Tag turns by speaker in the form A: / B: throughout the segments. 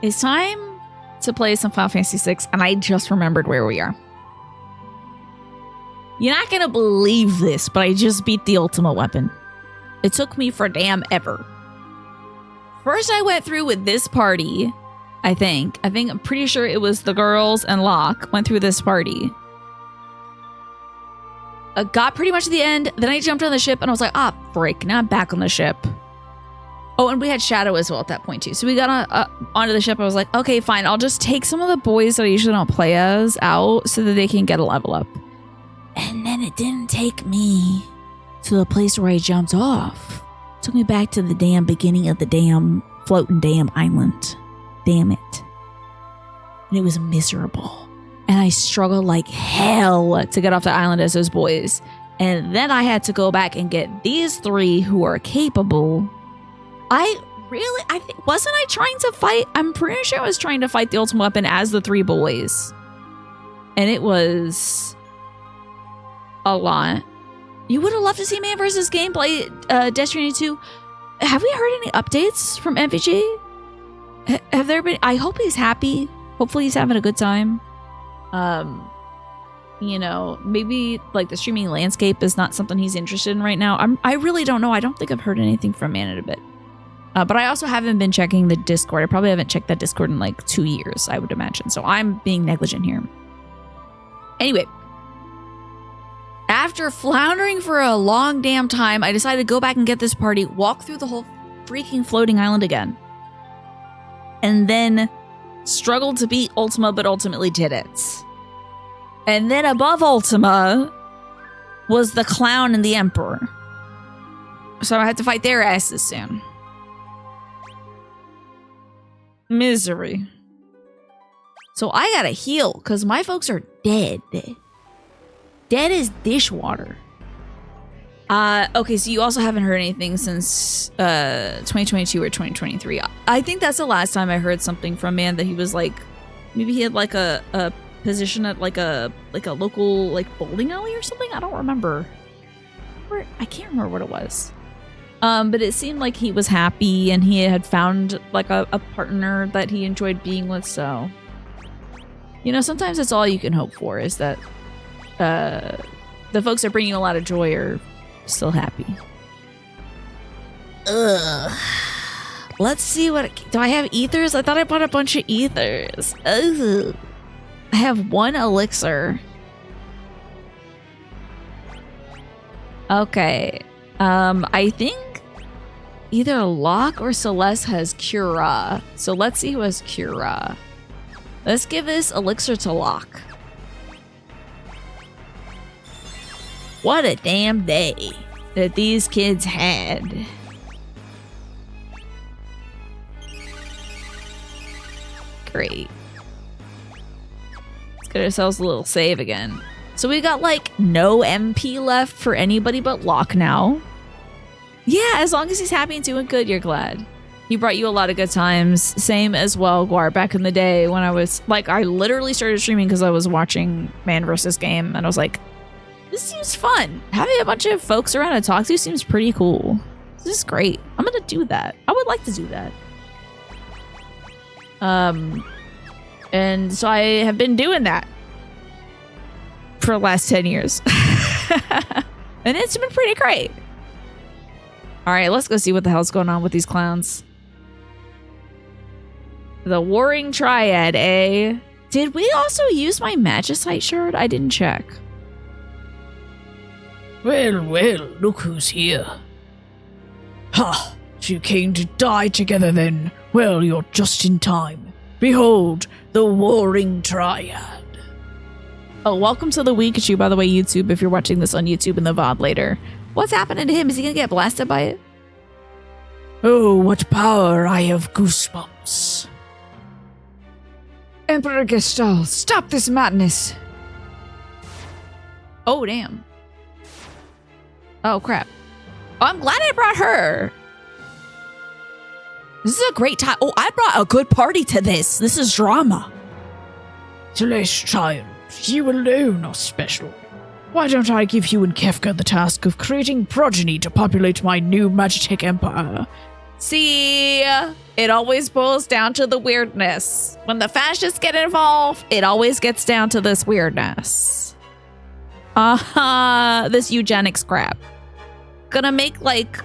A: It's time to play some Final Fantasy VI, and I just remembered where we are. You're not gonna believe this, but I just beat the ultimate weapon. It took me for damn ever. First, I went through with this party, I think. I'm pretty sure it was the girls and Locke went through this party. I got pretty much to the end, then I jumped on the ship, and I was like, ah, frick, now I'm back on the ship. Oh, and we had Shadow as well at that point, too. So we got onto the ship. I was like, okay, fine. I'll just take some of the boys that I usually don't play as out so that they can get a level up. And then it didn't take me to the place where I jumped off. It took me back to the damn beginning of the damn floating damn island. Damn it. And it was miserable. And I struggled like hell to get off the island as those boys. And then I had to go back and get these three who are capable. Wasn't I trying to fight? I'm pretty sure I was trying to fight the ultimate weapon as the three boys. And it was a lot. You would have loved to see Man vs. Gameplay Destiny 2. Have we heard any updates from MVG? Have there been? I hope he's happy. Hopefully he's having a good time. You know, maybe like the streaming landscape is not something he's interested in right now. I really don't know. I don't think I've heard anything from Man in a bit. But I also haven't been checking the Discord. I probably haven't checked that Discord in like 2 years, I would imagine. So I'm being negligent here. Anyway, after floundering for a long damn time, I decided to go back and get this party, walk through the whole freaking floating island again. And then struggled to beat Ultima, but ultimately did it. And then above Ultima was the Clown and the Emperor. So I had to fight their asses soon. Misery. So I gotta heal, because my folks are dead. Dead as dishwater. Okay, so you also haven't heard anything since 2022 or 2023. I think that's the last time I heard something from Man that he was like, maybe he had like a position at like a local like bowling alley or something. I don't remember. I can't remember what it was. But it seemed like he was happy and he had found like a partner that he enjoyed being with. So, you know, sometimes that's all you can hope for is that the folks that bring you a lot of joy are still happy. Ugh. Let's see do I have ethers? I thought I bought a bunch of ethers. Ugh. I have 1 elixir. Okay. I think either Locke or Celeste has Cura. So let's see who has Cura. Let's give this elixir to Locke. What a damn day that these kids had. Great. Let's get ourselves a little save again. So we got like no MP left for anybody but Locke now. Yeah, as long as he's happy and doing good, you're glad. He brought you a lot of good times. Same as well, Guar, back in the day when I was like, I literally started streaming because I was watching Man vs. Game and I was like, this seems fun. Having a bunch of folks around to talk to seems pretty cool. This is great. I'm gonna do that. I would like to do that. And so I have been doing that for the last 10 years. And it's been pretty great. All right, let's go see what the hell's going on with these clowns. The Warring Triad, eh? Did we also use my Magicite shard? I didn't check.
B: Well, look who's here. Ha! You came to die together then. Well, you're just in time. Behold, the Warring Triad.
A: Oh, welcome to the Weekachu, by the way, YouTube, if you're watching this on YouTube in the VOD later. What's happening to him? Is he gonna get blasted by it?
B: Oh, what power! I have goosebumps.
C: Emperor Gestalt, stop this madness!
A: Oh, damn. Oh, crap. Oh, I'm glad I brought her. This is a great time. Oh, I brought a good party to this. This is drama.
B: Celeste, child, you alone are special. Why don't I give you and Kefka the task of creating progeny to populate my new Magitek Empire?
A: See, it always boils down to the weirdness. When the fascists get involved, it always gets down to this weirdness. This eugenics crap. Gonna make, like,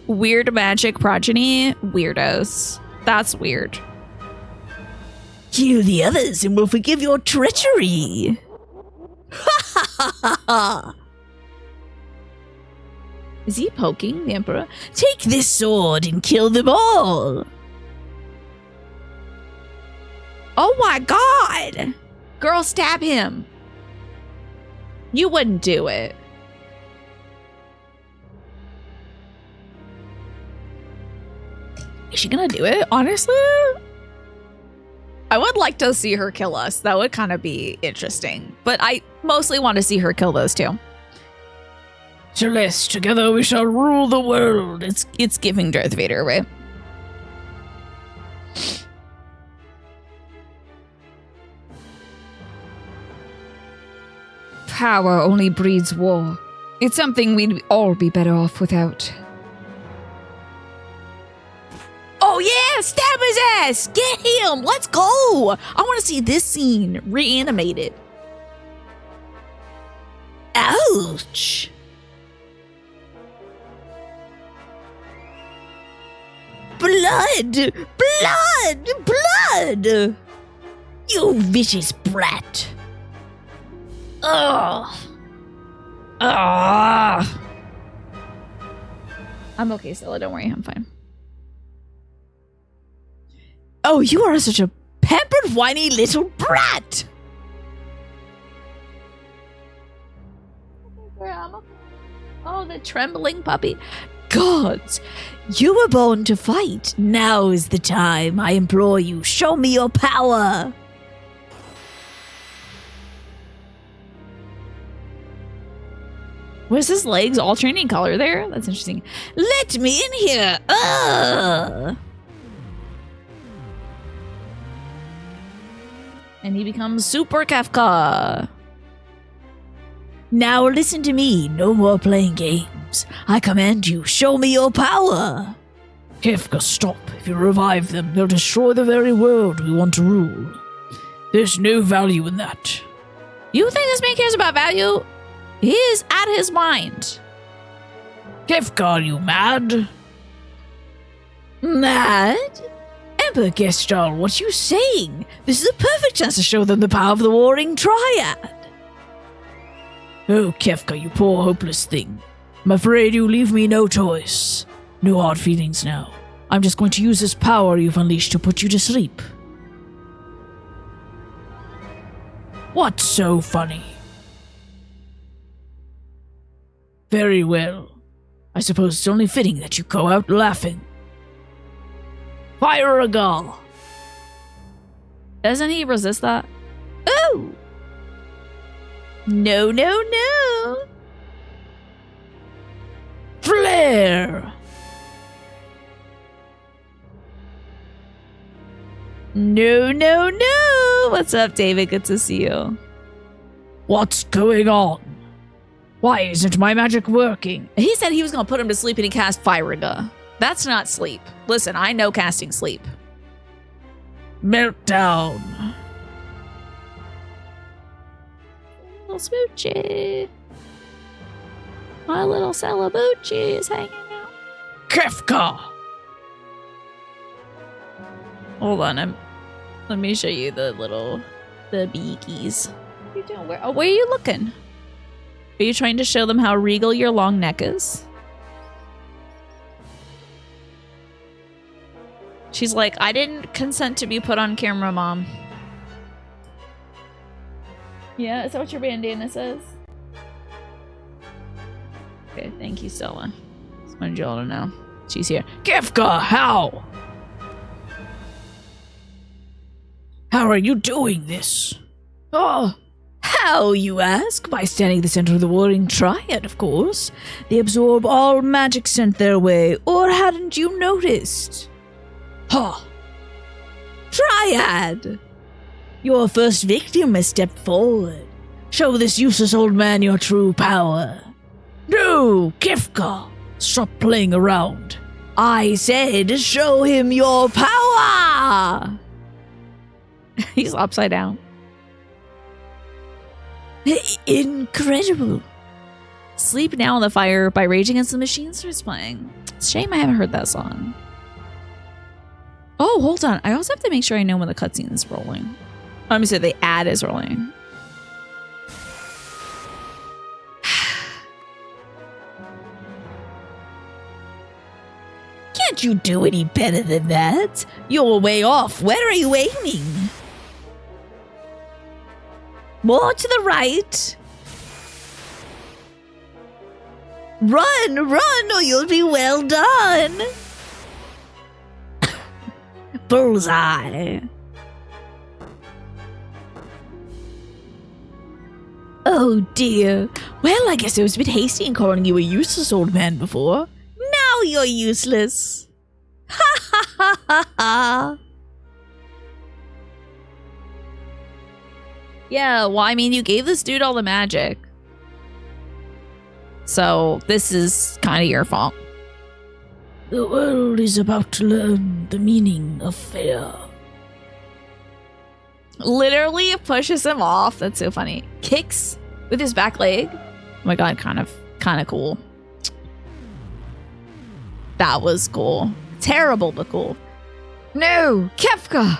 A: weird magic progeny weirdos. That's weird.
B: Kill the others and we'll forgive your treachery.
A: Is he poking the Emperor?
B: Take this sword and kill them all.
A: Oh my god! Girl, stab him. You wouldn't do it. Is she gonna do it? Honestly? I would like to see her kill us. That would kind of be interesting. But I mostly want to see her kill those two.
B: Celeste, together we shall rule the world.
A: It's giving Darth Vader away.
C: Power only breeds war. It's something we'd all be better off without.
A: Oh yeah, stab his ass! Get him! Let's go! I want to see this scene reanimated.
B: Ouch! Blood! Blood! Blood! You vicious brat! Ugh! Ah!
A: I'm okay, Stella. Don't worry, I'm fine. Oh, you are such a pampered, whiny little brat! Oh, the trembling puppy. Gods,
B: You were born to fight. Now is the time. I implore you, show me your power.
A: where's his legs alternating color there? That's interesting.
B: Let me in here. Ugh.
A: And he becomes Super Kefka.
B: Now listen to me. No more playing games. I command you, show me your power. Kefka, stop. If you revive them, they'll destroy the very world we want to rule. There's no value in that.
A: You think this man cares about value? He is out of his mind.
B: Kefka, are you mad? Mad? Emperor Gestal, what are you saying? This is a perfect chance to show them the power of the Warring Triad. Oh, Kefka, you poor hopeless thing. I'm afraid you leave me no choice. No hard feelings now. I'm just going to use this power you've unleashed to put you to sleep. What's so funny? Very well. I suppose it's only fitting that you go out laughing. Fire a gal.
A: Doesn't he resist that? Oh! No, no, no!
B: Flare!
A: No, no, no! What's up, David? Good to see you.
B: What's going on? Why isn't my magic working?
A: He said he was going to put him to sleep and he cast Fire. That's not sleep. Listen, I know casting sleep.
B: Meltdown.
A: Little Smoochie. My little Celebucci is hanging out.
B: Kefka!
A: Hold on, let me show you the beakies. What are you doing? Where are you looking? Are you trying to show them how regal your long neck is? She's like, I didn't consent to be put on camera, Mom. Yeah, is that what your bandana says? Okay, thank you, Stella. Just wanted you all to know. She's here.
B: Kefka, how? How are you doing this? Oh, how, you ask? By standing at the center of the Warring Triad, of course. They absorb all magic sent their way, or hadn't you noticed? Huh. Triad! Your first victim has stepped forward. Show this useless old man your true power. No, Kefka! Stop playing around. I said, show him your power!
A: He's upside down.
B: Incredible.
A: Sleep Now in the Fire by Rage Against the Machine starts playing. It's a shame I haven't heard that song. Oh, hold on. I also have to make sure I know when the cutscene is rolling. Let me say the ad is rolling.
B: Can't you do any better than that? You're way off. Where are you aiming? More to the right. Run, run, or you'll be well done. Bullseye. Oh dear. Well, I guess I was a bit hasty in calling you a useless old man before. Now you're useless. Ha ha ha ha ha.
A: Yeah, well, I mean, you gave this dude all the magic. So this is kind of your fault.
B: The world is about to learn the meaning of fear.
A: Literally pushes him off. That's so funny. Kicks with his back leg. Oh my god, kind of cool. That was cool. Terrible, but cool.
C: No, Kefka!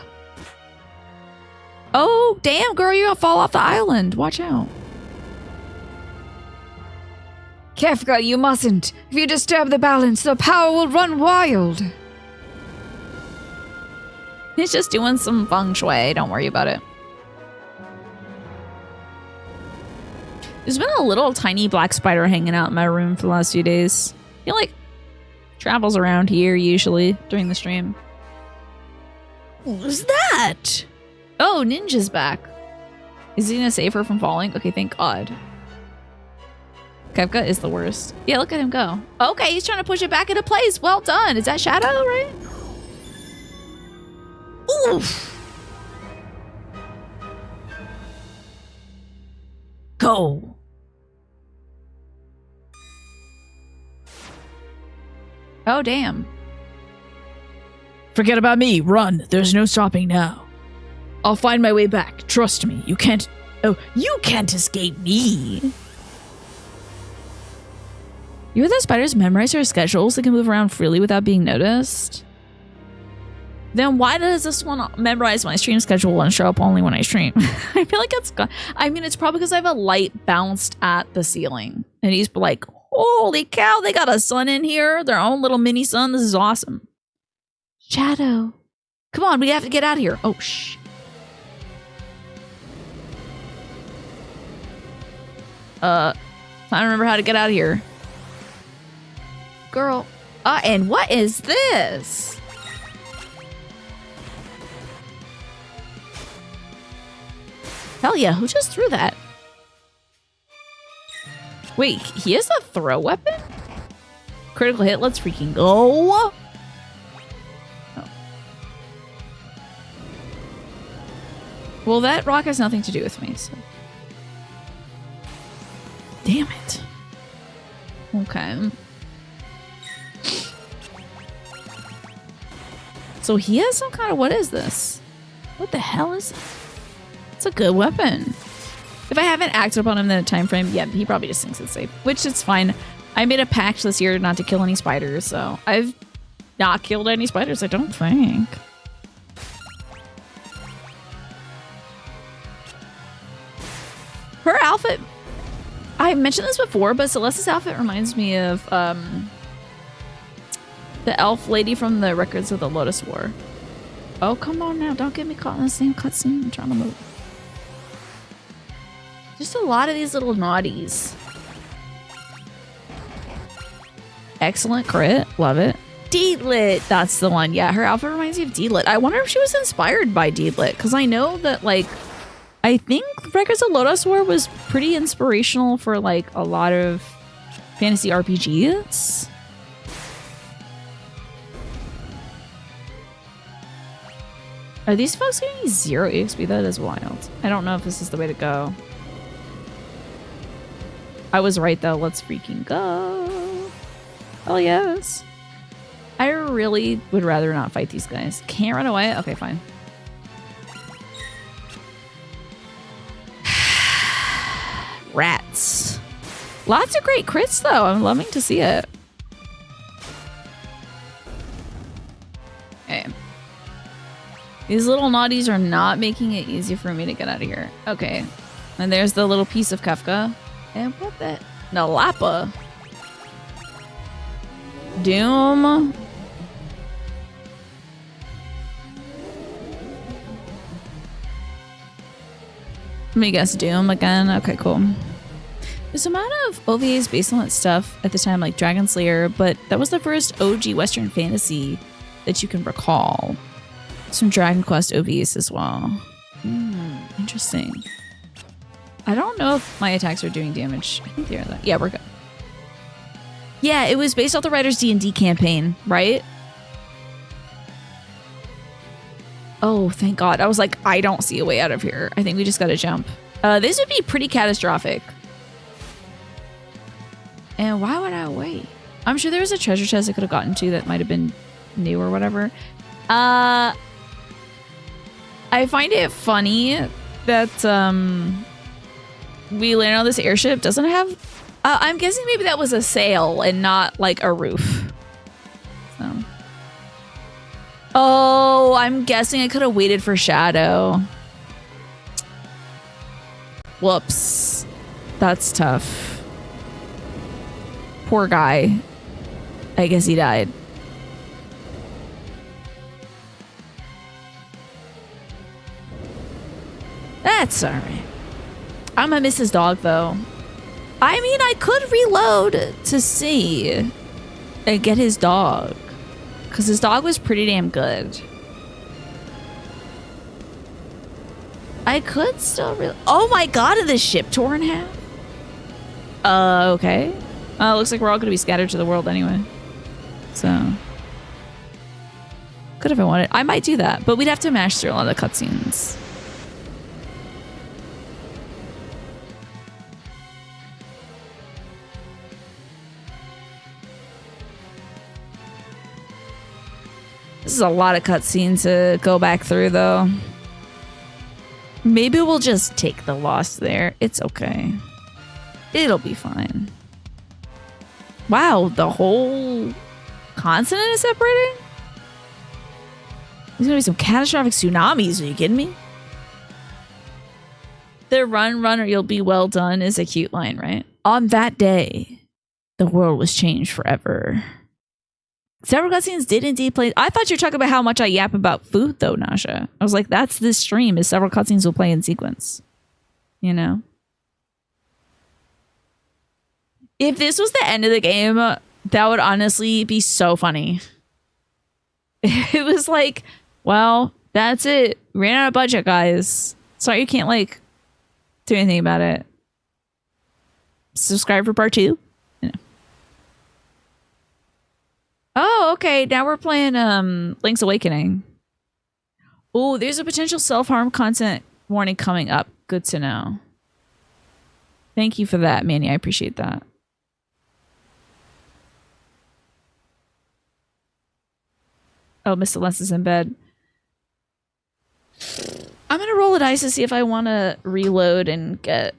A: Oh, damn, girl, you're gonna fall off the island. Watch out.
C: Kefka, you mustn't. If you disturb the balance, the power will run wild.
A: He's just doing some feng shui. Don't worry about it. There's been a little tiny black spider hanging out in my room for the last few days. He like travels around here usually during the stream.
B: Who's that?
A: Oh, Ninja's back. Is he gonna save her from falling? Okay, thank God. Kefka is the worst. Yeah, look at him go. Okay, he's trying to push it back into place. Well done. Is that Shadow, right?
B: Oof. Go.
A: Oh, damn.
B: Forget about me. Run. There's no stopping now. I'll find my way back. Trust me. You can't escape me.
A: You the spiders memorize their schedules? They can move around freely without being noticed? Then why does this one memorize my stream schedule and show up only when I stream? I feel like it's probably because I have a light bounced at the ceiling. And he's like, holy cow, they got a sun in here. Their own little mini sun. This is awesome. Shadow. Come on, we have to get out of here. Oh, shh. I don't remember how to get out of here. Girl. And what is this? Hell yeah, who just threw that? Wait, he has a throw weapon? Critical hit, let's freaking go. Oh. Well, that rock has nothing to do with me, so. Damn it. Okay. So he has some kind of, what is this? What the hell is it? It's a good weapon. If I haven't acted upon him in a time frame, yeah, he probably just thinks it's safe, which is fine. I made a pact this year not to kill any spiders, so I've not killed any spiders, I don't think. Her outfit, I mentioned this before, but Celeste's outfit reminds me of the elf lady from the Records of the Lotus War. Oh, come on now. Don't get me caught in the same cutscene. I'm trying to move. Just a lot of these little naughties. Excellent crit. Love it. Deedlit. That's the one. Yeah, her outfit reminds me of Deedlit. I wonder if she was inspired by Deedlit, because I know that, like, I think Records of Lotus War was pretty inspirational for, like, a lot of fantasy RPGs. Are these folks getting 0 EXP? That is wild. I don't know if this is the way to go. I was right, though. Let's freaking go. Oh, yes. I really would rather not fight these guys. Can't run away? Okay, fine. Rats. Lots of great crits, though. I'm loving to see it. Okay. These little naughties are not making it easy for me to get out of here. Okay. And there's the little piece of Kefka. And what the... Nalapa. Doom. Let me guess Doom again. Okay, cool. There's a amount of OVAs based on that stuff at the time, like Dragon Slayer, but that was the first OG Western fantasy that you can recall. Some Dragon Quest OVAs as well. Interesting. I don't know if my attacks are doing damage. I think they are. Yeah, we're good. Yeah, it was based off the writer's D&D campaign, right? Oh, thank God. I was like, I don't see a way out of here. I think we just gotta jump. This would be pretty catastrophic. And why would I wait? I'm sure there was a treasure chest I could have gotten to that might have been new or whatever. I find it funny that we land on this airship. Doesn't have... I'm guessing maybe that was a sail and not like a roof. So. Oh, I'm guessing I could have waited for Shadow. Whoops. That's tough. Poor guy. I guess he died. That's alright. I'm gonna miss his dog though. I mean, I could reload to see and get his dog. Because his dog was pretty damn good. I could still oh my God, is this ship torn in half? Okay. Looks like we're all going to be scattered to the world anyway. So. Could if I wanted. I might do that, but we'd have to mash through a lot of the cutscenes. This is a lot of cutscenes to go back through, though. Maybe we'll just take the loss there. It's okay. It'll be fine. Wow, the whole continent is separating? There's gonna be some catastrophic tsunamis. Are you kidding me? The run or you'll be well done is a cute line, right? On that day, the world was changed forever. Several cutscenes did indeed play. I thought you were talking about how much I yap about food, though, Nasha. I was like, that's this stream, is several cutscenes will play in sequence. You know? If this was the end of the game, that would honestly be so funny. It was like, well, that's it. Ran out of budget, guys. Sorry you can't, like, do anything about it. Subscribe for part 2. Oh, okay. Now we're playing Link's Awakening. Oh, there's a potential self-harm content warning coming up. Good to know. Thank you for that, Manny. I appreciate that. Oh, Mr. Les is in bed. I'm going to roll a dice to see if I want to reload and get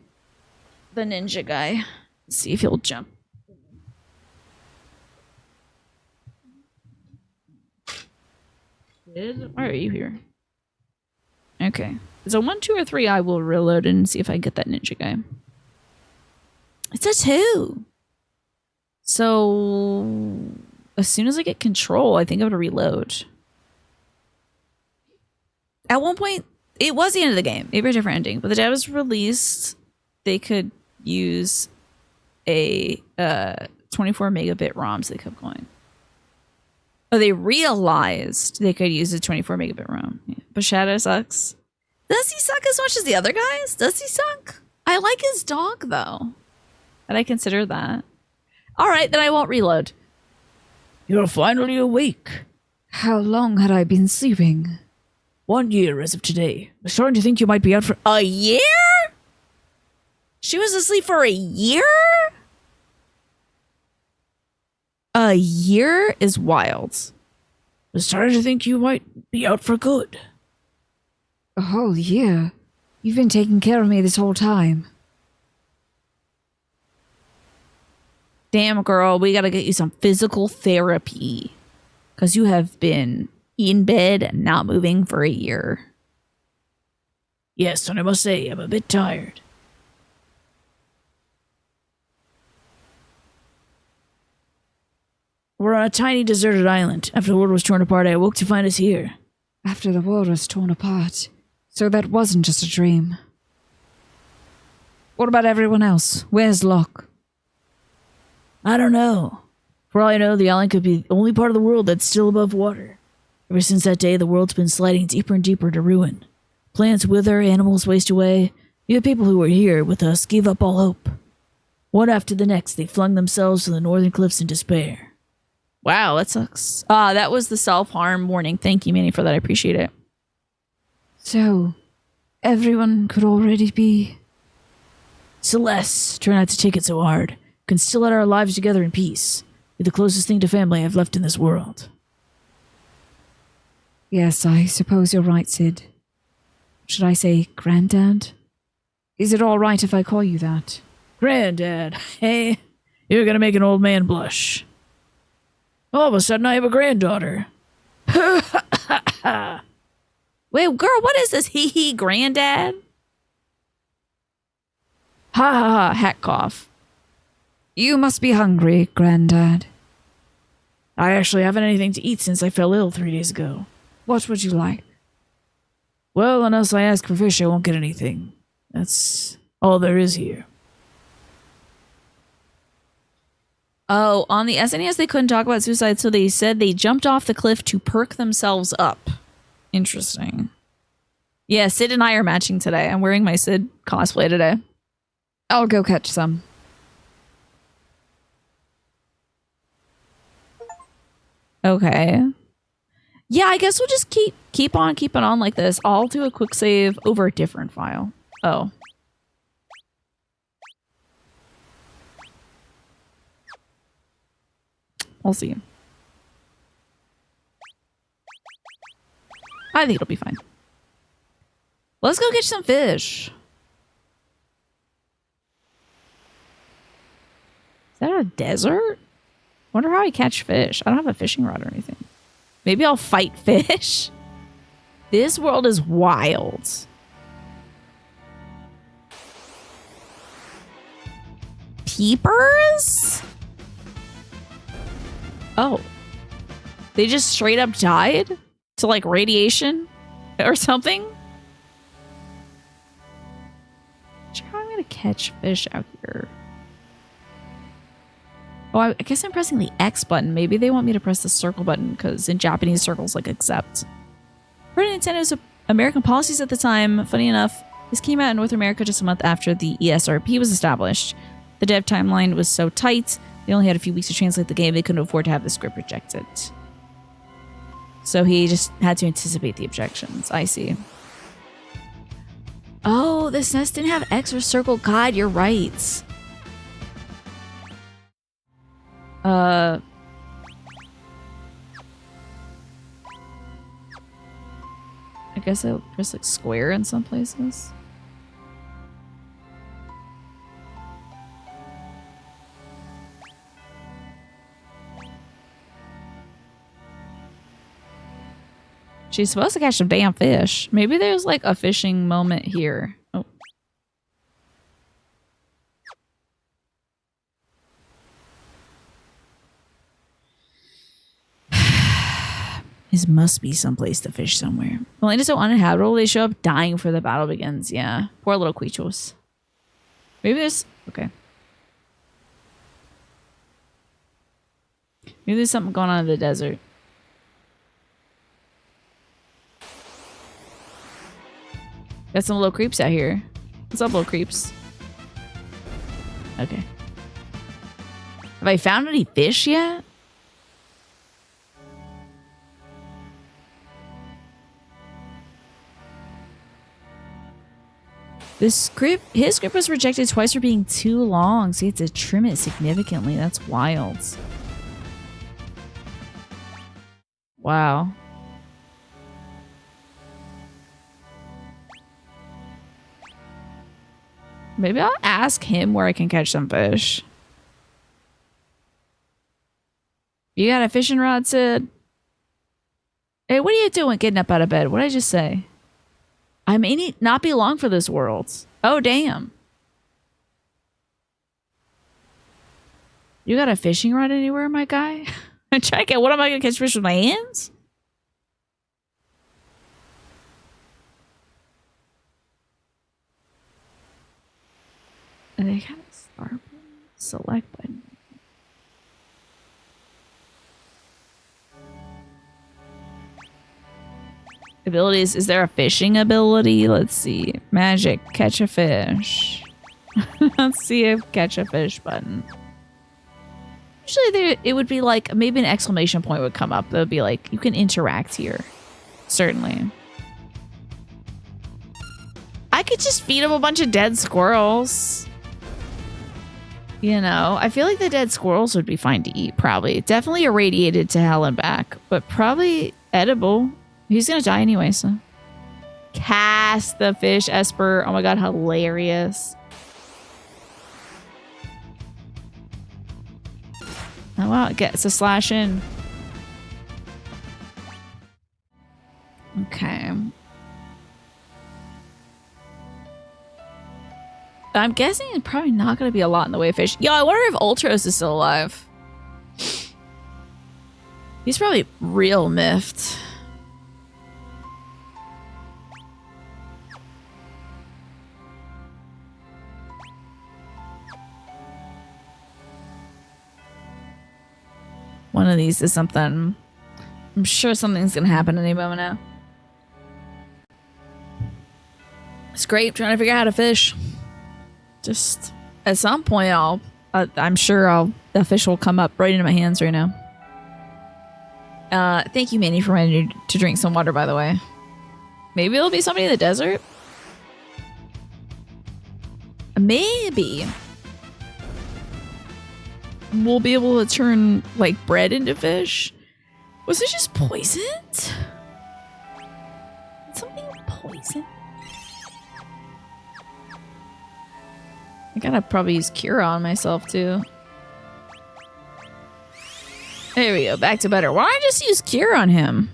A: the ninja guy. See if he'll jump. Why are you here? Okay. It's a 1, 2, or 3. I will reload and see if I can get that ninja guy. It's a 2. So as soon as I get control, I think I'm gonna reload. At one point, it was the end of the game. Maybe a different ending, but the day it was released, they could use a 24 megabit ROM, so they kept going. Oh, they realized they could use a 24 megabit ROM. Yeah. But Shadow sucks. Does he suck as much as the other guys? Does he suck? I like his dog, though. And I consider that. All right, then I won't reload.
B: You're finally awake.
C: How long had I been sleeping?
B: 1 year as of today. I'm starting to think you might be out for
A: a year? She was asleep for a year? A year is wild.
B: Was starting to think you might be out for good.
C: A whole year? You've been taking care of me this whole time.
A: Damn, girl, we gotta get you some physical therapy. Because you have been in bed and not moving for a year.
B: Yes, and I must say, I'm a bit tired. We're on a tiny deserted island. After the world was torn apart, I awoke to find us here.
C: After the world was torn apart. So that wasn't just a dream. What about everyone else? Where's Locke?
B: I don't know. For all I know, the island could be the only part of the world that's still above water. Ever since that day, the world's been sliding deeper and deeper to ruin. Plants wither, animals waste away. Even people who were here with us gave up all hope. One after the next, they flung themselves to the northern cliffs in despair.
A: Wow, that sucks. That was the self-harm warning. Thank you, Manny, for that. I appreciate it.
C: So, everyone could already be...
B: Celeste, try not to take it so hard. Can still let our lives together in peace. You're the closest thing to family I've left in this world.
C: Yes, I suppose you're right, Sid. Should I say Granddad? Is it all right if I call you that?
B: Granddad, hey, you're gonna make an old man blush. All of a sudden, I have a granddaughter.
A: Wait, girl, what is this? Hee granddad?
C: Ha ha ha, hat cough. You must be hungry, Granddad.
B: I actually haven't anything to eat since I fell ill 3 days ago.
C: What would you like?
B: Well, unless I ask for fish, I won't get anything. That's all there is here.
A: Oh, on the SNES, they couldn't talk about suicide, so they said they jumped off the cliff to perk themselves up. Interesting. Yeah, Sid and I are matching today. I'm wearing my Sid cosplay today.
C: I'll go catch some.
A: Okay. Yeah, I guess we'll just keep on keeping on like this. I'll do a quick save over a different file. Oh. We'll see. I think it'll be fine. Let's go get some fish. Is that a desert? Wonder how I catch fish. I don't have a fishing rod or anything. Maybe I'll fight fish. This world is wild. Peepers? Oh. They just straight up died? To like radiation? Or something? Sure how I'm gonna catch fish out here. Oh, I guess I'm pressing the X button. Maybe they want me to press the circle button because in Japanese, circles like accept. Per Nintendo's American policies at the time, funny enough, this came out in North America just a month after the ESRP was established. The dev timeline was so tight, they only had a few weeks to translate the game. They couldn't afford to have the script rejected. So he just had to anticipate the objections. I see. Oh, the SNES didn't have X or circle. God, you're right. I guess I'll press like square in some places. She's supposed to catch some damn fish. Maybe there's like a fishing moment here. Oh. This must be someplace to fish somewhere. The land is so uninhabitable, they show up dying before the battle begins. Yeah. Poor little Quichos. Maybe there's... Okay. Maybe there's something going on in the desert. Got some little creeps out here. What's up, little creeps? Okay. Have I found any fish yet? His script was rejected twice for being too long, so you had to trim it significantly. That's wild. Wow. Maybe I'll ask him where I can catch some fish. You got a fishing rod, Sid? Hey, what are you doing getting up out of bed? What did I just say? I may not be long for this world. Oh, damn. You got a fishing rod anywhere, my guy? Check it. What am I going to catch fish with my hands? And they got a start button, select button. Abilities. Is there a fishing ability? Let's see. Magic. Catch a fish. Let's see if catch a fish button. Usually there, it would be like maybe an exclamation point would come up. That would be like, you can interact here. Certainly. I could just feed him a bunch of dead squirrels. You know, I feel like the dead squirrels would be fine to eat, probably. Definitely irradiated to hell and back, but probably edible. He's gonna die anyway, so. Cast the fish, Esper. Oh my god, hilarious. Oh wow, it gets a slash in. Okay. I'm guessing it's probably not going to be a lot in the way of fish. Yo, I wonder if Ultros is still alive. He's probably real miffed. One of these is something. I'm sure something's going to happen any moment now. It's great trying to figure out how to fish. Just at some point, I'm sure the fish will come up right into my hands right now. Thank you, Manny, for reminding me to drink some water, by the way. Maybe there'll be somebody in the desert? Maybe. We'll be able to turn, like, bread into fish. Was it just poisoned? Something poisoned? I gotta probably use Cura on myself, too. There we go. Back to better. Why don't I just use Cura on him?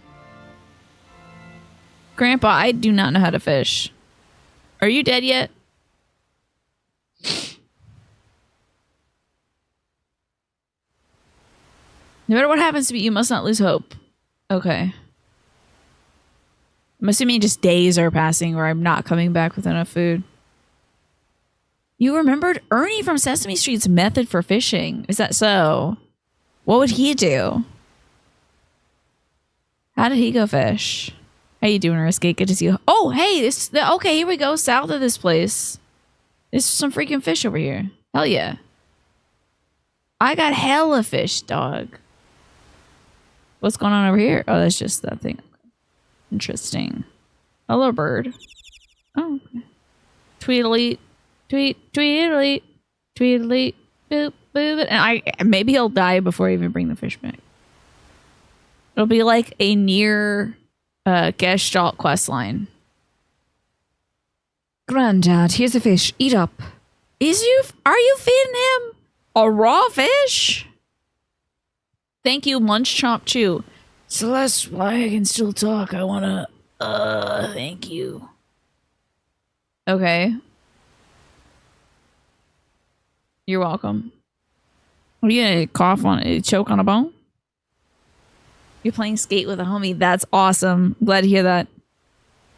A: Grandpa, I do not know how to fish. Are you dead yet? No matter what happens to me, you must not lose hope. Okay. I'm assuming just days are passing or I'm not coming back with enough food. You remembered Ernie from Sesame Street's method for fishing. Is that so? What would he do? How did he go fish? How you doing, Risky? Good to see you. Oh, hey, okay, here we go. South of this place. There's some freaking fish over here. Hell yeah. I got hella fish, dog. What's going on over here? Oh, that's just that thing. Interesting. Hello, bird. Oh, okay. Tweedly. Tweet, tweedly, tweedly, boop, boop. And maybe he'll die before I even bring the fish back. It'll be like a near Gestalt quest line.
C: Grandad, here's a fish. Eat up.
A: Are you feeding him a raw fish? Thank you, Munch Chomp Chew.
B: Celeste, why I can still talk, I wanna... thank you.
A: Okay. You're welcome. Are you gonna cough on choke on a bone? You're playing skate with a homie. That's awesome. Glad to hear that.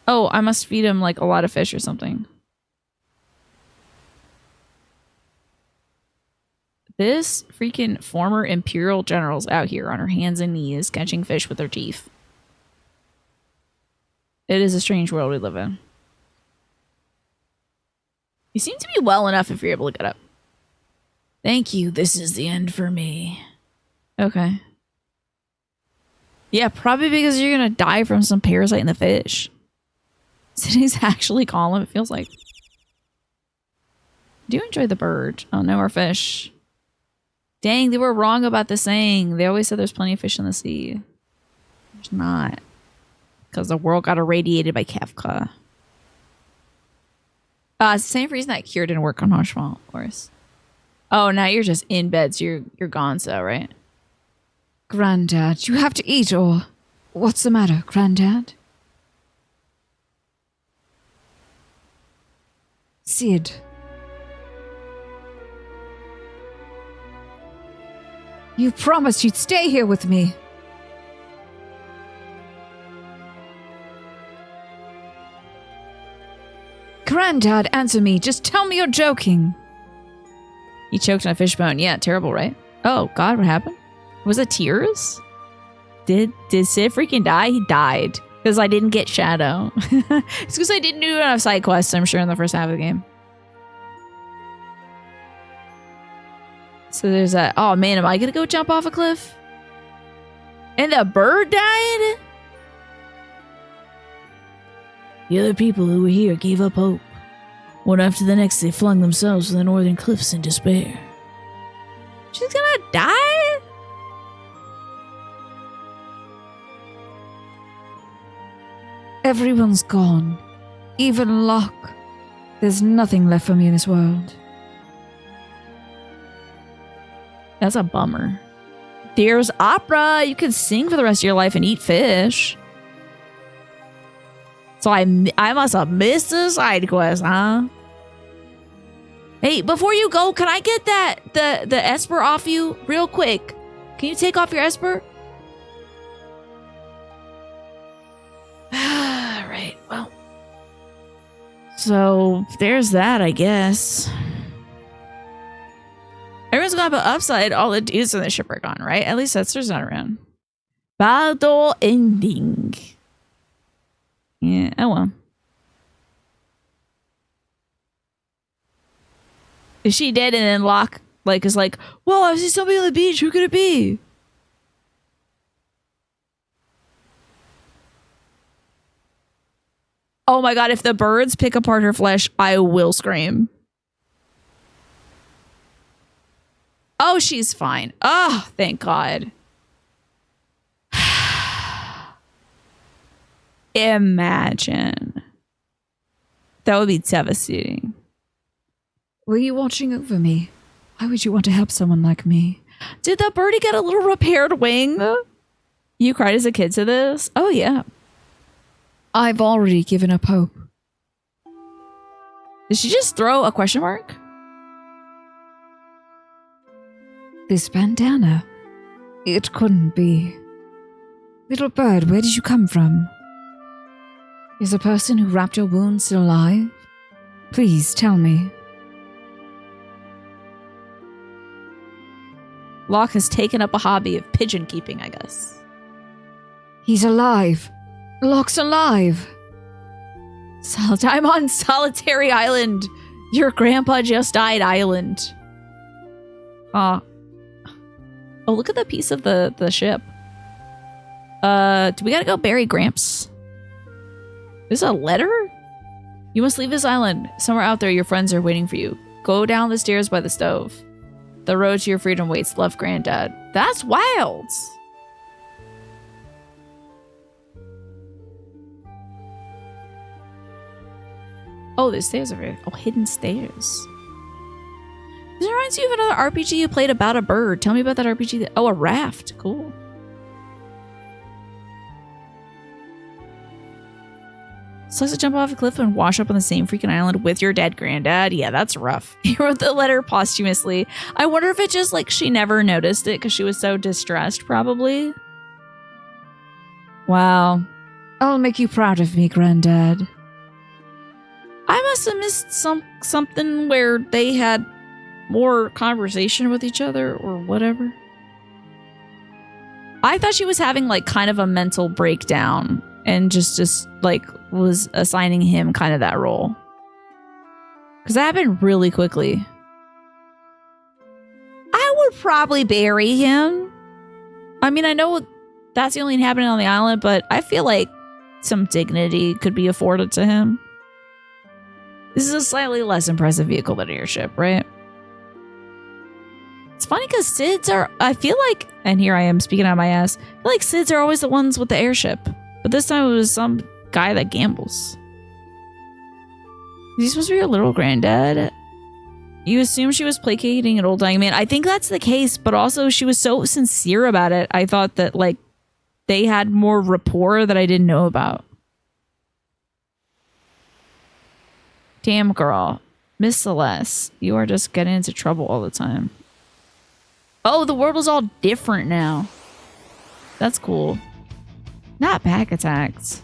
A: Oh, I must feed him like a lot of fish or something. This freaking former Imperial general's out here on her hands and knees catching fish with her teeth. It is a strange world we live in. You seem to be well enough if you're able to get up. Thank you. This is the end for me. Okay. Yeah, probably because you're going to die from some parasite in the fish. City's actually calm, it feels like. Do you enjoy the bird? Oh, no more fish. Dang, they were wrong about the saying. They always said there's plenty of fish in the sea. There's not. Because the world got irradiated by Kefka. It's the same reason that cure didn't work on Marshmallow, of course. Oh, now you're just in bed, so you're gonzo, right?
C: Granddad, you have to eat, or what's the matter, Granddad? Sid. You promised you'd stay here with me. Granddad, answer me. Just tell me you're joking.
A: He choked on a fishbone. Yeah, terrible, right? Oh, God, what happened? Was it tears? Did Sid freaking die? He died. Because I didn't get Shadow. It's because I didn't do enough side quests, I'm sure, in the first half of the game. So there's that. Oh, man, am I going to go jump off a cliff? And the bird died?
B: The other people who were here gave up hope. One after the next, they flung themselves to the northern cliffs in despair.
A: She's gonna die?
C: Everyone's gone. Even Locke. There's nothing left for me in this world.
A: That's a bummer. There's opera. You could sing for the rest of your life and eat fish. So I must have missed the side quest, huh? Hey, before you go, can I get the Esper off you real quick? Can you take off your Esper? Alright, well. So, there's that, I guess. Everyone's gonna put upside. All the dudes on the ship are gone, right? At least Esther's not around. Battle ending. Yeah, oh well. Is she dead? And then Locke is like, whoa, I see somebody on the beach. Who could it be? Oh my god, if the birds pick apart her flesh, I will scream. Oh, she's fine. Oh, thank God. Imagine. That would be devastating.
C: Were you watching over me? Why would you want to help someone like me?
A: Did the birdie get a little repaired wing? You cried as a kid to this? Oh, yeah.
C: I've already given up hope.
A: Did she just throw a question mark?
C: This bandana. It couldn't be. Little bird, where did you come from? Is the person who wrapped your wound still alive? Please tell me.
A: Locke has taken up a hobby of pigeon keeping, I guess.
C: He's alive. Locke's alive.
A: I'm on Solitary Island. Your grandpa just died island. Oh, look at the piece of the ship. Do we gotta go bury Gramps? Is this a letter? You must leave this island. Somewhere out there, your friends are waiting for you. Go down the stairs by the stove. The road to your freedom waits. Love, Granddad. That's wild. Oh, there's stairs over here. Oh, hidden stairs. This reminds you of another RPG you played about a bird. Tell me about that RPG. Oh, a raft. Cool. Sucks to jump off a cliff and wash up on the same freaking island with your dead granddad. Yeah, that's rough. He wrote the letter posthumously. I wonder if it just like she never noticed it because she was so distressed, probably.
C: Wow. I'll make you proud of me, Granddad.
A: I must have missed something where they had more conversation with each other or whatever. I thought she was having like kind of a mental breakdown and just like was assigning him kind of that role. Because that happened really quickly. I would probably bury him. I mean, I know that's the only thing happening on the island, but I feel like some dignity could be afforded to him. This is a slightly less impressive vehicle than an airship, right? It's funny because SIDS are, I feel like, and here I am speaking out of my ass, I feel like SIDS are always the ones with the airship. But this time it was some guy that gambles. Is he supposed to be your little granddad? You assume she was placating an old dying man. I think that's the case, but also she was so sincere about it. I thought that, like, they had more rapport that I didn't know about. Damn, girl. Miss Celeste, you are just getting into trouble all the time. Oh, the world is all different now. That's cool. Not pack attacks.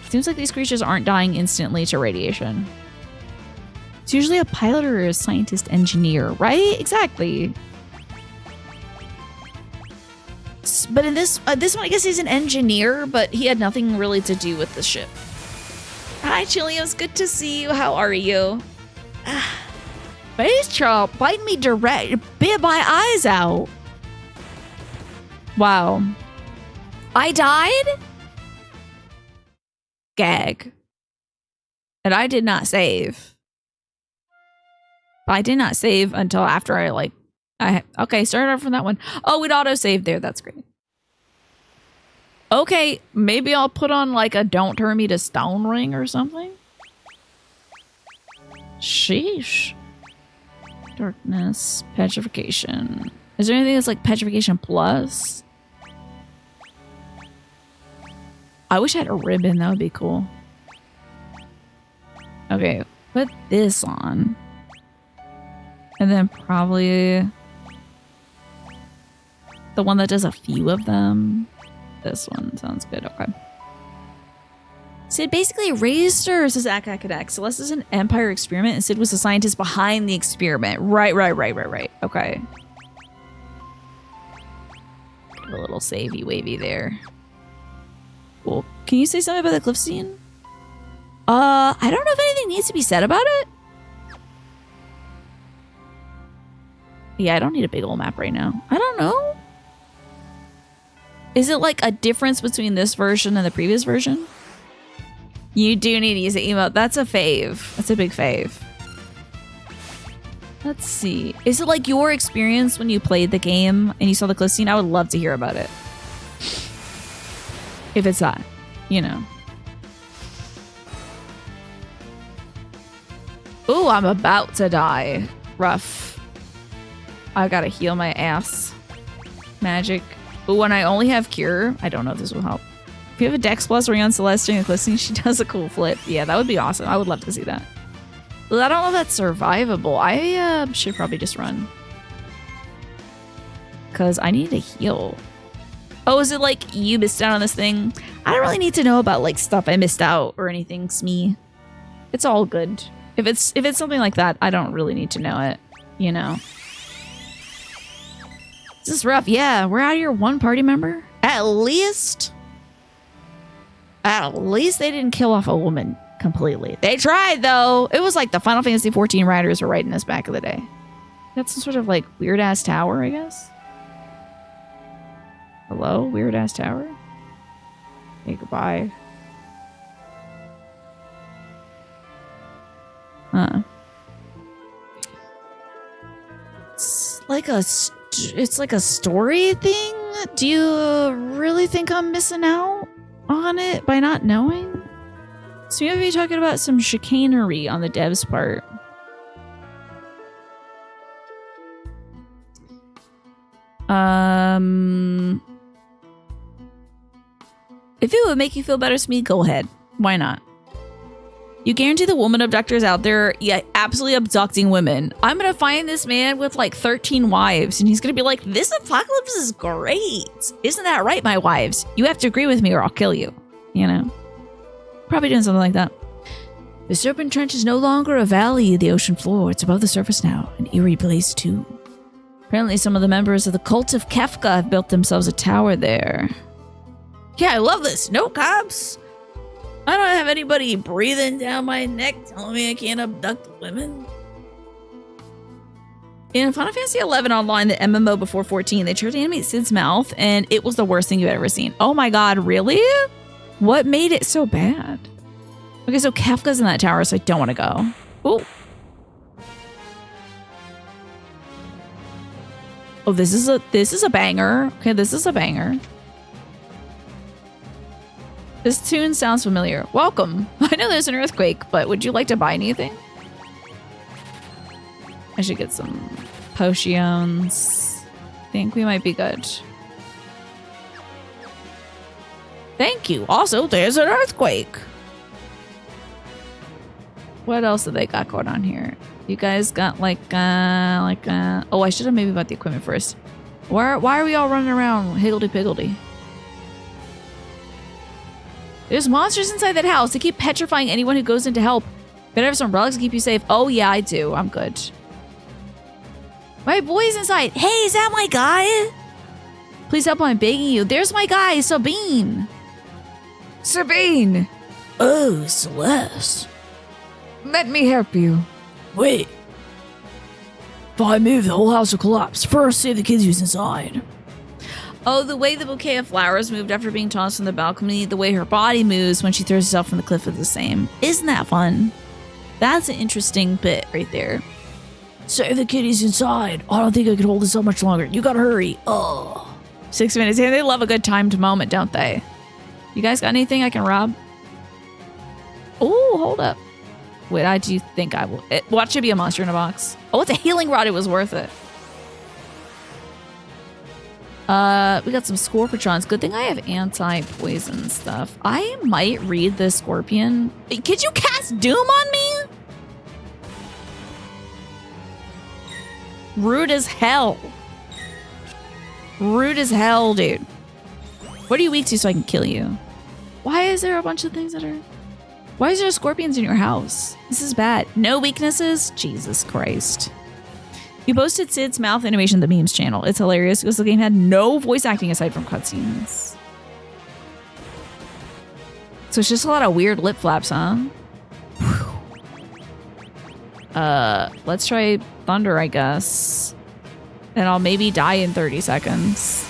A: Seems like these creatures aren't dying instantly to radiation. It's usually a pilot or a scientist engineer, right? Exactly. But in this one, I guess he's an engineer, but he had nothing really to do with the ship. Hi, Chilios. Good to see you. How are you? Face chop, bite me direct. Bit my eyes out. Wow. I died? Gag. And I did not save. I did not save until after okay, started off from that one. Oh, it auto-saved there. That's great. Okay, maybe I'll put on like a don't turn me to stone ring or something. Sheesh. Darkness, petrification. Is there anything that's like petrification plus? I wish I had a ribbon. That would be cool. Okay, put this on. And then probably the one that does a few of them. This one sounds good. Okay. Sid basically raised her, says Akadak. Celeste is an Empire experiment, and Sid was the scientist behind the experiment. Right. Okay. Give a little savey wavy there. Cool. Can you say something about the cliff scene? I don't know if anything needs to be said about it. Yeah, I don't need a big old map right now. I don't know. Is it like a difference between this version and the previous version? You do need to use the emote. That's a fave. That's a big fave. Let's see. Is it like your experience when you played the game and you saw the cliff scene? I would love to hear about it. If it's that, you know. Ooh, I'm about to die. Rough. I gotta heal my ass. Magic. Ooh, when I only have cure, I don't know if this will help. If you have a Dex Plus ring on Celeste during the cliff scene, she does a cool flip. Yeah, that would be awesome. I would love to see that. Well, I don't know if that's survivable. I should probably just run. Because I need to heal. Oh, is it like you missed out on this thing? I don't really need to know about like stuff I missed out or anything, Smee. It's all good. If it's something like that, I don't really need to know it, you know. This is rough. Yeah, we're out of here one party member. At least they didn't kill off a woman completely. They tried, though. It was like the Final Fantasy XIV writers were writing this back in the day. That's some sort of like weird-ass tower, I guess. Hello? Weird-ass tower? Okay, goodbye. It's like a story thing? Do you really think I'm missing out on it by not knowing? So you may be talking about some chicanery on the devs' part. If it would make you feel better, Smee, go ahead. Why not? You guarantee the woman abductors out there, yeah, absolutely abducting women. I'm gonna find this man with like 13 wives, and he's gonna be like, this apocalypse is great. Isn't that right, my wives? You have to agree with me or I'll kill you. You know? Probably doing something like that. The Serpent Trench is no longer a valley of the ocean floor. It's above the surface now, an eerie place too. Apparently some of the members of the cult of Kefka have built themselves a tower there. Yeah, I love this. No cops. I don't have anybody breathing down my neck telling me I can't abduct women. In Final Fantasy XI Online, the MMO before 14, they tried to animate Sid's mouth, and it was the worst thing you've ever seen. Oh my god, really? What made it so bad? Okay, so Kefka's in that tower, so I don't want to go. Ooh. Oh, this is a banger. Okay, this is a banger. This tune sounds familiar. Welcome. I know there's an earthquake, but would you like to buy anything? I should get some potions. Think we might be good. Thank you. Also, there's an earthquake. What else do they got going on here? You guys got oh, I should have maybe bought the equipment first. Why are we all running around higgledy-piggledy? There's monsters inside that house. They keep petrifying anyone who goes in to help. Better have some relics to keep you safe. Oh, yeah, I do. I'm good. My boy's inside. Hey, is that my guy? Please help, I'm begging you. There's my guy, Sabine.
C: Sabine!
B: Oh, Celeste.
C: Let me help you.
B: Wait. If I move, the whole house will collapse. First, save the kids who's inside.
A: Oh, the way the bouquet of flowers moved after being tossed from the balcony, the way her body moves when she throws herself from the cliff is the same. Isn't that fun? That's an interesting bit right there.
B: Save the kiddies inside. I don't think I can hold this up much longer. You gotta hurry. Oh.
A: 6 minutes. Yeah, they love a good timed moment, don't they? You guys got anything I can rob? Oh, hold up. Wait, I do think I will. Watch it be a monster in a box. Oh, it's a healing rod. It was worth it. We got some Scorpitrons. Good thing I have anti-poison stuff. I might read the Scorpion. Could you cast Doom on me? Rude as hell. Rude as hell, dude. What are you weak to so I can kill you? Why is there a bunch of things that are... Why is there scorpions in your house? This is bad. No weaknesses? Jesus Christ. You posted Sid's mouth animation to the memes channel. It's hilarious because the game had no voice acting aside from cutscenes. So it's just a lot of weird lip flaps, huh? Let's try Thunder, I guess. And I'll maybe die in 30 seconds.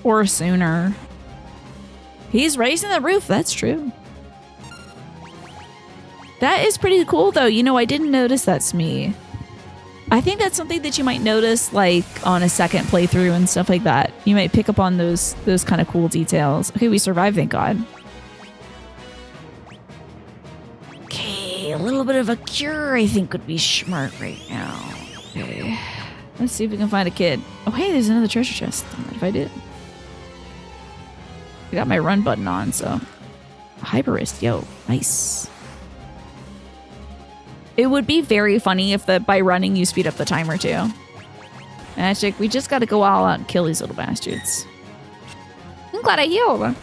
A: Or sooner. He's raising the roof, that's true. That is pretty cool, though. You know, I didn't notice that's me. I think that's something that you might notice, like, on a second playthrough and stuff like that. You might pick up on those kind of cool details. Okay, we survived, thank God. Okay, a little bit of a cure, I think, would be smart right now. Okay, let's see if we can find a kid. Oh, hey, there's another treasure chest. What if I did? I got my run button on, so... Hyperist, yo, nice. It would be very funny if by running you speed up the timer too. Magic, we just gotta go all out and kill these little bastards. I'm glad I healed.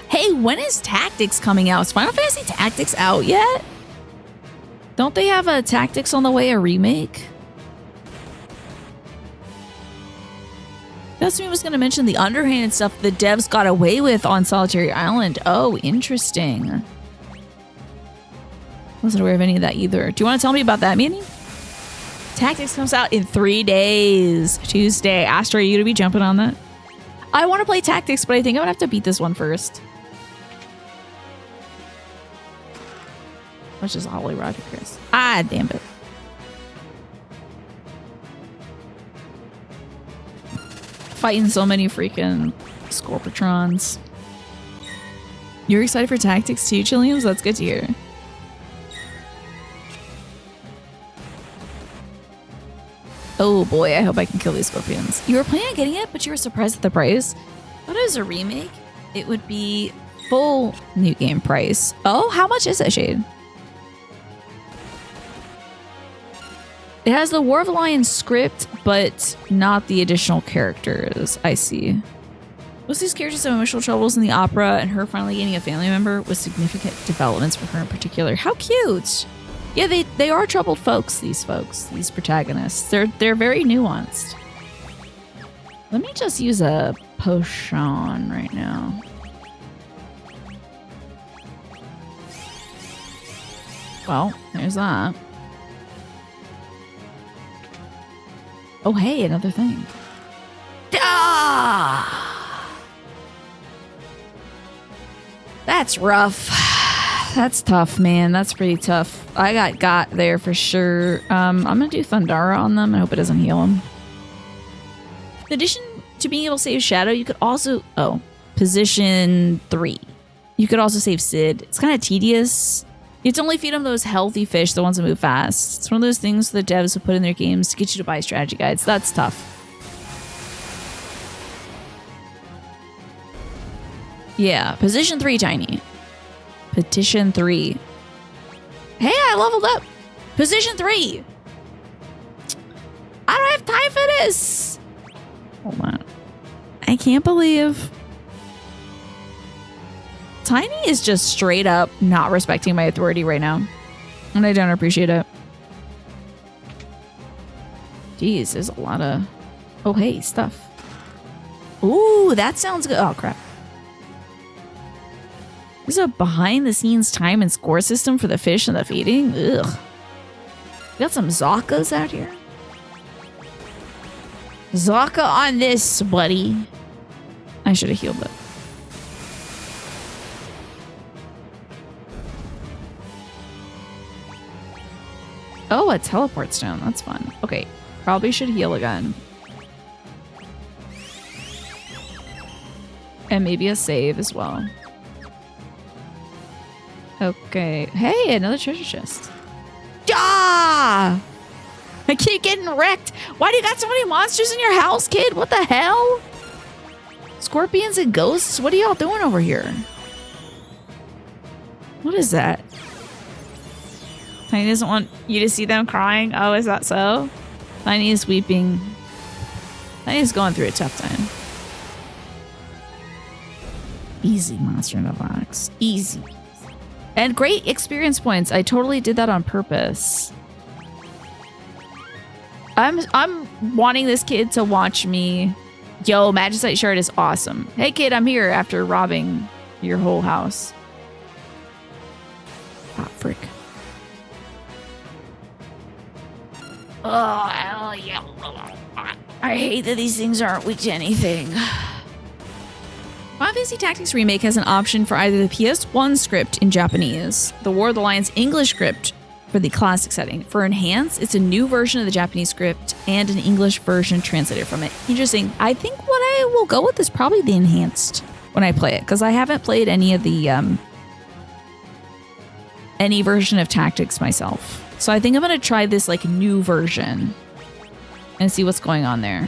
A: Hey, when is Tactics coming out? Is Final Fantasy Tactics out yet? Don't they have a Tactics on the way, a remake? That's me was going to mention the underhanded stuff the devs got away with on Solitary Island. Oh, interesting. Wasn't aware of any of that either. Do you want to tell me about that, Manny? Tactics comes out in 3 days. Tuesday. Astra, are you going to be jumping on that? I want to play Tactics, but I think I'm going to have to beat this one first. Which is a Holy Rocket, Chris. Ah, damn it. Fighting so many freaking Scorpitrons. You're excited for Tactics too, Chilliams? That's good to hear. Oh boy, I hope I can kill these scorpions. You were planning on getting it, but you were surprised at the price? What is a remake? It would be full new game price. Oh, how much is it, Shade? It has the War of the Lions script, but not the additional characters. I see. Most of these characters have emotional troubles in the opera, and her finally gaining a family member with significant developments for her in particular. How cute! Yeah, they are troubled folks, these protagonists. They're very nuanced. Let me just use a potion right now. Well, there's that. Oh, hey, another thing. Ah! That's rough. That's tough, man. That's pretty tough. I got there for sure. I'm gonna do Thundara on them. I hope it doesn't heal them. In addition to being able to save Shadow, you could also... Oh, position 3. You could also save Sid. It's kind of tedious. You have to only feed them those healthy fish, the ones that move fast. It's one of those things the devs have put in their games to get you to buy strategy guides. That's tough. Yeah, position 3, Tiny. Petition 3. Hey, I leveled up. Position 3. I don't have time for this. Hold on. I can't believe Tiny is just straight up not respecting my authority right now. And I don't appreciate it. Jeez, there's a lot of... Oh, hey, stuff. Ooh, that sounds good. Oh, crap. There's a behind-the-scenes time and score system for the fish and the feeding. Ugh. We got some Zocas out here. Zocca on this, buddy. I should have healed it. Oh, a teleport stone. That's fun. Okay, probably should heal again. And maybe a save as well. Okay. Hey, another treasure chest. Ah! I keep getting wrecked. Why do you got so many monsters in your house, kid? What the hell? Scorpions and ghosts? What are y'all doing over here? What is that? Tiny doesn't want you to see them crying. Oh, is that so? Tiny is weeping. Tiny is going through a tough time. Easy, Monster in a Box. Easy. And great experience points. I totally did that on purpose. I'm wanting this kid to watch me. Yo, Magicite Shard is awesome. Hey kid, I'm here after robbing your whole house. Ah, frick. Oh, yeah. I hate that these things aren't weak to anything. Final Fantasy Tactics Remake has an option for either the PS1 script in Japanese, the War of the Lions English script for the classic setting. For Enhance, it's a new version of the Japanese script and an English version translated from it. Interesting. I think what I will go with is probably the Enhanced when I play it, because I haven't played any of the any version of Tactics myself. So I think I'm going to try this like new version and see what's going on there.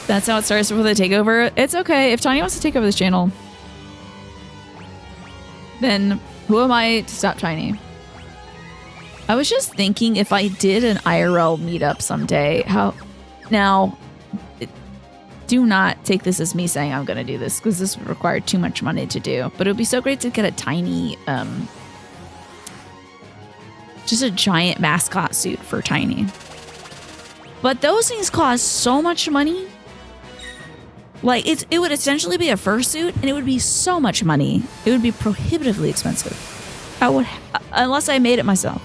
A: That's how it starts before the takeover. It's okay. If Tiny wants to take over this channel, then who am I to stop Tiny? I was just thinking if I did an IRL meetup someday, now, do not take this as me saying I'm going to do this, because this would require too much money to do. But it would be so great to get a tiny, just a giant mascot suit for Tiny. But those things cost so much money. Like, it would essentially be a fursuit, and it would be so much money. It would be prohibitively expensive. Unless I made it myself.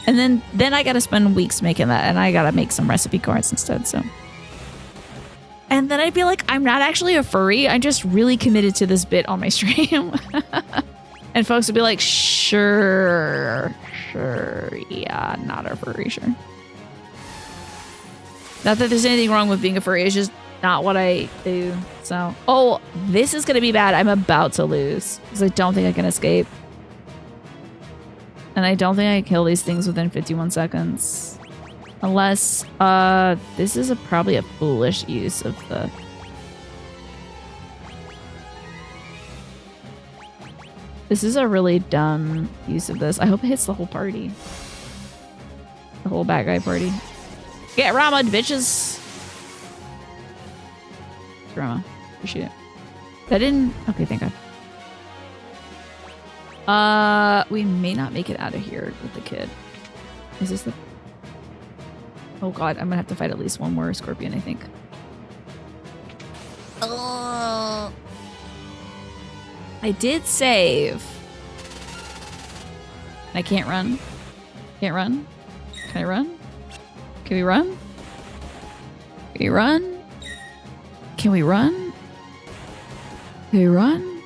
A: And then I gotta spend weeks making that, and I gotta make some recipe cards instead, so. And then I'd be like, I'm not actually a furry, I'm just really committed to this bit on my stream. And folks would be like, sure, yeah, not a furry, sure. Not that there's anything wrong with being a furry, it's just not what I do. So, oh, this is gonna be bad. I'm about to lose because I don't think I can escape, and I don't think I can kill these things within 51 seconds, unless this is probably a foolish use of the. This is a really dumb use of this. I hope it hits the whole party, the whole bad guy party. Get Rama, bitches. Rama, appreciate it. That didn't. Okay, thank God. We may not make it out of here with the kid. Is this the? Oh God, I'm gonna have to fight at least one more scorpion, I think. Oh. I did save. I can't run. Can't run. Can I run? Can we run? Can we run? Can we run?
C: They run?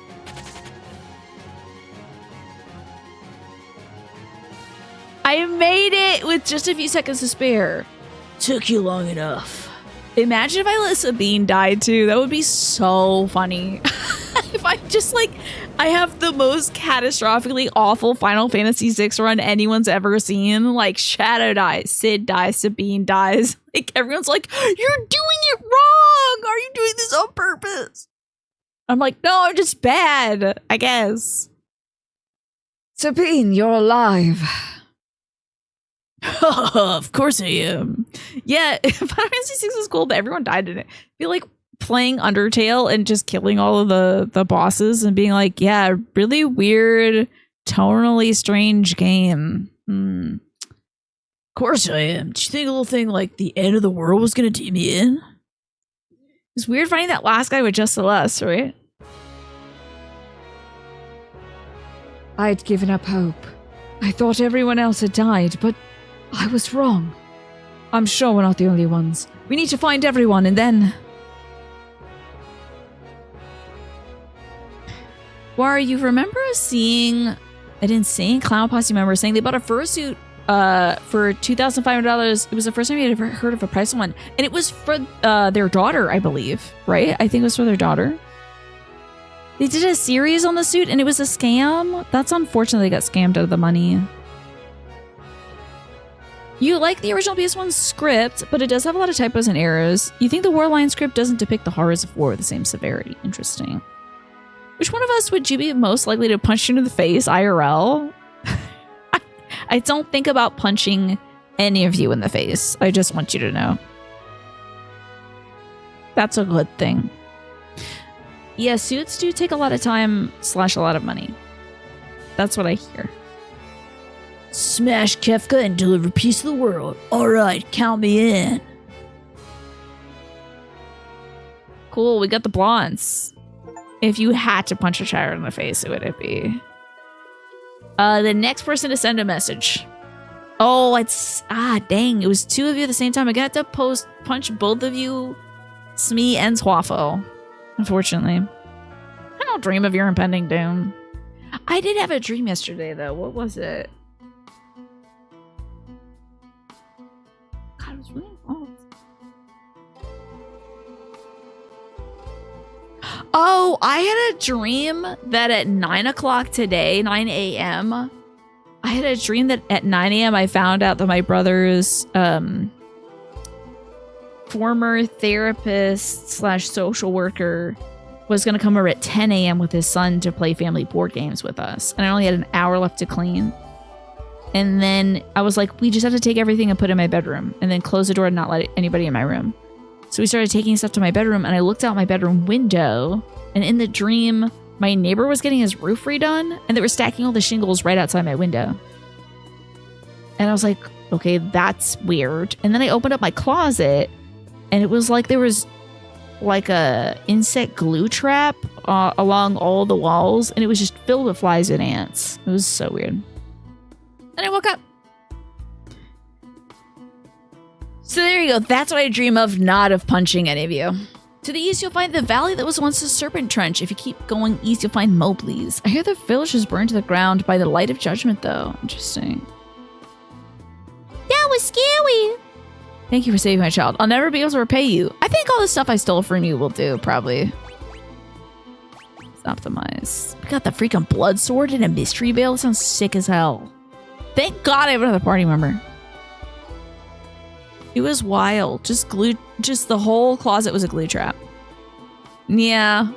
A: I made it with just a few seconds to spare. Took you long enough. Imagine if I let Sabine die too. That would be so funny. If I just like, I have the most catastrophically awful Final Fantasy VI run anyone's ever seen. Like Shadow dies, Sid dies, Sabine dies. Like everyone's like, you're doing it wrong. Are you doing this on purpose? I'm like, no, I'm just bad, I guess.
C: Sabine, you're alive.
A: Of course I am. Yeah, Final Fantasy VI is cool, but everyone died in it. I feel like playing Undertale and just killing all of the bosses and being like, yeah, really weird, tonally strange game. Of course I am. Did you think a little thing like the end of the world was gonna take me in? It's weird finding that last guy with just Celeste, right?
C: I'd given up hope. I thought everyone else had died, but I was wrong. I'm sure we're not the only ones. We need to find everyone and then...
A: Wara, you remember seeing an insane Clown Posse member saying they bought a fursuit for $2,500. It was the first time you had ever heard of a price on one. And it was for their daughter, I believe, right? I think it was for their daughter. They did a series on the suit and it was a scam. That's unfortunate they got scammed out of the money. You like the original PS1 script, but it does have a lot of typos and errors. You think the Warline script doesn't depict the horrors of war with the same severity. Interesting. Which one of us would you be most likely to punch you in the face, IRL? I don't think about punching any of you in the face. I just want you to know. That's a good thing. Yeah, suits do take a lot of time / a lot of money. That's what I hear. Smash Kefka and deliver peace to the world. Alright, count me in. Cool, we got the blondes. If you had to punch a child in the face, who would it be? The next person to send a message. Oh, it's... dang. It was two of you at the same time. I got to punch both of you, Smee and Swaffo. Unfortunately. I don't dream of your impending doom. I did have a dream yesterday, though. What was it? God, it was really involved. Oh, I had a dream that at 9 o'clock today, 9 a.m., I had a dream that at 9 a.m. I found out that my brother's former therapist / social worker was going to come over at 10 a.m. with his son to play family board games with us. And I only had an hour left to clean. And then I was like, we just have to take everything and put it in my bedroom and then close the door and not let anybody in my room. So we started taking stuff to my bedroom and I looked out my bedroom window and in the dream, my neighbor was getting his roof redone and they were stacking all the shingles right outside my window. And I was like, okay, that's weird. And then I opened up my closet and it was like there was like a insect glue trap along all the walls and it was just filled with flies and ants. It was so weird. Then I woke up. So there you go. That's what I dream of, not of punching any of you. To the east, you'll find the valley that was once a serpent trench. If you keep going east, you'll find Mobley's. I hear the village was burned to the ground by the light of judgment, though. Interesting. That was scary. Thank you for saving my child. I'll never be able to repay you. I think all the stuff I stole from you will do, probably. Let's optimize. We got the freaking blood sword and a mystery veil. It sounds sick as hell. Thank God I have another party member. It was wild. Just the whole closet was a glue trap. Yeah,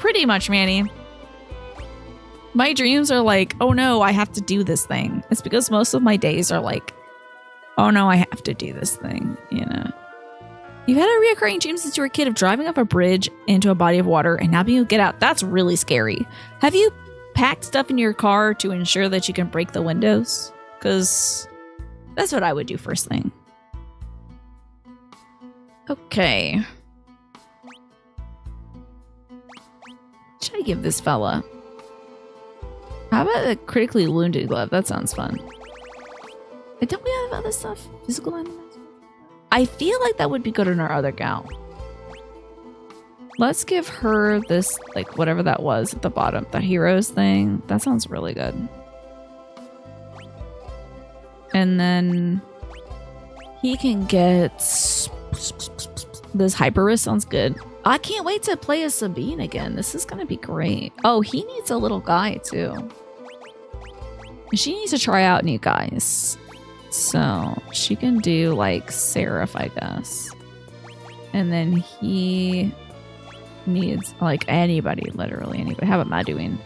A: pretty much, Manny. My dreams are like, oh no, I have to do this thing. It's because most of my days are like, oh no, I have to do this thing, you know. You've had a reoccurring dream since you were a kid of driving off a bridge into a body of water and not being able to get out. That's really scary. Have you packed stuff in your car to ensure that you can break the windows? Because that's what I would do first thing. Okay. What should I give this fella? How about a critically wounded glove? That sounds fun. But don't we have other stuff? Physical enemies? I feel like that would be good in our other gal. Let's give her this, like, whatever that was at the bottom, the heroes thing. That sounds really good. And then he can get this Hyperus. Sounds good. I can't wait to play as Sabine again. This is gonna be great. Oh, he needs a little guy too. She needs to try out new guys. So she can do like Seraph, I guess. And then he needs like anybody, literally anybody. How about Maduin?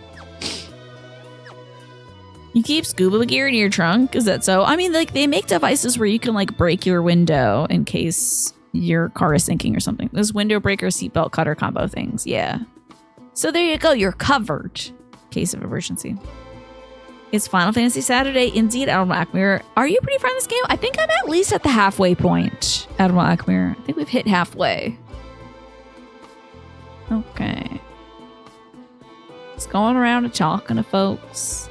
A: You keep scuba gear in your trunk? Is that so? I mean, like, they make devices where you can, like, break your window in case your car is sinking or something. Those window breaker, seatbelt cutter combo things. Yeah. So there you go. You're covered. Case of emergency. It's Final Fantasy Saturday. Indeed, Admiral Akmir. Are you pretty far in this game? I think I'm at least at the halfway point, Admiral Akmir. I think we've hit halfway. Okay. Just going around and talking to folks.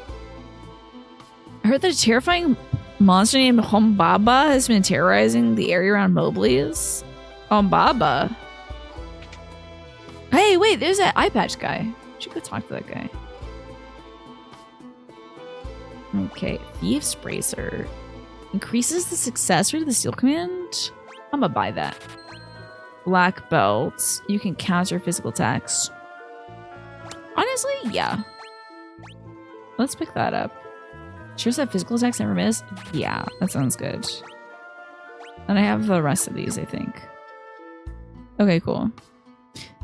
A: I heard that a terrifying monster named Humbaba has been terrorizing the area around Mobley's. Humbaba? Hey, wait, there's that eye patch guy. Should go talk to that guy. Okay, Thieves Bracer. Increases the success rate of the Steel Command? I'm gonna buy that. Black Belt. You can counter physical attacks. Honestly, yeah. Let's pick that up. Sure that physical attacks never miss? Yeah, that sounds good. And I have the rest of these, I think. Okay, cool.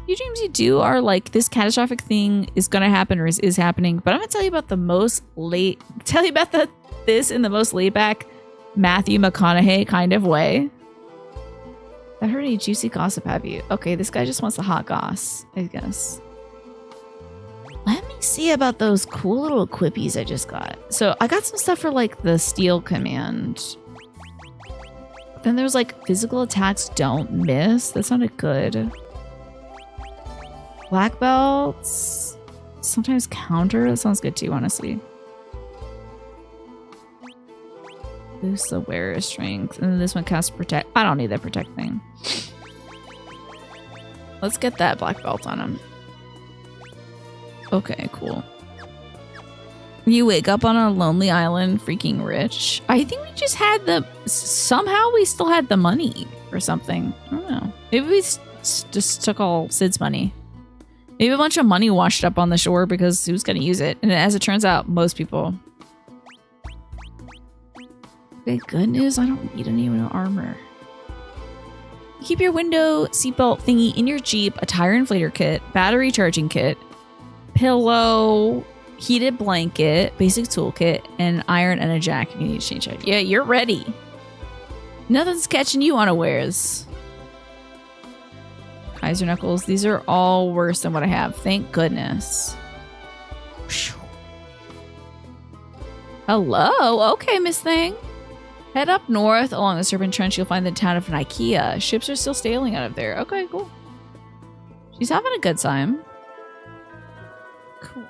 A: Few dreams you do are like, this catastrophic thing is gonna happen or is happening, but I'm gonna tell you about this in the most laid back Matthew McConaughey kind of way. I heard any juicy gossip, have you? Okay, this guy just wants the hot goss, I guess. Let me see about those cool little equippies I just got. So I got some stuff for like the Steel Command. Then there's like physical attacks don't miss. That sounded good. Black belts. Sometimes counter. That sounds good too, honestly. Boost the wearer's strength. And then this one casts protect. I don't need that protect thing. Let's get that black belt on him. Okay, cool. You wake up on a lonely island, freaking rich. I think we just had somehow we still had the money or something. I don't know. Maybe we just took all Sid's money. Maybe a bunch of money washed up on the shore because who's going to use it? And as it turns out, most people. Okay, good news. I don't need any armor. Keep your window seatbelt thingy in your Jeep, a tire inflator kit, battery charging kit, pillow, heated blanket, basic toolkit, and iron and a jack if you need to change out. Yeah, you're ready. Nothing's catching you unawares. Kaiser Knuckles. These are all worse than what I have. Thank goodness. Hello. Okay, Miss Thing. Head up north along the Serpent Trench. You'll find the town of Nikea. Ships are still sailing out of there. Okay, cool. She's having a good time. Cool.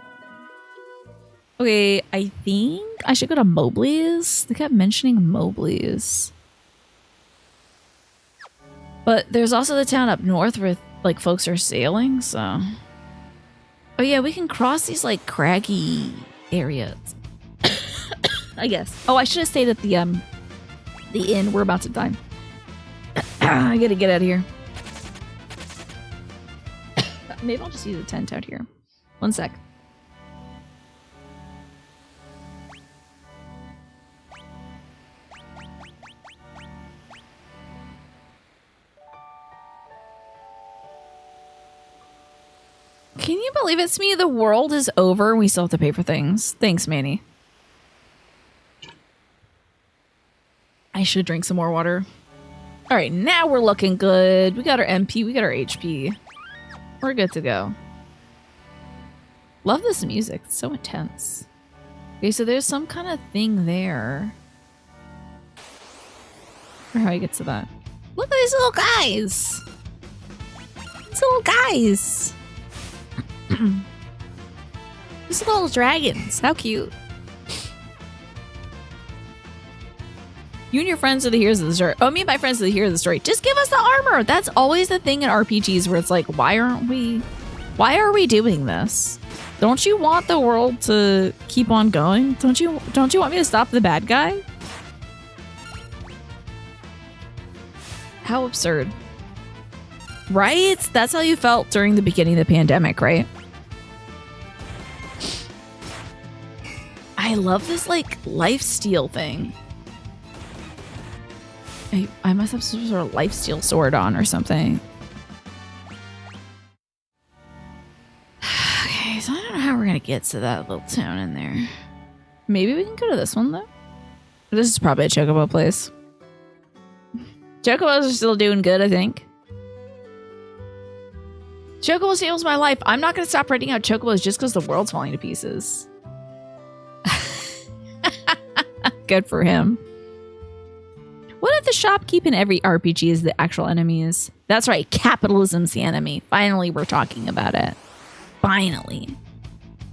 A: Okay, I think I should go to Mobley's. They kept mentioning Mobley's. But there's also the town up north where like folks are sailing, so. Oh yeah, we can cross these like craggy areas. I guess. Oh, I should have stayed at the inn. We're about to die. I gotta get out of here. Maybe I'll just use a tent out here. One sec. Can you believe it's me? The world is over and we still have to pay for things. Thanks, Manny. I should drink some more water. All right, now we're looking good. We got our MP, we got our HP. We're good to go. Love this music. It's so intense. Okay, so there's some kind of thing there. Or how he gets to that. Look at these little guys. These little guys. These little dragons. How cute. You and your friends are the heroes of the story. Oh, me and my friends are the heroes of the story. Just give us the armor. That's always the thing in RPGs where it's like, why are we doing this? Don't you want the world to keep on going? Don't you want me to stop the bad guy? How absurd. Right? That's how you felt during the beginning of the pandemic, right? I love this like lifesteal thing. I must have some sort of lifesteal sword on or something. Okay, so I don't know how we're gonna get to that little town in there. Maybe we can go to this one though. This is probably a chocobo place. Chocobos are still doing good, I think. Chocobo saves my life. I'm not gonna stop writing out chocobos just because the world's falling to pieces. Good for him. What if the shopkeep in every RPG is the actual enemies? That's right, capitalism's the enemy. Finally, we're talking about it. Finally.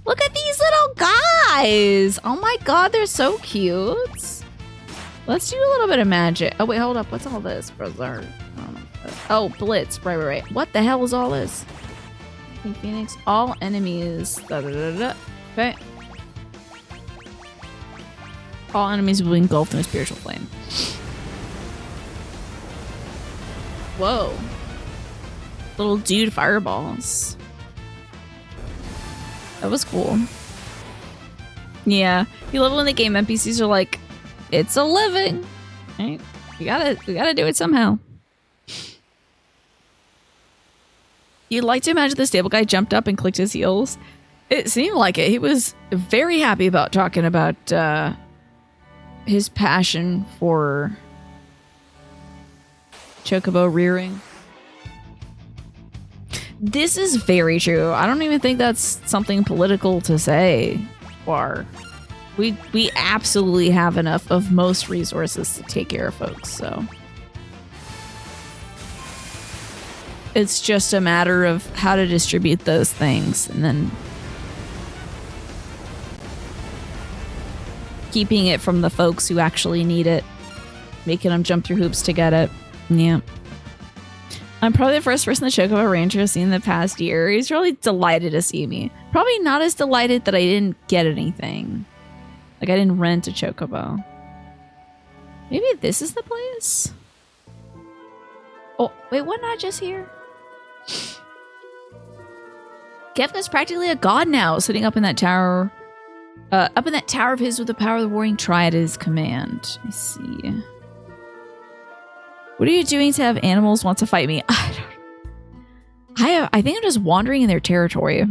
A: Look at these little guys. Oh my god, they're so cute. Let's do a little bit of magic. Oh wait, hold up. What's all this? Berserk. Oh, Blitz. Right. What the hell is all this? Phoenix. All enemies. Da, da, da, da. Okay. All enemies will be engulfed in a spiritual flame. Whoa. Little dude fireballs. That was cool. Yeah. You love when the game NPCs are like, it's a living. Right? We gotta do it somehow. You'd like to imagine the stable guy jumped up and clicked his heels. It seemed like it. He was very happy about talking about his passion for chocobo rearing. This is very true. I don't even think that's something political to say. Or we absolutely have enough of most resources to take care of folks, so it's just a matter of how to distribute those things and then keeping it from the folks who actually need it, making them jump through hoops to get it. Yeah. I'm probably the first person the Chocobo Ranger has seen in the past year. He's really delighted to see me. Probably not as delighted that I didn't get anything. Like I didn't rent a Chocobo. Maybe this is the place? Oh, wait, wasn't I just here? Kefka's practically a god now, sitting up in that tower. Up in that tower of his with the power of the Warring Triad at his command. I see. What are you doing to have animals want to fight me? I think I'm just wandering in their territory.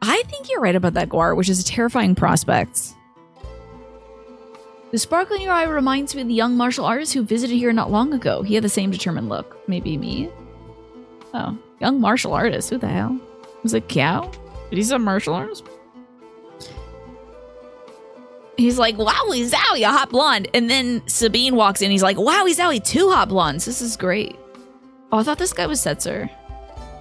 A: I think you're right about that, Guar, which is a terrifying prospect. The sparkle in your eye reminds me of the young martial artist who visited here not long ago. He had the same determined look. Maybe me? Oh, young martial artist. Who the hell? Was it Cow? Did he say martial artist? He's like, wowie zowie, a hot blonde. And then Sabine walks in. He's like, wowie zowie, 2 hot blondes. This is great. Oh, I thought this guy was Setzer.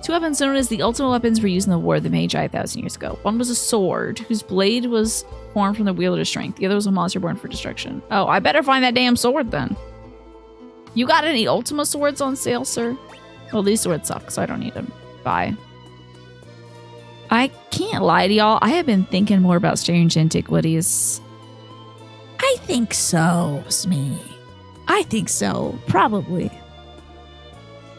A: 2 weapons known as the ultimate weapons were used in the War of the Magi 1,000 years ago. One was a sword, whose blade was formed from the wielder's strength. The other was a monster born for destruction. Oh, I better find that damn sword then. You got any Ultima swords on sale, sir? Well, these swords suck, so I don't need them. Bye. I can't lie to y'all. I have been thinking more about strange antiquities.
D: I think so, Smee. I think so, probably.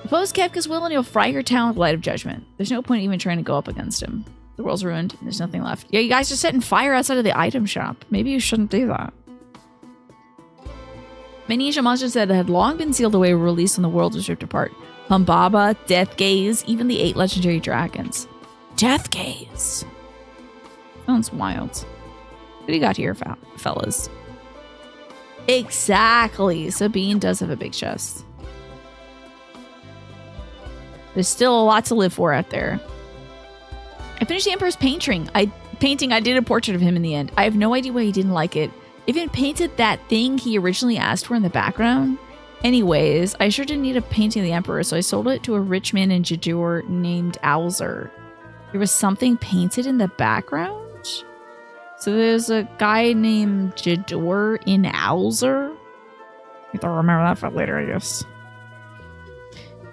A: Oppose Kefka's will and he'll fry your town with light of judgment. There's no point even trying to go up against him. The world's ruined. And there's nothing left. Yeah, you guys are setting fire outside of the item shop. Maybe you shouldn't do that. Many ancient monsters that had long been sealed away were released when the world was ripped apart. Humbaba, Death Gaze, even the 8 legendary dragons. Death Gaze. Sounds wild. What do you got here, fellas? Exactly. Sabine does have a big chest. There's still a lot to live for out there. I finished the Emperor's painting. I did a portrait of him in the end. I have no idea why he didn't like it. Even painted that thing he originally asked for in the background. Anyways, I sure didn't need a painting of the Emperor, so I sold it to a rich man in Jadur named Alzer. There was something painted in the background? So there's a guy named Jador in Alzer. I have to remember that for later, I guess.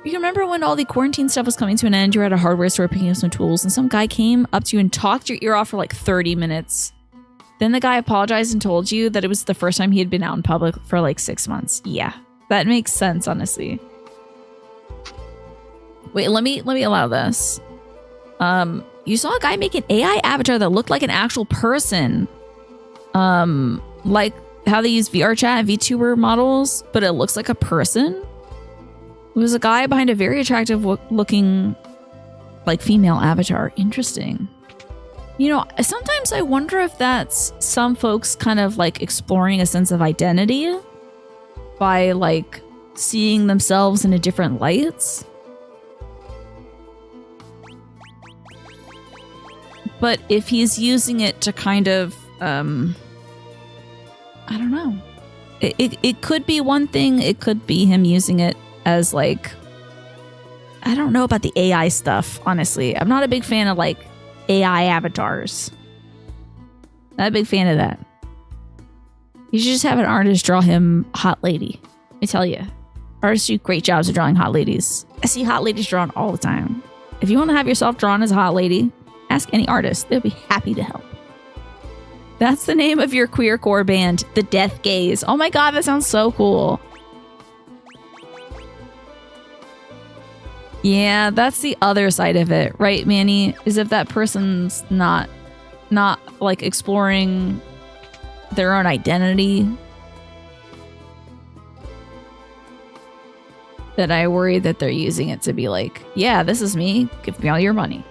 A: You can remember when all the quarantine stuff was coming to an end, you were at a hardware store picking up some tools, and some guy came up to you and talked your ear off for like 30 minutes. Then the guy apologized and told you that it was the first time he had been out in public for like 6 months. Yeah, that makes sense, honestly. Wait, let me allow this. You saw a guy make an AI avatar that looked like an actual person. Like how they use VR chat and VTuber models, but it looks like a person. It was a guy behind a very attractive looking like female avatar. Interesting. You know, sometimes I wonder if that's some folks kind of like exploring a sense of identity by like seeing themselves in a different lights. But if he's using it to kind of, I don't know. It could be one thing. It could be him using it as like, I don't know about the AI stuff, honestly. I'm not a big fan of like AI avatars. Not a big fan of that. You should just have an artist draw him hot lady. Let me tell you. Artists do great jobs of drawing hot ladies. I see hot ladies drawn all the time. If you want to have yourself drawn as a hot lady, ask any artist. They'll be happy to help. That's the name of your queercore band, The Death Gaze. Oh my god, that sounds so cool. Yeah, that's the other side of it, right, Manny? Is if that person's not like exploring their own identity, that I worry that they're using it to be like, yeah, this is me. Give me all your money.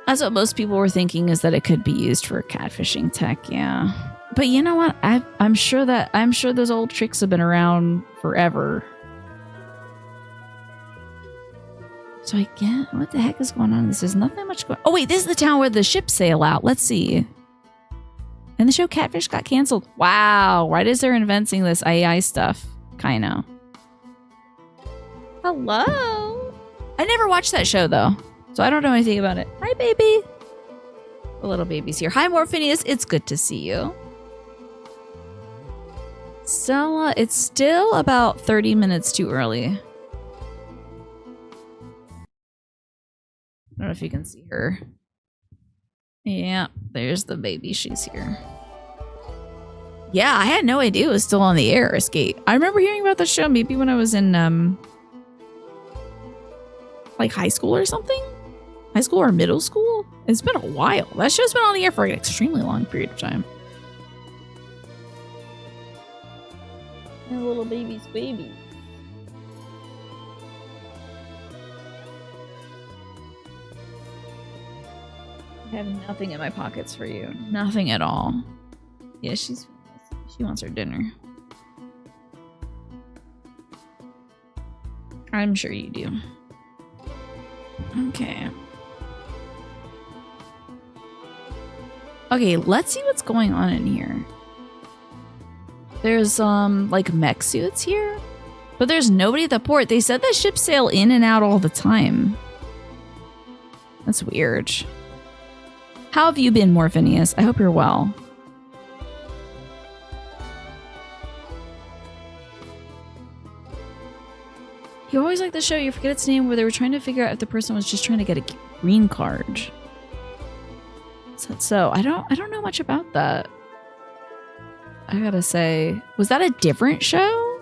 A: That's what most people were thinking, is that it could be used for catfishing tech, yeah. But you know what? I'm sure those old tricks have been around forever. So I get what the heck is going on. There's nothing much going. Oh wait, this is the town where the ships sail out. Let's see. And the show Catfish got canceled. Wow, right as they're inventing this AI stuff, kinda. Hello. I never watched that show though, so I don't know anything about it. Hi, baby. The little baby's here. Hi, Morphinius. It's good to see you. Stella, it's still about 30 minutes too early. I don't know if you can see her. Yeah, there's the baby. She's here. Yeah, I had no idea it was still on the air, Skate. I remember hearing about the show maybe when I was in, like high school or something? High school or middle school? It's been a while. That show's been on the air for an extremely long period of time. And little baby's baby. I have nothing in my pockets for you. Nothing at all. Yeah, she wants her dinner. I'm sure you do. Okay. Okay, let's see what's going on in here. There's, like mech suits here, but there's nobody at the port. They said that ships sail in and out all the time. That's weird. How have you been, Morphinius? I hope you're well. You always like the show. You forget its name, where they were trying to figure out if the person was just trying to get a green card. So I don't know much about that. I gotta say, was that a different show?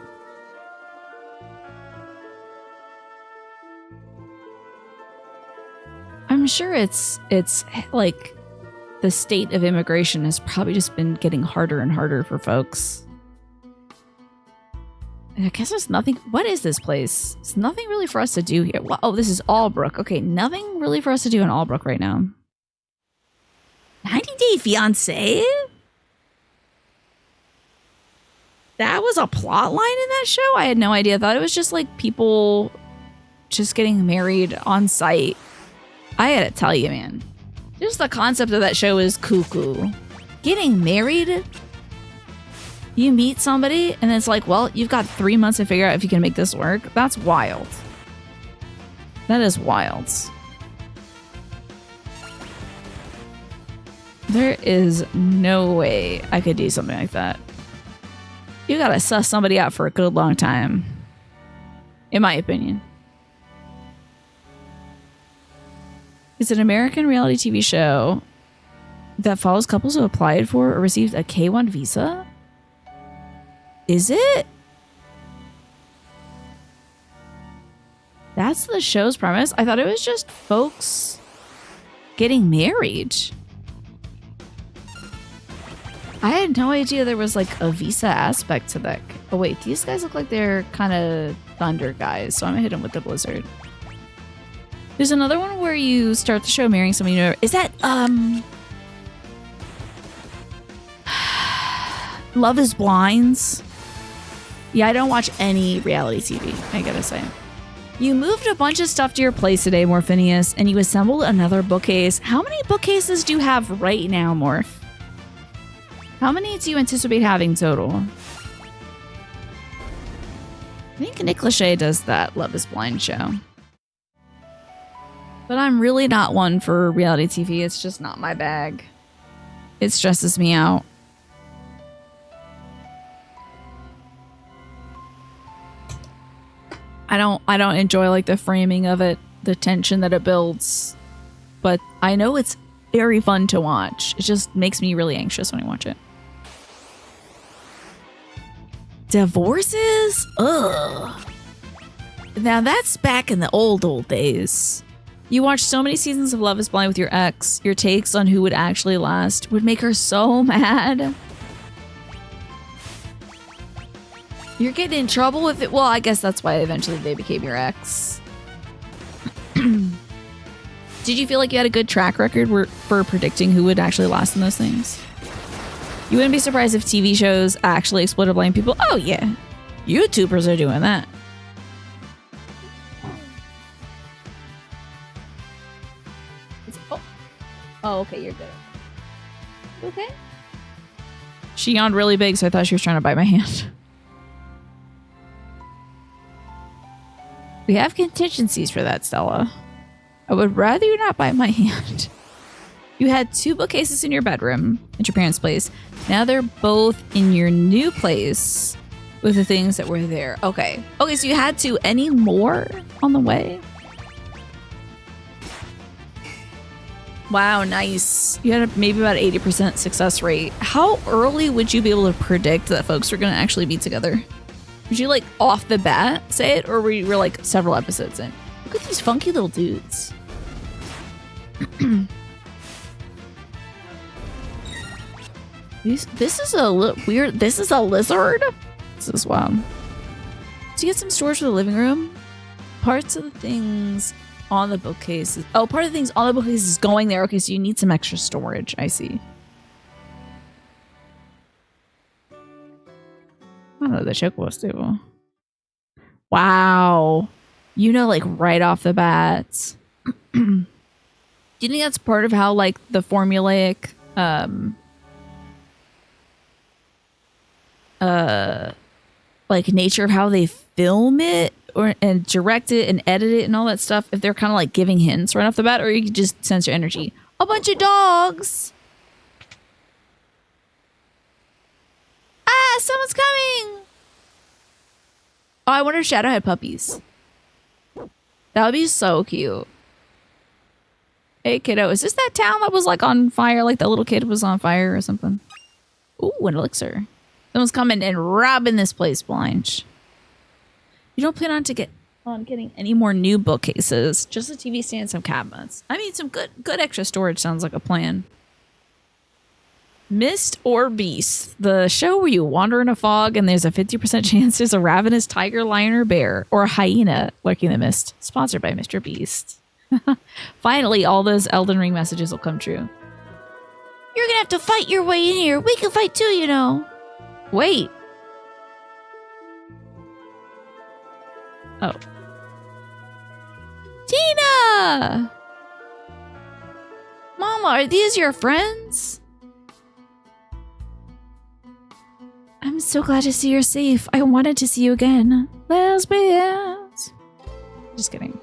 A: I'm sure it's like the state of immigration has probably just been getting harder and harder for folks. I guess there's nothing. What is this place? There's nothing really for us to do here. Oh, this is Albrook. Okay, nothing really for us to do in Albrook right now. 90 Day Fiancé? That was a plot line in that show? I had no idea. I thought it was just like people just getting married on site. I gotta tell you, man. Just the concept of that show is cuckoo. Getting married? You meet somebody and it's like, well, you've got 3 months to figure out if you can make this work. That's wild. That is wild. There is no way I could do something like that. You gotta suss somebody out for a good long time. In my opinion. It's an American reality TV show that follows couples who applied for or received a K-1 visa. Is it? That's the show's premise? I thought it was just folks getting married. I had no idea there was like a visa aspect to that. Oh wait, these guys look like they're kind of thunder guys, so I'm gonna hit them with the blizzard. There's another one where you start the show marrying someone you know. Is that Love is Blinds? Yeah, I don't watch any reality TV, I gotta say. You moved a bunch of stuff to your place today, Morphinius, and you assembled another bookcase. How many bookcases do you have right now, Morph? How many do you anticipate having total? I think Nick Lachey does that Love is Blind show. But I'm really not one for reality TV. It's just not my bag. It stresses me out. I don't enjoy like the framing of it, the tension that it builds. But I know it's very fun to watch. It just makes me really anxious when I watch it. Divorces? Ugh. Now that's back in the old days. You watched so many seasons of Love is Blind with your ex. Your takes on who would actually last would make her so mad. You're getting in trouble with it. Well, I guess that's why eventually they became your ex. Did you feel like you had a good track record for predicting who would actually last in those things? You wouldn't be surprised if TV shows actually exploited blind people. Oh, yeah. YouTubers are doing that. Oh, okay, you're good. Okay. She yawned really big, so I thought she was trying to bite my hand. We have contingencies for that, Stella. I would rather you not bite my hand. You had 2 bookcases in your bedroom at your parents' place. Now they're both in your new place with the things that were there. Okay. Okay, so you had 2. Any more on the way? Wow, nice. You had maybe about 80% success rate. How early would you be able to predict that folks were going to actually be together? Would you like off the bat say it, or were you like several episodes in? Look at these funky little dudes. This is a weird. This is a lizard. This is wild. So you get some storage for the living room. Parts of the things on the bookcase. Oh, part of the things on the bookcase is going there. Okay, so you need some extra storage. I see. Oh, the chocobo stable. Wow. You know, like right off the bat. Do you think that's part of how like the formulaic like nature of how they film it and direct it and edit it and all that stuff, if they're kind of like giving hints right off the bat, or you can just sense your energy? A bunch of dogs. Ah, someone's coming. Oh, I wonder if Shadow had puppies. That would be so cute. Hey, kiddo, is this that town that was like on fire? Like that little kid was on fire or something? Ooh, an elixir. Someone's coming and robbing this place blind. You don't plan on getting any more new bookcases, just a TV stand and some cabinets. I mean, some good extra storage sounds like a plan. Mist or Beast, the show where you wander in a fog and there's a 50% chance there's a ravenous tiger, lion, or bear, or a hyena lurking in the mist. Sponsored by Mr. Beast. Finally, all those Elden Ring messages will come true. You're gonna have to fight your way in here. We can fight too, you know. Wait. Oh. Tina! Mama, are these your friends? I'm so glad to see you're safe. I wanted to see you again. Lesbians. Just kidding.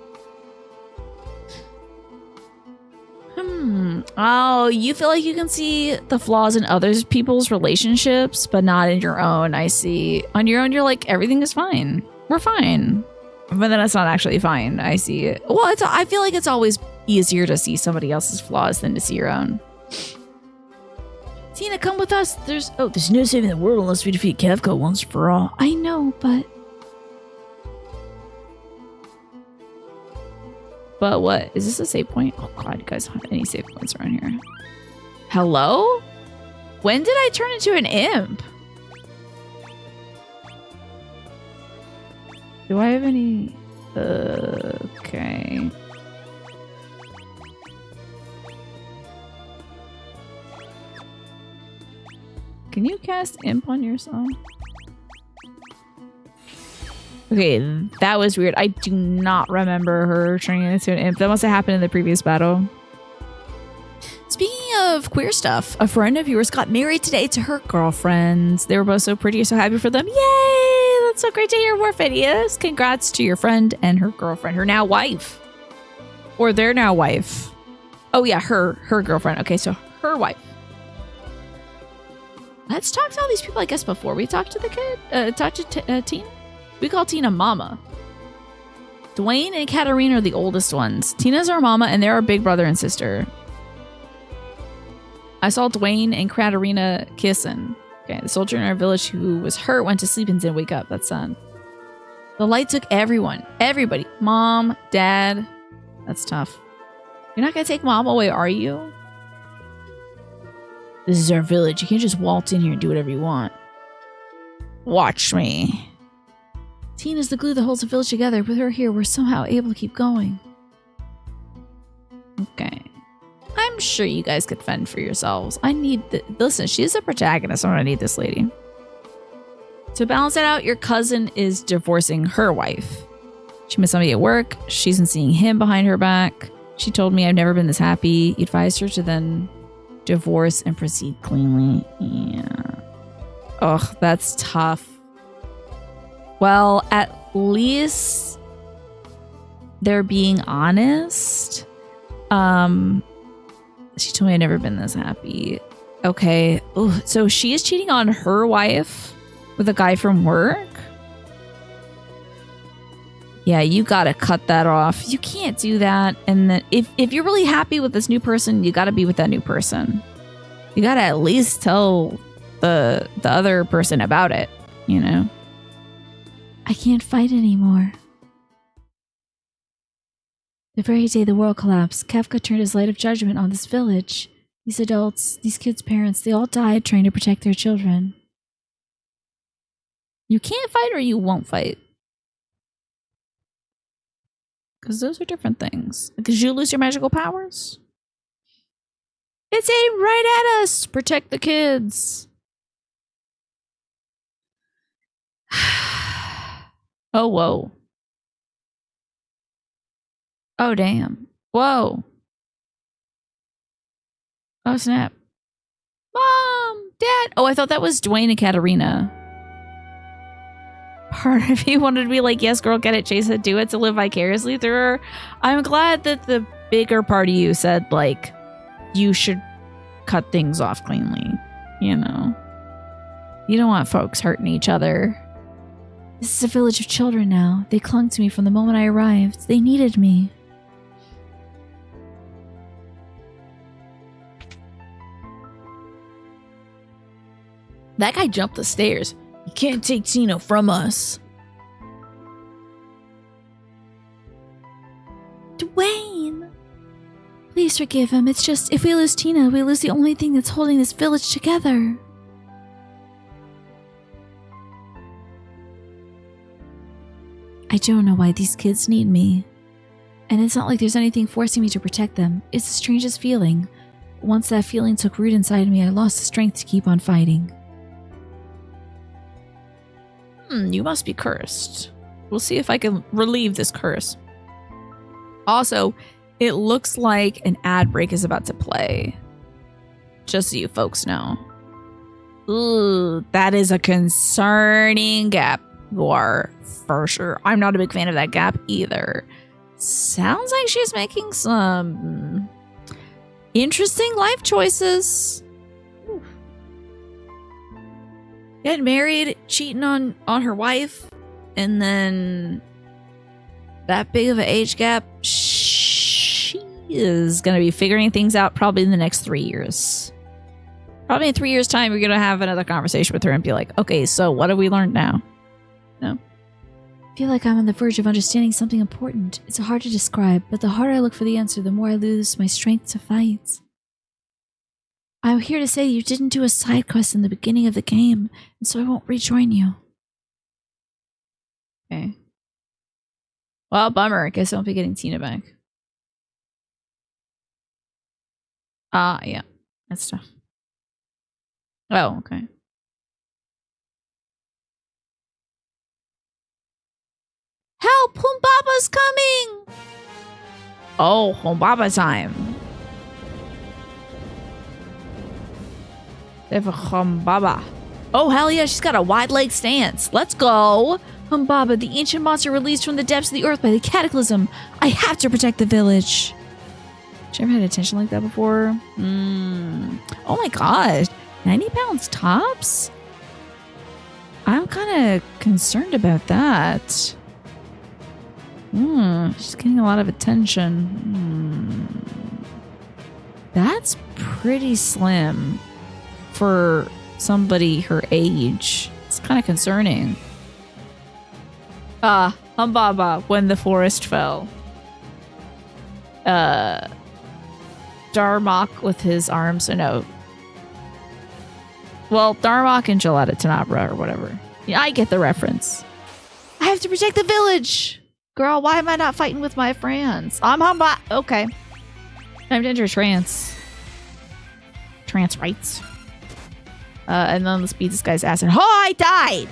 A: Oh, you feel like you can see the flaws in other people's relationships, but not in your own. I see. On your own, you're like, everything is fine. We're fine. But then it's not actually fine. I see it. Well, I feel like it's always easier to see somebody else's flaws than to see your own. Tina, come with us. There's
D: no saving the world unless we defeat Kefka once for all.
A: I know, but what? Is this a save point? Oh god, you guys don't have any save points around here. Hello? When did I turn into an imp? Do I have any? Okay. Can you cast imp on yourself? Okay, that was weird. I do not remember her turning into an imp. That must have happened in the previous battle. Speaking of queer stuff, a friend of yours got married today to her girlfriends. They were both so pretty, so happy for them. Yay! That's so great to hear. More videos. Congrats to your friend and her girlfriend, her now wife. Or their now wife. Oh yeah, her girlfriend. Okay, so her wife. Let's talk to all these people, I guess, before we talk to the kid. Talk to Tina. We call Tina Mama. Dwayne and Katarina are the oldest ones. Tina's our mama, and they're our big brother and sister. I saw Dwayne and Katarina kissing. Okay, the soldier in our village who was hurt went to sleep and didn't wake up. That's sad. The light took everyone. Everybody. Mom, dad. That's tough. You're not going to take mom away, are you? This is our village. You can't just waltz in here and do whatever you want. Watch me. Tina's the glue that holds the village together. With her here, we're somehow able to keep going. Okay. I'm sure you guys could fend for yourselves. I need listen, she's a protagonist. I'm gonna need this lady. To balance it out, your cousin is divorcing her wife. She met somebody at work. She's been seeing him behind her back. She told me I've never been this happy. He advised her to then divorce and proceed cleanly. Yeah. Ugh, that's tough. Well, at least they're being honest. She told me I've never been this happy. Okay. Ooh, so she is cheating on her wife with a guy from work? Yeah, you gotta cut that off. You can't do that. And then if you're really happy with this new person, you gotta be with that new person. You gotta at least tell the other person about it, you know? I can't fight anymore. The very day the world collapsed, Kefka turned his light of judgment on this village. These adults, these kids' parents, they all died trying to protect their children. You can't fight or you won't fight. Because those are different things. Because you lose your magical powers? It's aimed right at us! Protect the kids! Oh, whoa. Oh, damn. Whoa. Oh, snap. Mom! Dad! Oh, I thought that was Dwayne and Katarina. Part of you wanted to be like, yes, girl, get it, chase it, do it, to live vicariously through her. I'm glad that the bigger part of you said, like, you should cut things off cleanly. You know? You don't want folks hurting each other. This is a village of children now. They clung to me from the moment I arrived. They needed me. That guy jumped the stairs.
D: You can't take Tina from us.
A: Dwayne! Please forgive him. It's just, if we lose Tina, we lose the only thing that's holding this village together. I don't know why these kids need me. And it's not like there's anything forcing me to protect them. It's the strangest feeling. Once that feeling took root inside me, I lost the strength to keep on fighting. You must be cursed. We'll see if I can relieve this curse. Also, it looks like an ad break is about to play. Just so you folks know. Ooh, that is a concerning gap. You are, for sure. I'm not a big fan of that gap either. Sounds like she's making some Interesting life choices. Getting married, cheating on her wife, and then that big of an age gap. She is going to be figuring things out probably in the next 3 years. Probably in 3 years' time, you're going to have another conversation with her and be like, okay, so what have we learned now? No?
C: I feel like I'm on the verge of understanding something important. It's hard to describe, but the harder I look for the answer, the more I lose my strength to fight. I'm here to say you didn't do a side quest in the beginning of the game, and so I won't rejoin you.
A: Okay. Well, bummer. I guess I won't be getting Tina back. Yeah. That's tough. Oh, okay. Help! Humbaba's coming! Oh, Humbaba time. They have a Humbaba. Oh, hell yeah, she's got a wide leg stance. Let's go! Humbaba, the ancient monster released from the depths of the earth by the cataclysm. I have to protect the village. She ever had attention like that before? Oh my god. 90 pounds tops? I'm kind of concerned about that. She's getting a lot of attention. That's pretty slim for somebody her age. It's kind of concerning. Humbaba, when the forest fell. Darmok with his arms, no. Well, Darmok and Gilletta Tenabra or whatever. Yeah, I get the reference. I have to protect the village! Girl, why am I not fighting with my friends? I'm Humba. Okay. Time to enter trance. Trance rights. And then let's beat this guy's ass and I died!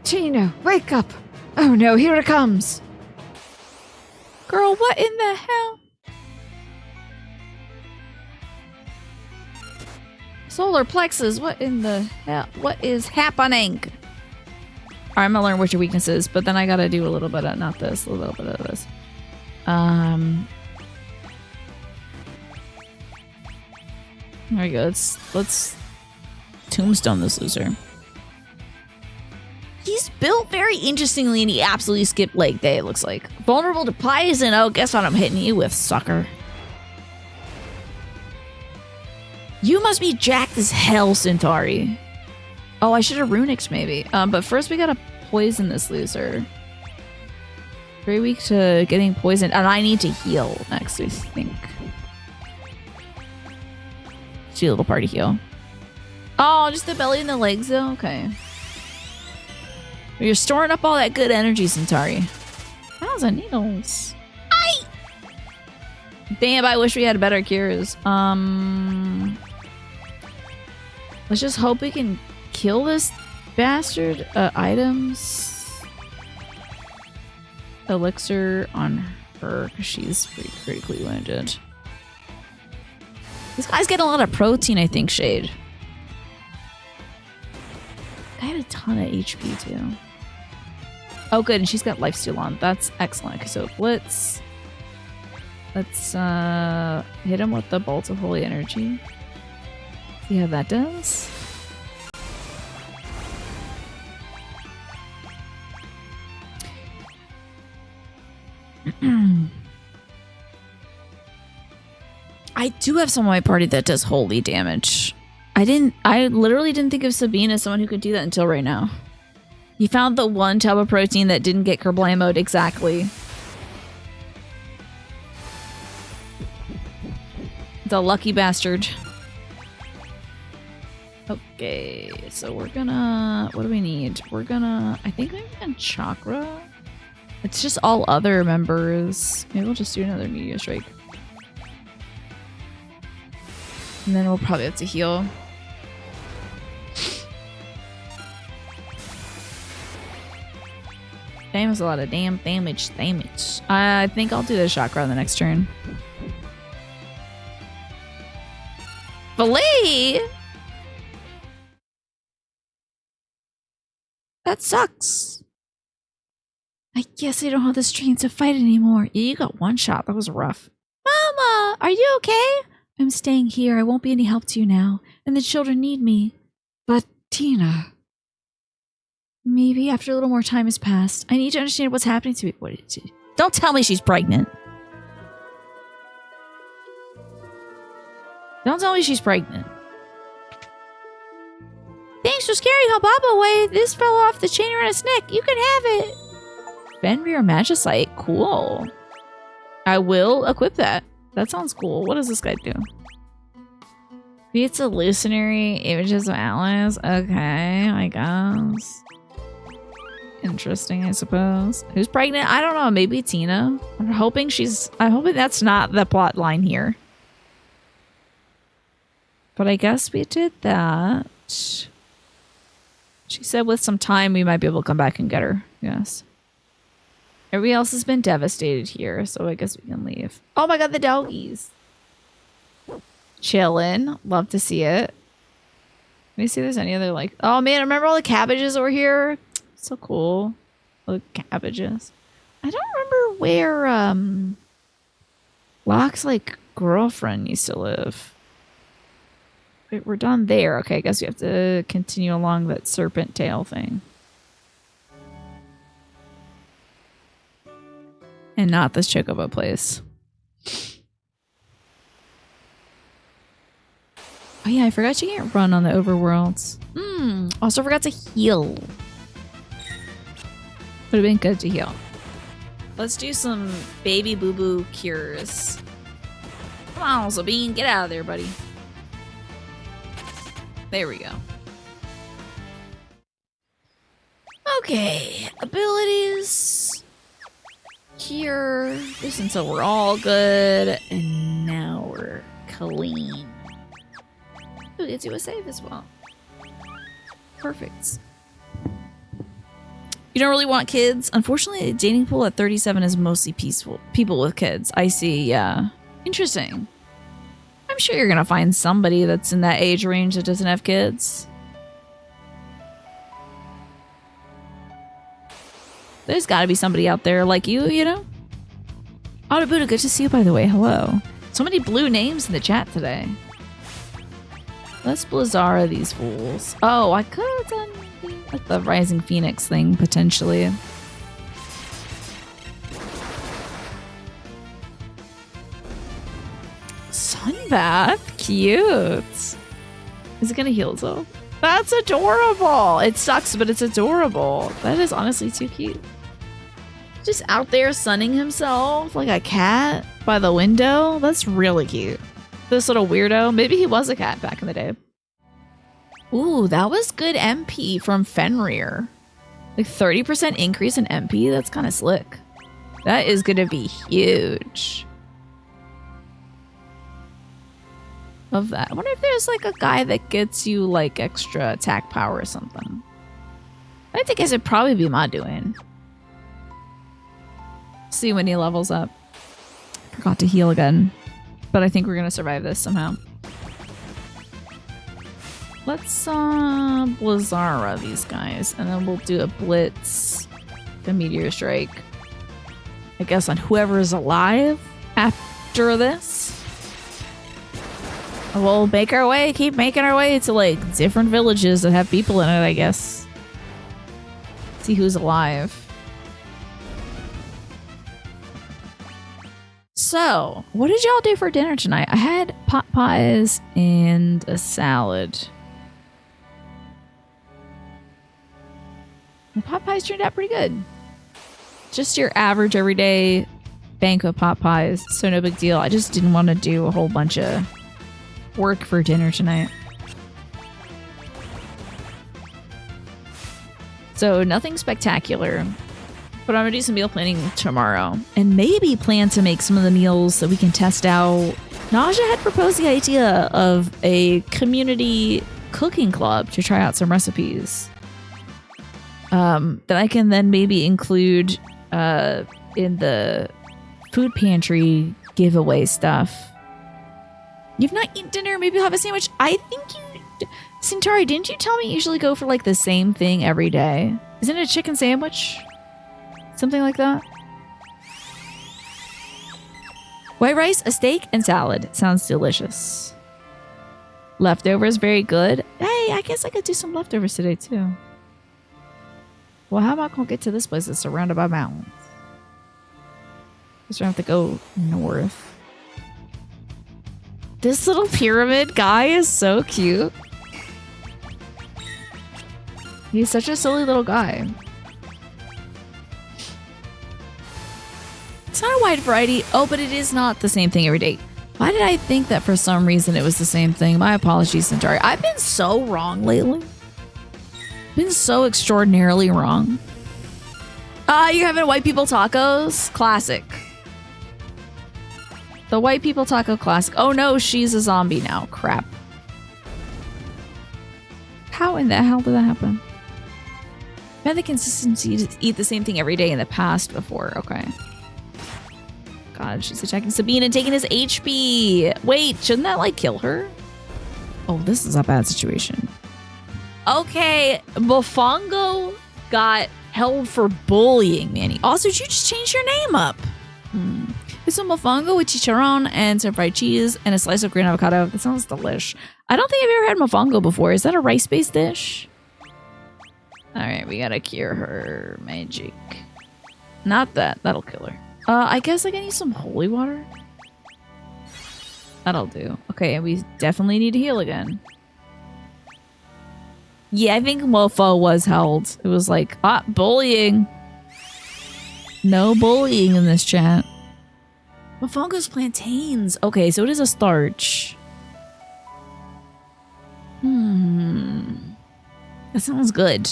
C: Tina, wake up! Oh no, here it comes!
A: Girl, what in the hell? Solar plexus, what in the hell? What is happening? Alright, I'm gonna learn what your weakness is, but then I gotta do a little bit of, not this, a little bit of this. There we go, let's tombstone this loser. He's built very interestingly and he absolutely skipped leg day, it looks like. Vulnerable to poison. Oh, guess what I'm hitting you with, sucker. You must be jacked as hell, Centauri. Oh, I should have runicked maybe. But first we gotta poison this loser. Very weak to getting poisoned. And I need to heal next, I think. Let's do a little party heal. Oh, just the belly and the legs though? Okay. You're storing up all that good energy, Centauri. 1,000 needles. Aye! Damn, I wish we had better cures. Let's just hope we can kill this bastard. Items. Elixir on her, because she's pretty critically wounded. This guy's getting a lot of protein, I think, Shade. I had a ton of HP, too. Oh, good, and she's got lifesteal on. That's excellent. Okay, so let's hit him with the Bolt of Holy Energy. See how that does. I do have someone in my party that does holy damage. I literally didn't think of Sabine as someone who could do that until right now. He found the one tub of protein that didn't get Kerblamoed exactly. The lucky bastard. Okay, so we're gonna... What do we need? We're gonna... I think maybe on Chakra? It's just all other members. Maybe we'll just do another Meteor Strike. And then we'll probably have to heal. Damn, is a lot of damn damage. I think I'll do the chakra on the next turn. Filet? That sucks. I guess I don't have the strength to fight anymore. Yeah, you got one shot. That was rough. Mama, are you okay? I'm staying here. I won't be any help to you now. And the children need me.
C: But Tina,
A: Maybe after a little more time has passed, I need to understand what's happening to me. What is it? Don't tell me she's pregnant. Don't tell me she's pregnant. Thanks for scaring Baba away. This fell off the chain around his neck. You can have it. Fenrir Magicite. Cool. I will equip that. That sounds cool. What does this guy do? Creates illusionary images of allies. Okay, I guess. Interesting, I suppose. Who's pregnant? I don't know. Maybe Tina. I'm hoping that's not the plot line here. But I guess we did that. She said with some time we might be able to come back and get her. Yes. Everybody else has been devastated here, so I guess we can leave. Oh my god, the doggies. Chillin'. Love to see it. Let me see if there's any other like... Oh man, remember all the cabbages over here? So cool. All the cabbages. I don't remember where Locke's like girlfriend used to live. Wait, we're done there. Okay, I guess we have to continue along that serpent tail thing. And not this Chocobo place. Oh yeah, I forgot you can't run on the overworlds. Also forgot to heal. Would have been good to heal. Let's do some baby boo-boo cures. Come on, Sabine, get out of there, buddy. There we go. Okay, abilities. Cure. Just until we're all good. And now we're clean. Ooh, it do a save as well. Perfect. You don't really want kids? Unfortunately, a dating pool at 37 is mostly peaceful. People with kids. I see, yeah. Interesting. I'm sure you're gonna find somebody that's in that age range that doesn't have kids. There's gotta be somebody out there like you know? Autobuddha, good to see you, by the way. Hello. So many blue names in the chat today. Let's Blizzara these fools. Oh, I could have done like the Rising Phoenix thing, potentially. Sunbath? Cute. Is it gonna heal itself? That's adorable. It sucks, but it's adorable. That is honestly too cute. Just out there sunning himself like a cat by the window. That's really cute. This little weirdo. Maybe he was a cat back in the day. Ooh, that was good MP from Fenrir. Like 30% increase in MP. That's kind of slick. That is going to be huge. Love that. I wonder if there's like a guy that gets you like extra attack power or something. I think it would probably be my doing. See when he levels up. Forgot to heal again. But I think we're going to survive this somehow. Let's Blizzara these guys. And then we'll do a Blitz. The Meteor Strike. I guess on whoever is alive after this. We'll make our way, keep making our way to like different villages that have people in it, I guess. See who's alive. So, what did y'all do for dinner tonight? I had pot pies and a salad. The pot pies turned out pretty good. Just your average everyday bank of pot pies, so no big deal. I just didn't want to do a whole bunch of work for dinner tonight. So nothing spectacular, but I'm gonna do some meal planning tomorrow and maybe plan to make some of the meals that we can test out. Naja had proposed the idea of a community cooking club to try out some recipes that I can then maybe include in the food pantry giveaway stuff. You've not eaten dinner, maybe you'll have a sandwich. I think you... Centauri, didn't you tell me you usually go for like the same thing every day? Isn't it a chicken sandwich? Something like that. White rice, a steak, and salad. Sounds delicious. Leftovers, very good. Hey, I guess I could do some leftovers today too. Well, how am I going to get to this place that's surrounded by mountains? Guess I have to go north. This little pyramid guy is so cute. He's such a silly little guy. It's not a wide variety. Oh, but it is not the same thing every day. Why did I think that for some reason it was the same thing? My apologies, Centauri. I've been so wrong lately. Been so extraordinarily wrong. You're having white people tacos? Classic. The white people taco classic. Oh no, she's a zombie now. Crap. How in the hell did that happen? I've had the consistency to eat the same thing every day in the past before. Okay. God, she's attacking Sabine and taking his HP. Wait, shouldn't that like kill her? Oh, this is a bad situation. Okay, Mofongo got held for bullying Manny. Also, did you just change your name up? It's a mofongo with chicharron and some fried cheese and a slice of green avocado. That sounds delish. I don't think I've ever had mofongo before. Is that a rice-based dish? All right, we gotta cure her magic. Not that. That'll kill her. I guess I can use some holy water. That'll do. Okay, and we definitely need to heal again. Yeah, I think Mofo was held. It was like, bullying. No bullying in this chat. Mofongo's plantains. Okay, so it is a starch. That sounds good.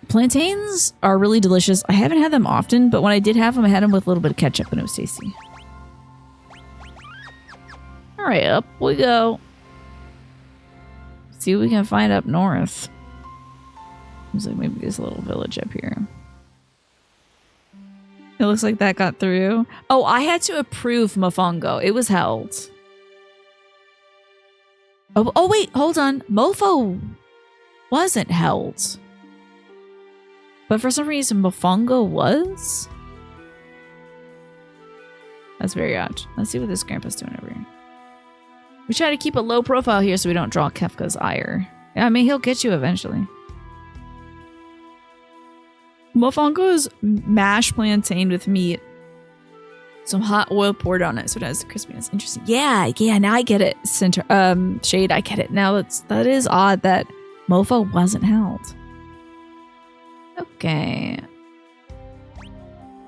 A: Plantains are really delicious. I haven't had them often, but when I did have them, I had them with a little bit of ketchup and it was tasty. All right, up we go. See what we can find up north. Seems like maybe there's a little village up here. It looks like that got through. Oh, I had to approve Mofongo. It was held. Oh wait, hold on. Mofo wasn't held. But for some reason, Mofongo was? That's very odd. Let's see what this grandpa's doing over here. We try to keep a low profile here so we don't draw Kefka's ire. Yeah, I mean, he'll get you eventually. Mofongo is mashed plantain with meat. Some hot oil poured on it so it has the crispiness. Interesting. Yeah, now I get it. Shade, I get it. Now that is odd that Mofo wasn't held. Okay.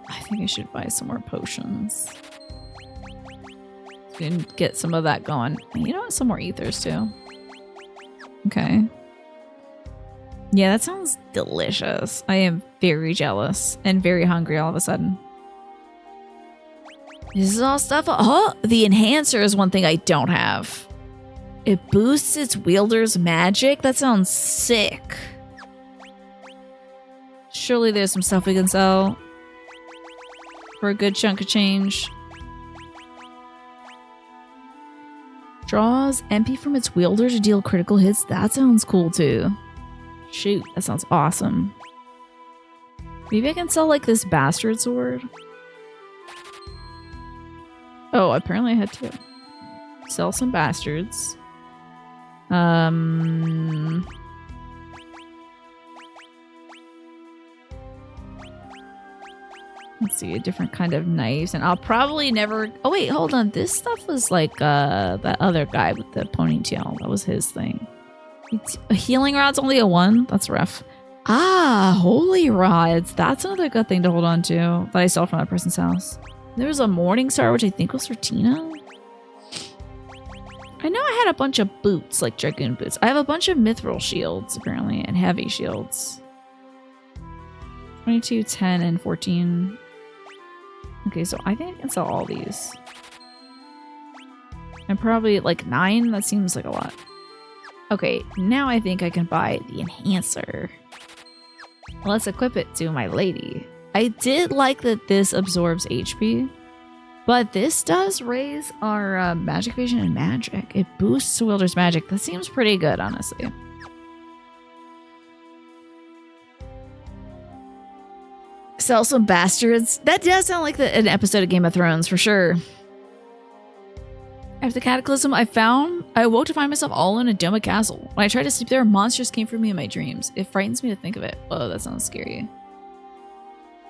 A: I think I should buy some more potions. So we can get some of that going. And you know what? Some more ethers too. Okay. Yeah, that sounds delicious. I am very jealous and very hungry all of a sudden. This is all stuff. Oh, the enhancer is one thing I don't have. It boosts its wielder's magic. That sounds sick. Surely there's some stuff we can sell for a good chunk of change. Draws MP from its wielder to deal critical hits. That sounds cool too. Shoot, that sounds awesome. Maybe I can sell like this bastard sword. Oh, apparently I had to sell some bastards. Let's see, a different kind of knives, and I'll probably never. Oh wait, hold on. This stuff was like that other guy with the ponytail. That was his thing. A healing rod's only a 1. That's rough. Holy rods. That's another good thing to hold on to that I saw from that person's house. There was a morning star, which I think was for Tina. I know I had a bunch of boots, like dragoon boots. I have a bunch of mithril shields, apparently, and heavy shields. 22, 10, and 14. Okay, so I think I can sell all these. And probably like 9. That seems like a lot. Okay, now I think I can buy the enhancer. Let's equip it to my lady. I did like that this absorbs HP, but this does raise our magic vision and magic. It boosts wielder's magic. That seems pretty good, honestly. Sell some bastards. That does sound like an episode of Game of Thrones for sure. After the cataclysm I awoke to find myself all in a dome of castle. When I tried to sleep there, monsters came for me in my dreams. It frightens me to think of it. Oh, that sounds scary.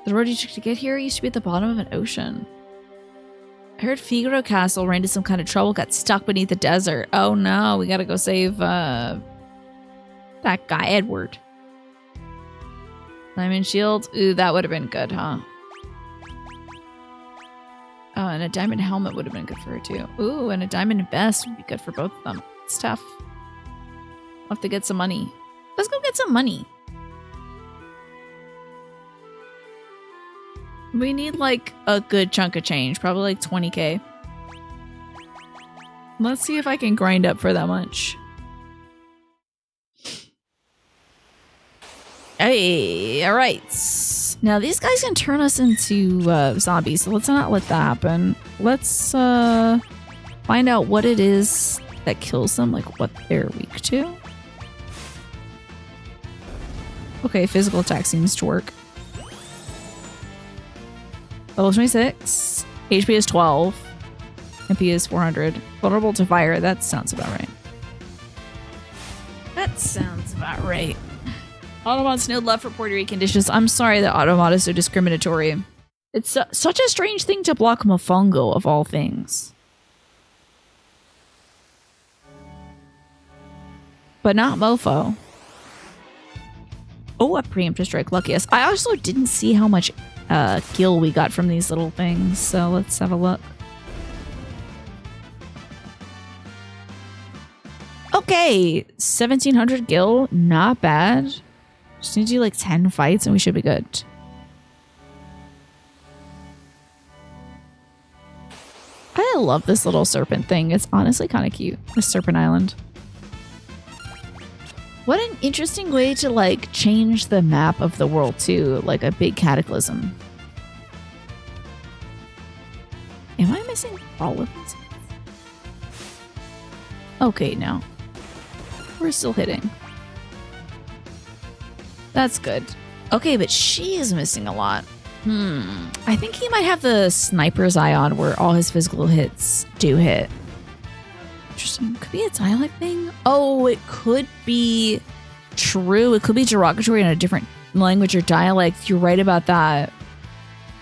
A: The road you took to get here used to be at the bottom of an ocean. I heard Figaro Castle ran into some kind of trouble, got stuck beneath the desert. Oh no, we gotta go save that guy, Edward. Diamond shield. Ooh, that would have been good, huh? Oh, and a diamond helmet would have been good for her too. Ooh, and a diamond vest would be good for both of them. It's tough. We'll have to get some money. Let's go get some money. We need like a good chunk of change, probably like 20k. Let's see if I can grind up for that much. Hey, all right. Now these guys can turn us into zombies, so let's not let that happen. Let's find out what it is that kills them, like what they're weak to. Okay, physical attack seems to work. Level 26. HP is 12. MP is 400. Vulnerable to fire. That sounds about right. That sounds about right. Automat's no love for Puerto Rican dishes. I'm sorry that Automat is so discriminatory. It's such a strange thing to block Mofongo, of all things. But not Mofo. Oh, a preemptive strike. Luckiest. I also didn't see how much gil we got from these little things, so let's have a look. Okay, 1700 gil, not bad. Just need to do like 10 fights and we should be good. I love this little serpent thing. It's honestly kind of cute. This Serpent Island. What an interesting way to like change the map of the world too, like a big cataclysm. Am I missing all of these? Okay, no. We're still hitting. That's good. Okay, but she is missing a lot. I think he might have the sniper's eye on where all his physical hits do hit. Interesting. Could be a dialect thing. Oh, it could be true. It could be derogatory in a different language or dialect. You're right about that.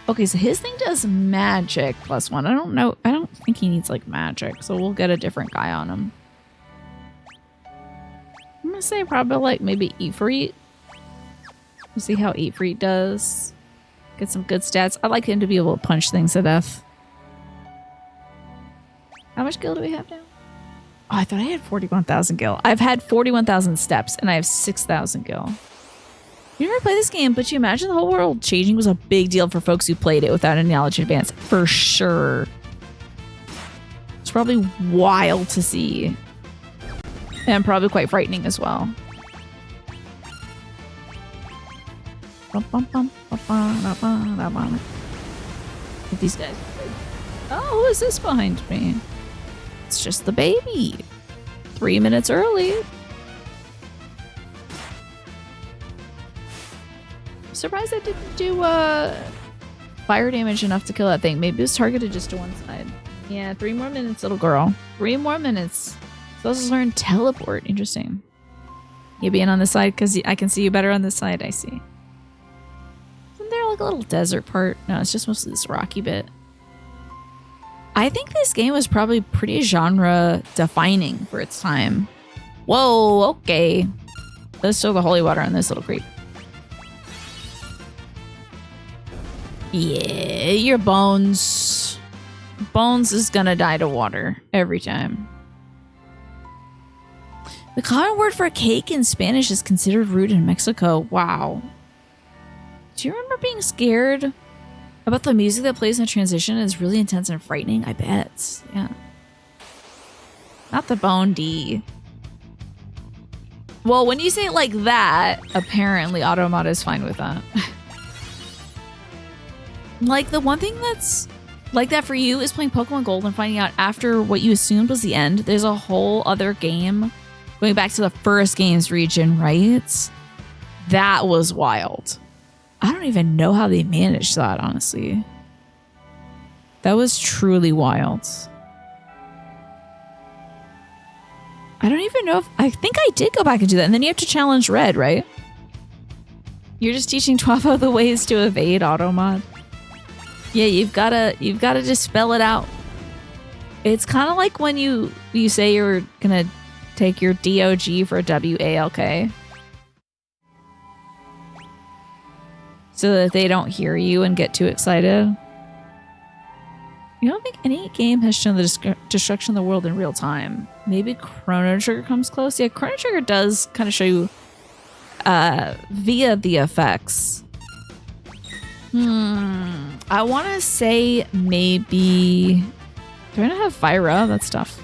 A: Okay, so his thing does magic +1. I don't know. I don't think he needs like magic, so we'll get a different guy on him. I'm gonna say probably like maybe Ifrit. We'll see how Ifrit does. Get some good stats. I like him to be able to punch things to death. How much gil do we have now? Oh, I thought I had 41,000 gil. I've had 41,000 steps and I have 6,000 gil. You never play this game, but you imagine the whole world changing was a big deal for folks who played it without any knowledge in advance. For sure. It's probably wild to see. And probably quite frightening as well. These guys. Oh, who is this behind me? It's just the baby. 3 minutes early. I'm surprised I didn't do fire damage enough to kill that thing. Maybe it was targeted just to one side. Yeah, 3 more minutes, little girl. 3 more minutes. Supposed to learn teleport. Interesting. You being on this side because I can see you better on this side. I see. Isn't there like a little desert part? No, it's just mostly this rocky bit. I think this game was probably pretty genre defining for its time. Whoa, okay. Let's throw the holy water on this little creep. Yeah, your Bones. Bones is gonna die to water every time. The common word for cake in Spanish is considered rude in Mexico. Wow. Do you remember being scared about the music that plays in the transition? It's really intense and frightening. I bet. Yeah. Not the Bone D. Well, when you say it like that, apparently Automata is fine with that. Like, the one thing that's like that for you is playing Pokemon Gold and finding out after what you assumed was the end, there's a whole other game going back to the first game's region, right? That was wild. I don't even know how they managed that, honestly. That was truly wild. I don't even know if... I think I did go back and do that. And then you have to challenge Red, right? You're just teaching 12 other ways to evade Automod. Yeah, you've gotta just spell it out. It's kind of like when you say you're gonna take your DOG for WALK. So that they don't hear you and get too excited. You don't think any game has shown the destruction of the world in real time. Maybe Chrono Trigger comes close. Yeah, Chrono Trigger does kind of show you via the effects. I want to say maybe... Do I not have Fyra? That's tough.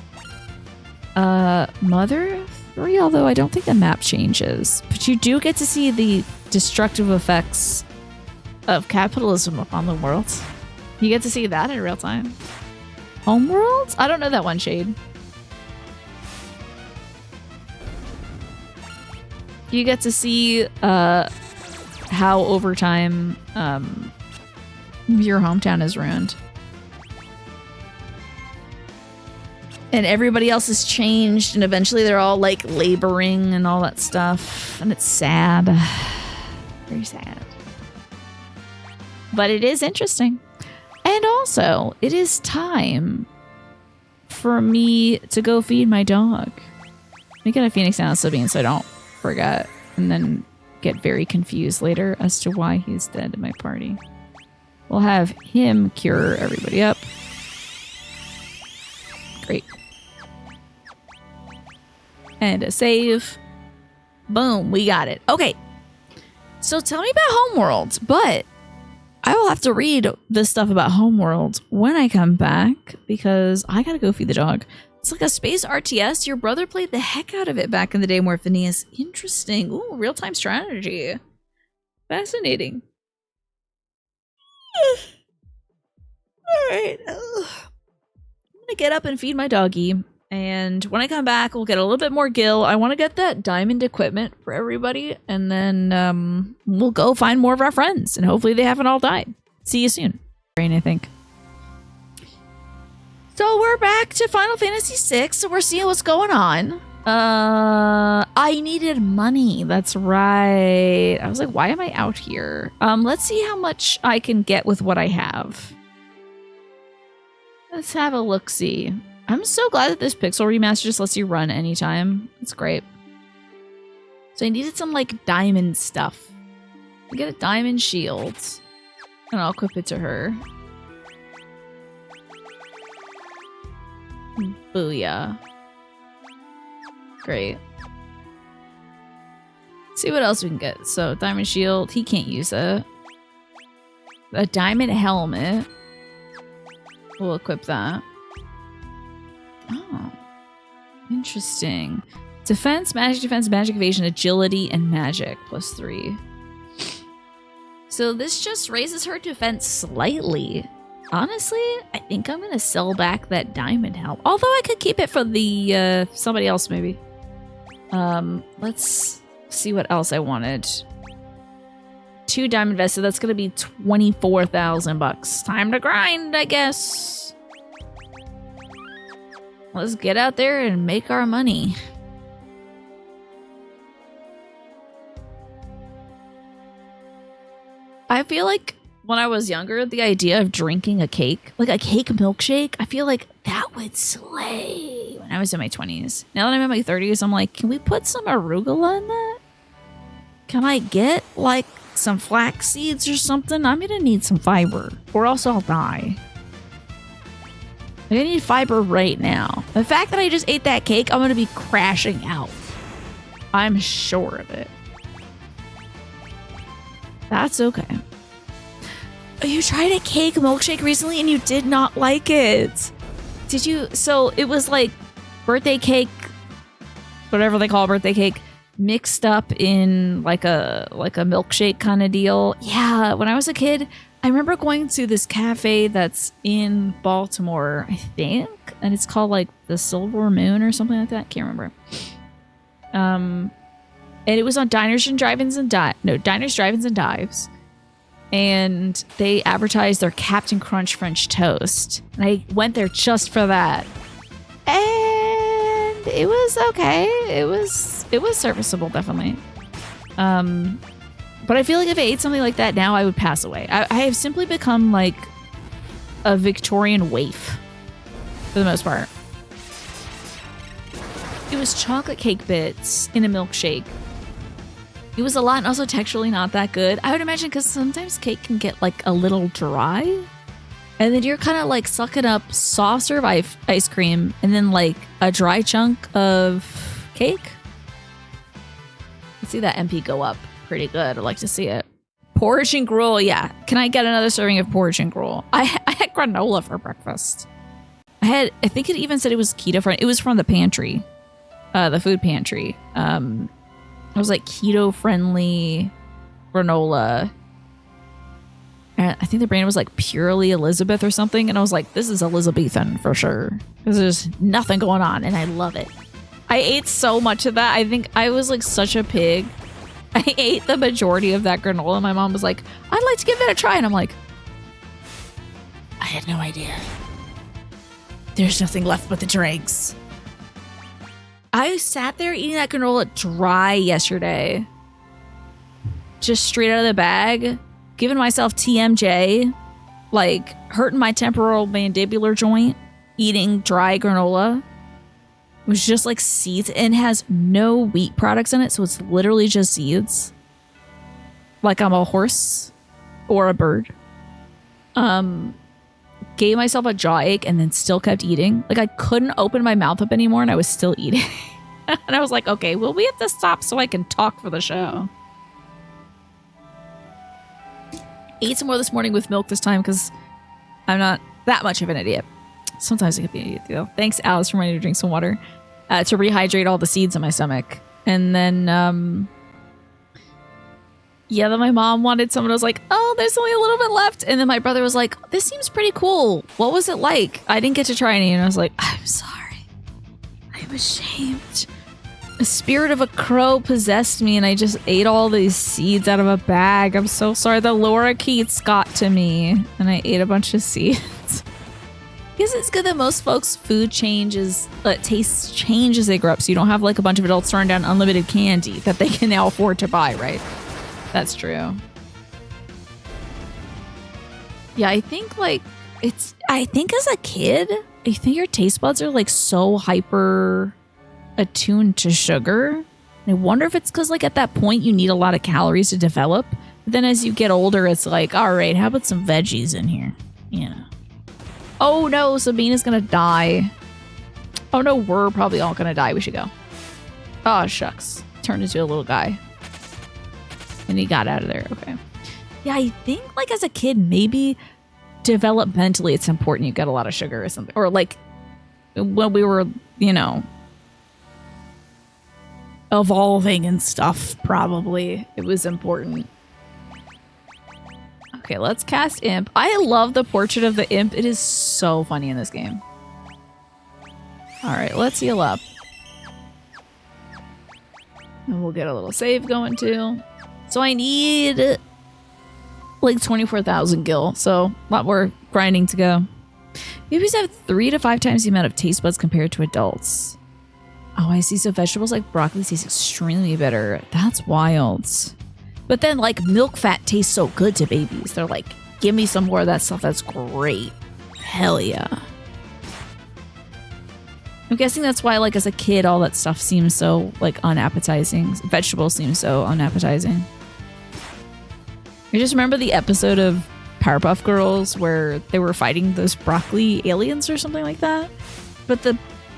A: Mother 3, although I don't think the map changes. But you do get to see the destructive effects of capitalism upon the world. You get to see that in real time. Homeworld? I don't know that one, Shade. You get to see how over time your hometown is ruined. And everybody else has changed, and eventually they're all like laboring and all that stuff. And it's sad. Very sad. But it is interesting. And also, it is time for me to go feed my dog. Let me get a Phoenix Down Sibbean so I don't forget and then get very confused later as to why he's dead in my party. We'll have him cure everybody up. Great. And a save. Boom, we got it. Okay. So tell me about Homeworld, but I will have to read this stuff about Homeworld when I come back because I gotta go feed the dog. It's like a space RTS. Your brother played the heck out of it back in the day, Morphinius. Interesting. Ooh, real-time strategy. Fascinating. Alright. I'm gonna get up and feed my doggy. And when I come back, we'll get a little bit more gil. I want to get that diamond equipment for everybody. And then we'll go find more of our friends. And hopefully they haven't all died. See you soon. Rain, I think. So we're back to Final Fantasy VI. So we're seeing what's going on. I needed money. That's right. I was like, why am I out here? Let's see how much I can get with what I have. Let's have a look-see. I'm so glad that this pixel remaster just lets you run anytime. It's great. So I needed some like diamond stuff. I get a diamond shield. And I'll equip it to her. Booyah. Great. See what else we can get. So diamond shield, he can't use it. A diamond helmet. We'll equip that. Oh, interesting. Defense, magic, evasion, agility, and magic +3. So this just raises her defense slightly. Honestly, I think I'm gonna sell back that diamond helm. Although I could keep it for the somebody else maybe. Let's see what else I wanted. 2 diamond vests, so that's gonna be 24,000 bucks. Time to grind, I guess. Let's get out there and make our money. I feel like when I was younger, the idea of drinking a cake, like a cake milkshake, I feel like that would slay when I was in my 20s. Now that I'm in my 30s, I'm like, can we put some arugula in that? Can I get like some flax seeds or something? I'm gonna need some fiber or else I'll die. I need fiber right now. The fact that I just ate that cake, I'm gonna be crashing out. I'm sure of it. That's okay. You tried a cake milkshake recently and you did not like it. Did you? So it was like birthday cake, whatever they call birthday cake, mixed up in like a milkshake kind of deal. Yeah, when I was a kid, I remember going to this cafe that's in Baltimore, I think, and it's called like the Silver Moon or something like that. Can't remember. And it was on Diners, Drive-Ins, and Dives. and they advertised their Captain Crunch French toast. And I went there just for that. And it was okay. It was serviceable, definitely. But I feel like if I ate something like that now, I would pass away. I have simply become like a Victorian waif for the most part. It was chocolate cake bits in a milkshake. It was a lot and also texturally not that good. I would imagine because sometimes cake can get like a little dry. And then you're kind of like sucking up soft serve ice cream and then like a dry chunk of cake. Let's see that MP go up pretty good. I'd like to see it. Porridge and gruel, yeah. Can I get another serving of porridge and gruel? I had granola for breakfast. I think it even said it was keto friendly. It was from the pantry, the food pantry. It was like keto friendly granola. And I think the brand was like Purely Elizabeth or something. And I was like, this is Elizabethan for sure. Because there's nothing going on and I love it. I ate so much of that. I think I was like such a pig. I ate the majority of that granola. My mom was like, I'd like to give that a try. And I'm like,
D: I had no idea. There's nothing left but the dregs.
A: I sat there eating that granola dry yesterday. Just straight out of the bag. Giving myself TMJ. Like hurting my temporal mandibular joint. Eating dry granola. It was just like seeds and has no wheat products in it. So it's literally just seeds. Like I'm a horse or a bird. Gave myself a jaw ache and then still kept eating. Like I couldn't open my mouth up anymore and I was still eating. And I was like, okay, well, we have to stop so I can talk for the show. Ate some more this morning with milk this time because I'm not that much of an idiot. Sometimes I could be an idiot though. Thanks, Alice, for reminding me to drink some water to rehydrate all the seeds in my stomach. And then, then my mom wanted someone who was like, oh, there's only a little bit left. And then my brother was like, this seems pretty cool. What was it like? I didn't get to try any. And I was like, I'm sorry. I'm ashamed. The spirit of a crow possessed me and I just ate all these seeds out of a bag. I'm so sorry. The Laura Keats got to me and I ate a bunch of seeds. Because it's good that most folks' food tastes change as they grow up. So you don't have like a bunch of adults throwing down unlimited candy that they can now afford to buy, right? That's true. Yeah, I think as a kid, I think your taste buds are like so hyper attuned to sugar. And I wonder if it's because like at that point you need a lot of calories to develop. But then as you get older, it's like, all right, how about some veggies in here? Yeah. Oh no, Sabina's gonna die. Oh no, we're probably all gonna die. We should go. Oh shucks. Turned into a little guy. And he got out of there. Okay. Yeah, I think like as a kid, maybe developmentally it's important you get a lot of sugar or something. Or like when we were, evolving and stuff, probably it was important. Okay, let's cast Imp. I love the portrait of the Imp. It is so funny in this game. All right, let's heal up. And we'll get a little save going too. So I need like 24,000 gil. So a lot more grinding to go. Babies have 3 to 5 times the amount of taste buds compared to adults. Oh, I see. So vegetables like broccoli taste extremely bitter. That's wild. But then like milk fat tastes so good to babies. They're like, give me some more of that stuff. That's great. Hell yeah. I'm guessing that's why like as a kid, all that stuff seems so like unappetizing. Vegetables seem so unappetizing. I just remember the episode of Powerpuff Girls where they were fighting those broccoli aliens or something like that. But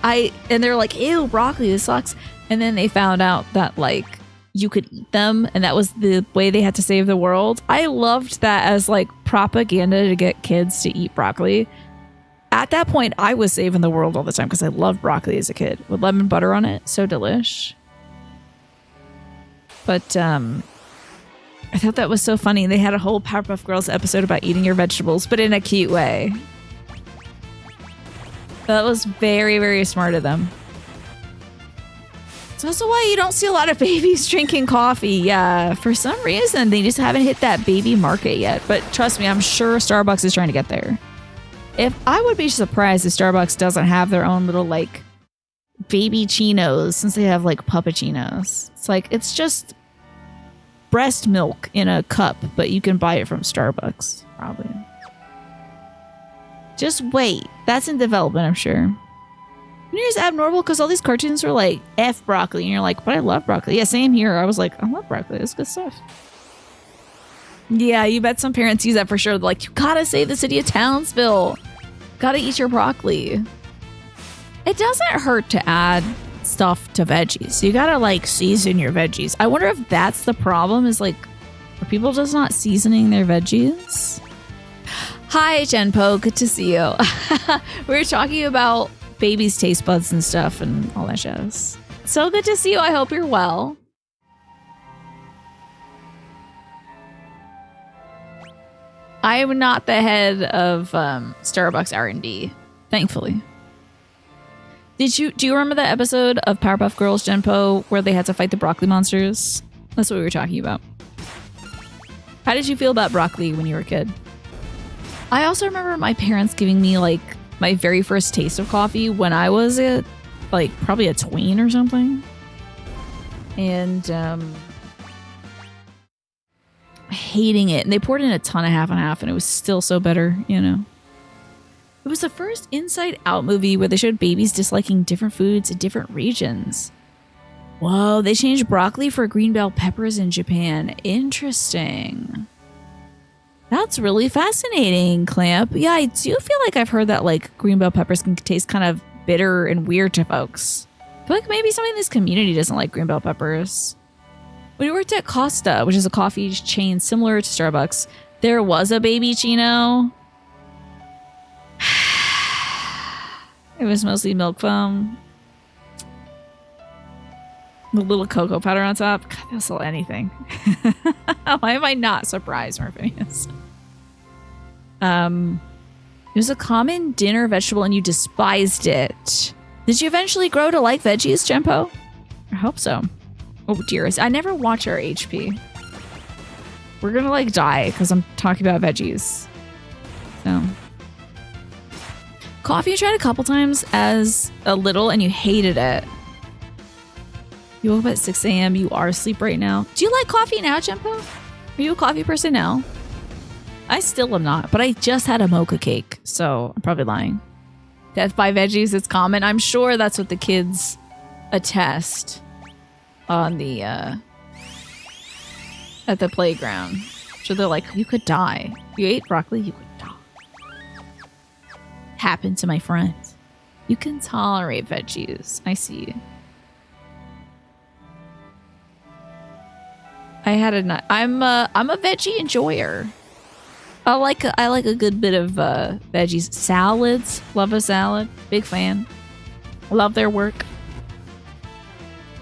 A: and they're like, ew, broccoli, this sucks. And then they found out that like you could eat them and that was the way they had to save the world. I loved that as like propaganda to get kids to eat broccoli. At that point, I was saving the world all the time because I loved broccoli as a kid with lemon butter on it. So delish. But I thought that was so funny. They had a whole Powerpuff Girls episode about eating your vegetables, but in a cute way. That was very, very smart of them. So that's why you don't see a lot of babies drinking coffee. Yeah, for some reason, they just haven't hit that baby market yet. But trust me, I'm sure Starbucks is trying to get there. If I would be surprised if Starbucks doesn't have their own little like baby chinos, since they have like puppuccinos. It's like, it's just breast milk in a cup, but you can buy it from Starbucks, probably. Just wait. That's in development, I'm sure. And here's abnormal because all these cartoons are like F broccoli, and you're like, but I love broccoli. Yeah, same here. I was like, I love broccoli. It's good stuff. Yeah, you bet some parents use that for sure. They're like, you gotta save the city of Townsville. Gotta eat your broccoli. It doesn't hurt to add stuff to veggies. You gotta like season your veggies. I wonder if that's the problem, is like, are people just not seasoning their veggies? Hi, Genpo. Good to see you. We were talking about babies' taste buds and stuff and all that jazz. So good to see you. I hope you're well. I am not the head of Starbucks R&D, thankfully. Do you remember that episode of Powerpuff Girls, Genpo, where they had to fight the broccoli monsters? That's what we were talking about. How did you feel about broccoli when you were a kid? I also remember my parents giving me like my very first taste of coffee when I was probably a tween or something. And hating it. And they poured in a ton of half and half, and it was still so better, you know. It was the first Inside Out movie where they showed babies disliking different foods in different regions. Whoa, they changed broccoli for green bell peppers in Japan. Interesting. That's really fascinating, Clamp. Yeah, I do feel like I've heard that like green bell peppers can taste kind of bitter and weird to folks. I feel like maybe somebody in this community doesn't like green bell peppers. When we worked at Costa, which is a coffee chain similar to Starbucks, there was a baby chino. It was mostly milk foam. The little cocoa powder on top. God, they'll sell anything. Why am I not surprised, Morpheus? It was a common dinner vegetable and you despised it. Did you eventually grow to like veggies, Genpo? I hope so. Oh, dearest. I never watch our HP. We're gonna like die because I'm talking about veggies. So. Coffee you tried a couple times as a little and you hated it. You woke up at 6 a.m. You are asleep right now. Do you like coffee now, Genpo? Are you a coffee person now? I still am not, but I just had a mocha cake, so I'm probably lying. Death by veggies is common. I'm sure that's what the kids attest on the at the playground. So they're like, you could die. If you ate broccoli, you could die. Happened to my friends. You can tolerate veggies. I see. I had a nut. I'm a veggie enjoyer. I like a good bit of veggies. Salads. Love a salad. Big fan. Love their work.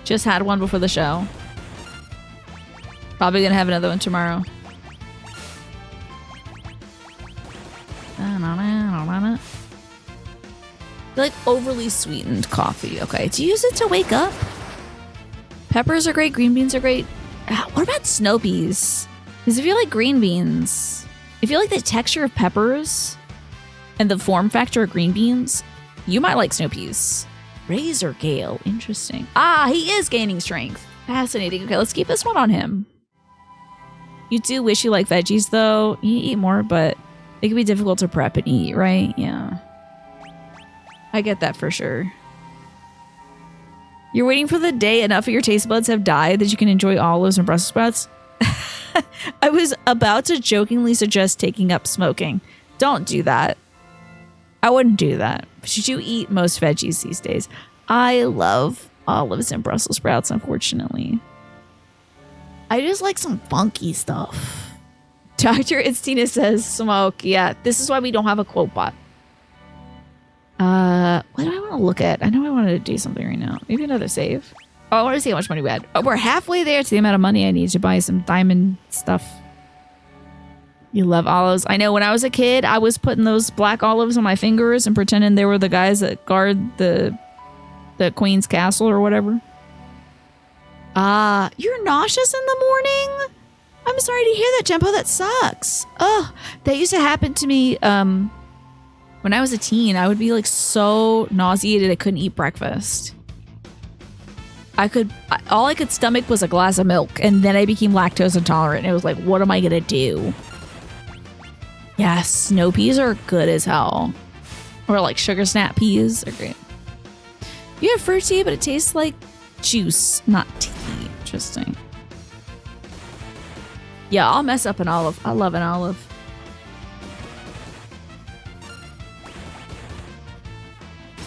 A: Just had one before the show. Probably gonna have another one tomorrow. You like overly sweetened coffee. Okay. Do you use it to wake up? Peppers are great. Green beans are great. What about snow peas? Because if you like green beans, if you like the texture of peppers and the form factor of green beans, you might like snow peas. Razor Gale. Interesting. Ah, he is gaining strength. Fascinating. Okay, let's keep this one on him. You do wish you like veggies, though. You eat more, but it can be difficult to prep and eat, right? Yeah. I get that for sure. You're waiting for the day enough of your taste buds have died that you can enjoy olives and Brussels sprouts? I was about to jokingly suggest taking up smoking. Don't do that. I wouldn't do that. But you do eat most veggies these days. I love olives and Brussels sprouts, unfortunately. I just like some funky stuff. Dr. Instina says smoke. Yeah, this is why we don't have a quote bot. What do I want to look at? I know I wanted to do something right now. Maybe another save. Oh, I want to see how much money we had. Oh, we're halfway there to the amount of money I need to buy some diamond stuff. You love olives. I know when I was a kid, I was putting those black olives on my fingers and pretending they were the guys that guard the Queen's Castle or whatever. You're nauseous in the morning? I'm sorry to hear that, Jumbo. That sucks. Oh, that used to happen to me when I was a teen. I would be like so nauseated I couldn't eat breakfast. All I could stomach was a glass of milk, and then I became lactose intolerant. And it was like, what am I gonna do? Yeah, snow peas are good as hell. Or like sugar snap peas are great. You have fruit tea, but it tastes like juice, not tea. Interesting. Yeah, I'll mess up an olive. I love an olive.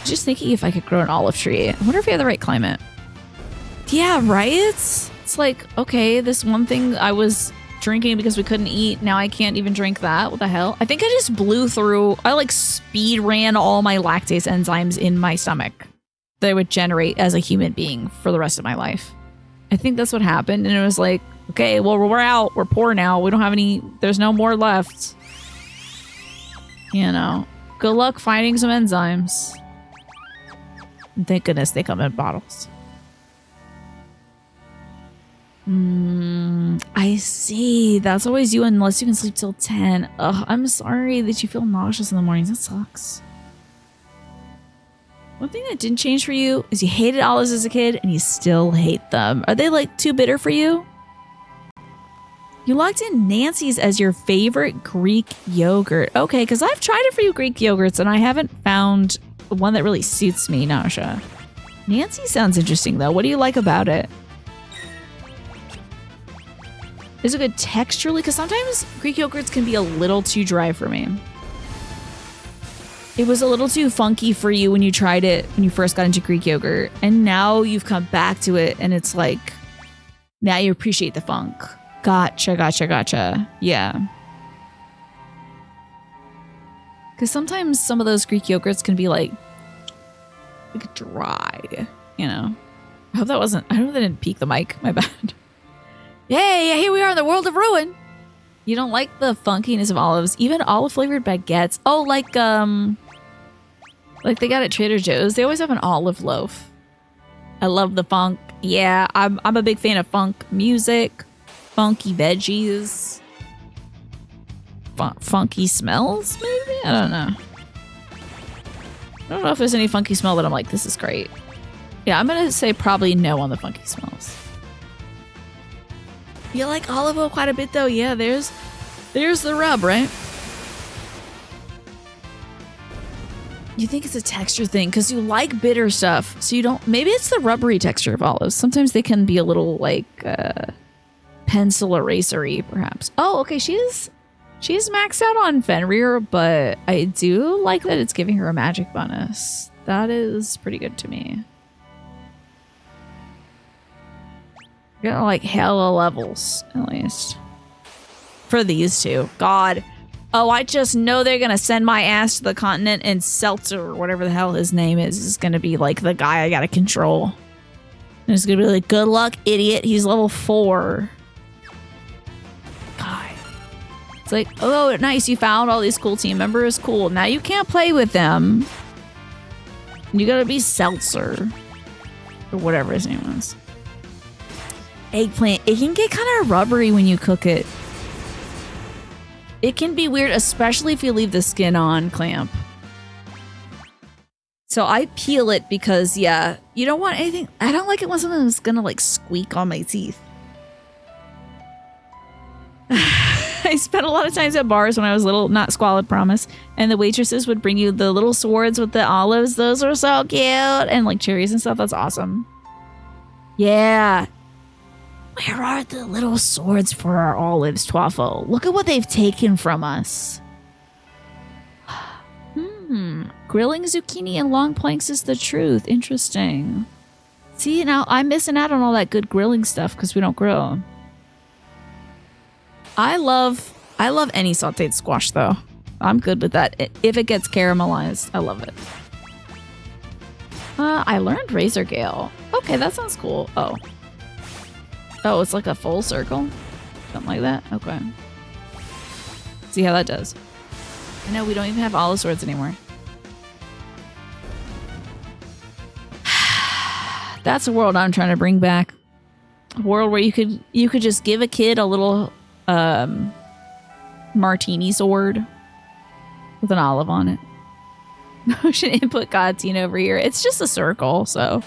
A: Just thinking if I could grow an olive tree. I wonder if we have the right climate. Yeah, right? It's like, okay, this one thing I was drinking because we couldn't eat, now I can't even drink that. What the hell? I think I just blew through, I like speed ran all my lactase enzymes in my stomach that I would generate as a human being for the rest of my life. I think that's what happened. And it was like, okay, well, we're out. We're poor now. We don't have any, there's no more left. You know, good luck finding some enzymes. And thank goodness they come in bottles. I see. That's always you unless you can sleep till 10. Ugh, I'm sorry that you feel nauseous in the mornings. That sucks. One thing that didn't change for you is you hated olives as a kid and you still hate them. Are they like too bitter for you? You locked in Nancy's as your favorite Greek yogurt. Okay, because I've tried a few Greek yogurts and I haven't found one that really suits me, Nasha. Nancy sounds interesting though. What do you like about it? Is it good texturally? Because sometimes Greek yogurts can be a little too dry for me. It was a little too funky for you when you tried it when you first got into Greek yogurt. And now you've come back to it and it's like, now you appreciate the funk. Gotcha. Yeah. Because sometimes some of those Greek yogurts can be like dry, you know? I hope that didn't peak the mic. My bad. Yay, here we are in the world of ruin. You don't like the funkiness of olives, even olive flavored baguettes. Oh, like they got at Trader Joe's. They always have an olive loaf. I love the funk. Yeah, I'm a big fan of funk music, funky veggies, funky smells, maybe? I don't know. I don't know if there's any funky smell that I'm like, this is great. Yeah, I'm going to say probably no on the funky smells. You like olive oil quite a bit though? Yeah, there's the rub, right? You think it's a texture thing because you like bitter stuff, so you don't. Maybe it's the rubbery texture of olives. Sometimes they can be a little like pencil erasery, perhaps. Oh, okay. She's maxed out on Fenrir, but I do like that it's giving her a magic bonus. That is pretty good to me. You're gonna like hella levels, at least. For these two. God. Oh, I just know they're gonna send my ass to the continent and Seltzer, or whatever the hell his name is gonna be like the guy I gotta control. And it's gonna be like, good luck, idiot. He's level 4. God. It's like, oh, nice. You found all these cool team members. Cool. Now you can't play with them. You gotta be Seltzer. Or whatever his name was. Eggplant. It can get kind of rubbery when you cook it. It can be weird, especially if you leave the skin on, Clamp. So I peel it because, yeah, you don't want anything. I don't like it when something's gonna like squeak on my teeth. I spent a lot of times at bars when I was little, not squalid, promise. And the waitresses would bring you the little swords with the olives. Those were so cute. And like cherries and stuff. That's awesome. Yeah. Where are the little swords for our olives, Twaffle? Look at what they've taken from us. Grilling zucchini and long planks is the truth. Interesting. See, now I'm missing out on all that good grilling stuff because we don't grill. I love any sauteed squash, though. I'm good with that. If it gets caramelized, I love it. I learned Razor Gale. Okay, that sounds cool. Oh, it's like a full circle? Something like that? Okay. See how that does. I know we don't even have olive swords anymore. That's a world I'm trying to bring back. A world where you could just give a kid a little martini sword with an olive on it. Motion input cutscene over here. It's just a circle, so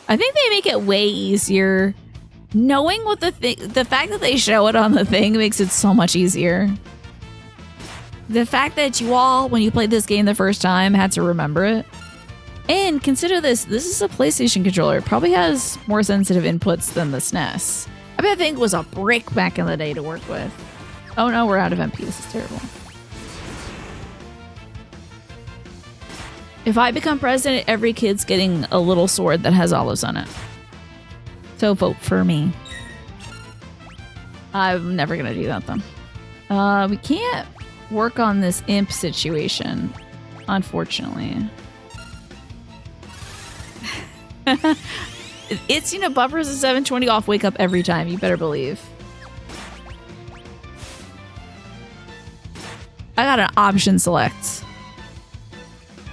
A: I think they make it way easier. Knowing what the fact that they show it on the thing makes it so much easier. The fact that you all, when you played this game the first time, had to remember it. And consider this is a PlayStation controller. It probably has more sensitive inputs than the SNES. I bet that thing was a brick back in the day to work with. Oh no, we're out of MP. This is terrible. If I become president, every kid's getting a little sword that has olives on it. So vote for me. I'm never gonna do that though. We can't work on this imp situation, unfortunately. It's, buffers a 720 off wake up every time, you better believe. I got an option select.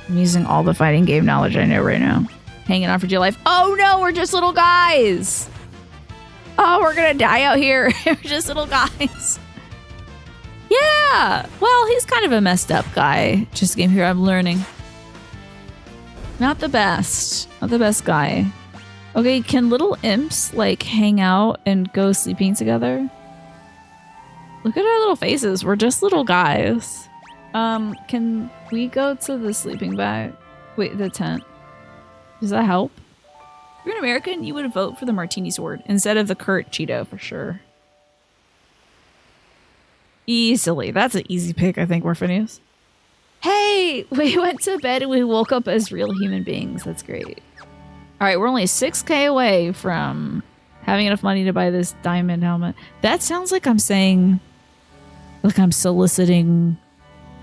A: I'm using all the fighting game knowledge I know right now. Hanging on for dear life. Oh no, we're just little guys. Oh, we're gonna die out here. We're just little guys. Yeah. Well, he's kind of a messed up guy. Just game here, I'm learning. Not the best. Not the best guy. Okay, can little imps, hang out and go sleeping together? Look at our little faces. We're just little guys. Can we go to the sleeping bag? Wait, the tent. Does that help? If you're an American, you would vote for the martini sword instead of the Kurt Cheeto for sure. Easily. That's an easy pick, I think, Orphanius. Hey, we went to bed and we woke up as real human beings. That's great. All right, we're only 6K away from having enough money to buy this diamond helmet. That sounds like I'm saying, like I'm soliciting.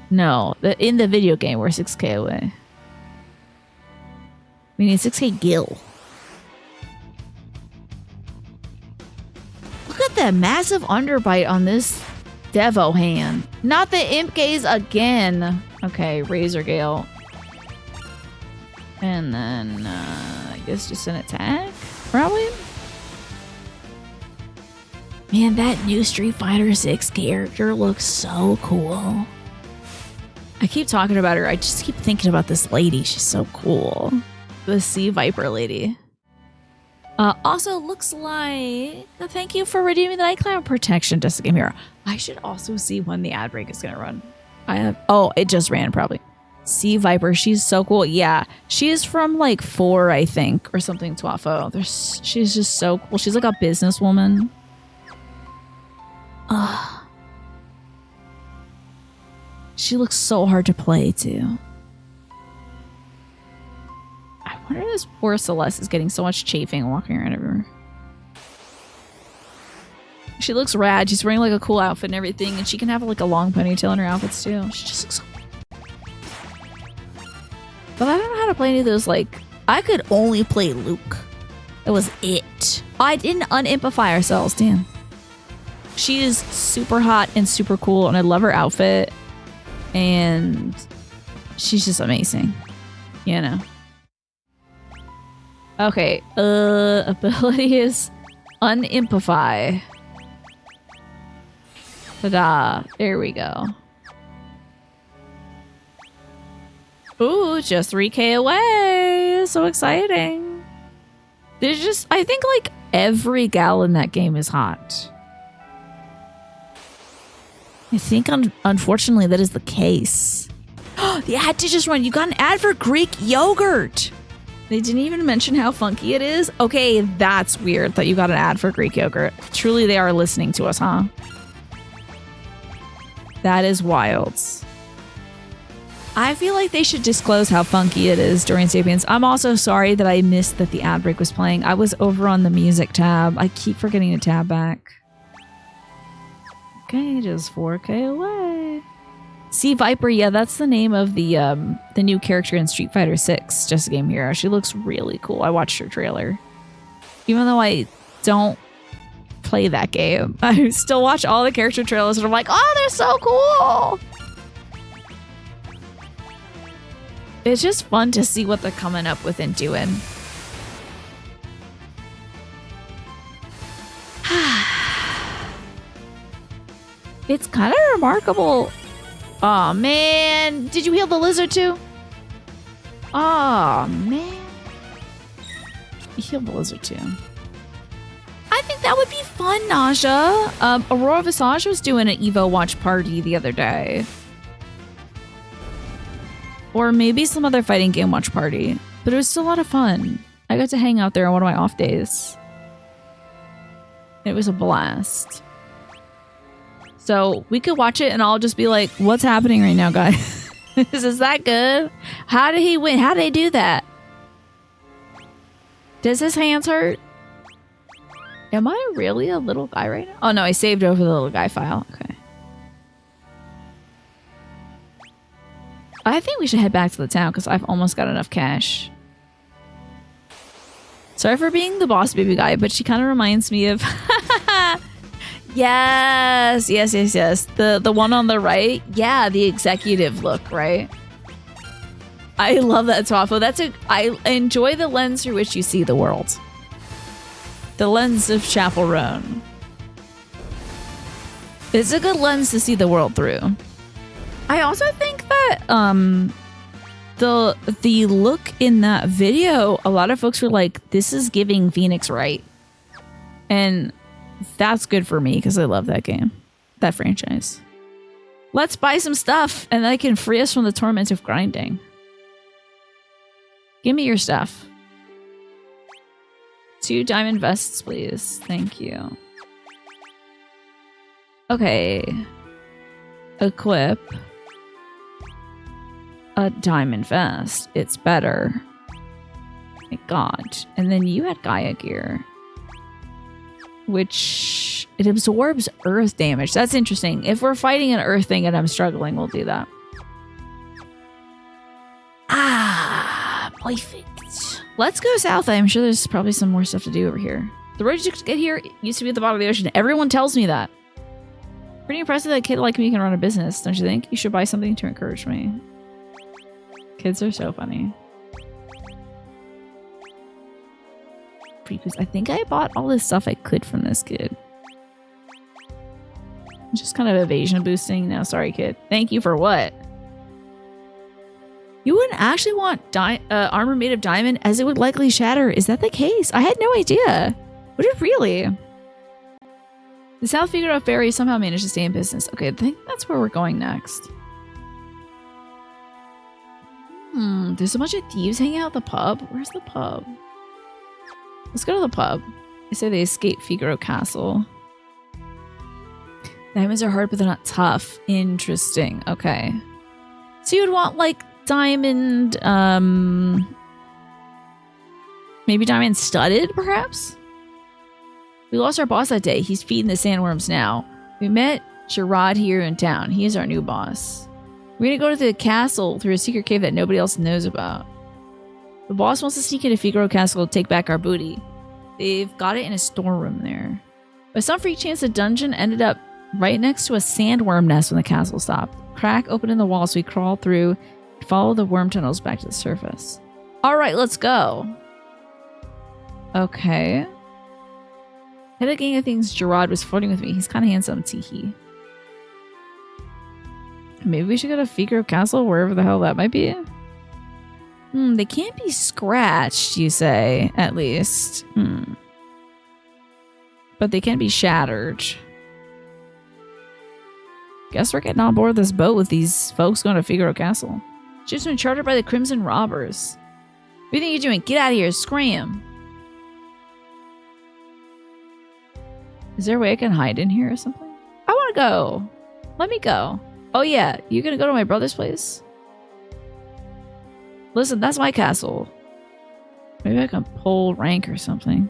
A: No, in the video game, we're 6K away. We need 6K gil. Look at that massive underbite on this Devo hand. Not the imp gaze again. Okay, Razor Gale. And then, I guess just an attack? Probably? Man, that new Street Fighter 6 character looks so cool. I keep talking about her. I just keep thinking about this lady. She's so cool. The Sea Viper lady. Also, looks like... Thank you for redeeming the Night Cloud protection, Just a Game Hero. I should also see when the ad break is going to run. Oh, it just ran, probably. Sea Viper, she's so cool. Yeah, she is from 4, I think, or something, Twafo. She's just so cool. She's like a businesswoman. She looks so hard to play, too. I wonder if this poor Celeste is getting so much chafing walking around everywhere. She looks rad. She's wearing a cool outfit and everything, and she can have a long ponytail in her outfits too. She just looks so cool. But I don't know how to play any of those. I could only play Luke. That was it. I didn't unimpify ourselves. Damn. She is super hot and super cool, and I love her outfit. And she's just amazing. Okay. Ability is unimpify. Ta-da. There we go. Ooh, just 3K away. So exciting. There's just, I think every gal in that game is hot. I think unfortunately that is the case. The ad did just run. You got an ad for Greek yogurt. They didn't even mention how funky it is. Okay, that's weird that you got an ad for Greek yogurt. Truly, they are listening to us, huh? That is wild. I feel like they should disclose how funky it is during Sapiens. I'm also sorry that I missed that the ad break was playing. I was over on the music tab. I keep forgetting to tab back. Okay, just 4K away. Sea Viper, yeah, that's the name of the new character in Street Fighter 6, Just a Game Hero. She looks really cool. I watched her trailer. Even though I don't play that game, I still watch all the character trailers and I'm like, oh, they're so cool! It's just fun to see what they're coming up with and doing. It's kind of remarkable. Oh man, did you heal the lizard too? Oh man, you healed the lizard too. I think that would be fun, Naja. Aurora Visage was doing an Evo watch party the other day. Or maybe some other fighting game watch party. But it was still a lot of fun. I got to hang out there on one of my off days. It was a blast. So we could watch it and I'll just be like, what's happening right now, guys? Is that good? How did he win? How did they do that? Does his hands hurt? Am I really a little guy right now? Oh no, I saved over the little guy file. Okay. I think we should head back to the town because I've almost got enough cash. Sorry for being the boss baby guy, but she kind of reminds me of... Yes. The one on the right. Yeah, the executive look, right? I love that, Twaffle. I enjoy the lens through which you see the world. The lens of Chaperone. It's a good lens to see the world through. I also think that the look in that video, a lot of folks were like, this is giving Phoenix Wright. And that's good for me because I love that game. That franchise. Let's buy some stuff and that can free us from the torment of grinding. Give me your stuff. 2 diamond vests, please. Thank you. Okay. Equip a diamond vest. It's better. My God. And then you had Gaia gear. Which it absorbs earth damage. That's interesting. If we're fighting an earth thing and I'm struggling, we'll do that. Ah, perfect. Let's go south. I'm sure there's probably some more stuff to do over here. The road to get here used to be at the bottom of the ocean. Everyone tells me that. Pretty impressive that a kid like me can run a business, don't you think? You should buy something to encourage me. Kids are so funny. I think I bought all this stuff I could from this kid. Just kind of evasion boosting. No, sorry, kid. Thank you for what? You wouldn't actually want armor made of diamond as it would likely shatter. Is that the case? I had no idea. Would it really? The South Figueroa Ferry somehow managed to stay in business. Okay, I think that's where we're going next. There's a bunch of thieves hanging out at the pub. Where's the pub? Let's go to the pub. They say they escaped Figaro Castle. Diamonds are hard, but they're not tough. Interesting. Okay. So you would want, like, diamond, maybe diamond studded, perhaps? We lost our boss that day. He's feeding the sandworms now. We met Gerard here in town. He is our new boss. We're gonna go to the castle through a secret cave that nobody else knows about. The boss wants to sneak into Figaro Castle to take back our booty. They've got it in a storeroom there. By some freak chance, the dungeon ended up right next to a sandworm nest when the castle stopped. Crack opened in the wall, so we crawled through and followed the worm tunnels back to the surface. All right, let's go. Okay. Head of gang of things, Gerard was flirting with me. He's kind of handsome, teehee. Maybe we should go to Figaro Castle, wherever the hell that might be. They can't be scratched, you say, at least. But they can be shattered. Guess we're getting on board this boat with these folks going to Figaro Castle. Ship's been chartered by the Crimson Robbers. What do you think you're doing? Get out of here, scram. Is there a way I can hide in here or something? I want to go. Let me go. Oh yeah, you gonna go to my brother's place? Listen, that's my castle. Maybe I can pull rank or something.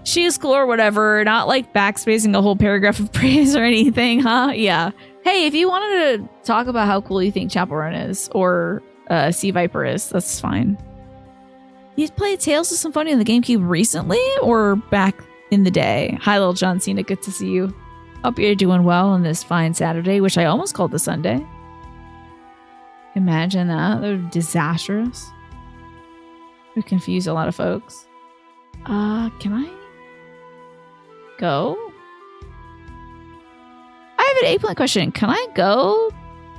A: She is cool or whatever, not like backspacing a whole paragraph of praise or anything, huh? Yeah. Hey, if you wanted to talk about how cool you think Chaperone is, or Sea Viper is, that's fine. You played Tales of Symphonia on the GameCube recently, or back in the day? Hi, little John Cena, good to see you. Hope you're doing well on this fine Saturday, which I almost called the Sunday. Imagine that. That would be disastrous. It would confuse a lot of folks. Can I go? I have an 8-point question. Can I go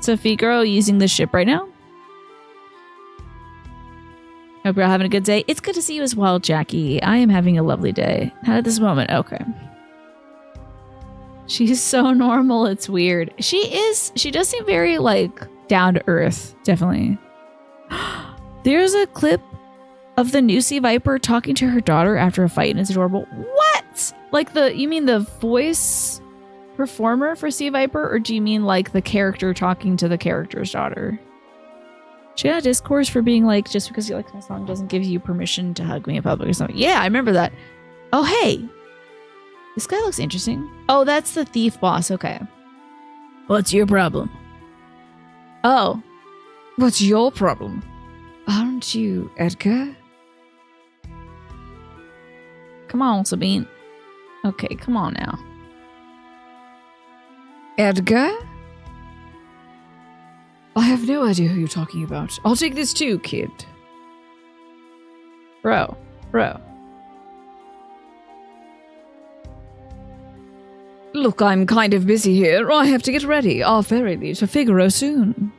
A: to Figaro using the ship right now? Hope you're all having a good day. It's good to see you as well, Jackie. I am having a lovely day. Not at this moment. Okay. She's so normal. It's weird. She does seem very, like, down to earth. Definitely. There's a clip of the new Sea Viper talking to her daughter after a fight, and it's adorable. What? Like you mean the voice performer for Sea Viper, or do you mean like the character talking to the character's daughter? She got a discourse for being like, just because you like my song doesn't give you permission to hug me in public or something. Yeah, I remember that. Oh, hey. This guy looks interesting. Oh, that's the thief boss. Okay.
B: What's your problem?
A: Oh.
C: What's your problem? Aren't you Edgar?
A: Come on, Sabine. Okay, come on now.
C: Edgar? I have no idea who you're talking about. I'll take this too, kid.
A: Bro.
C: Look, I'm kind of busy here. I have to get ready. Our ferry leaves for Figaro soon.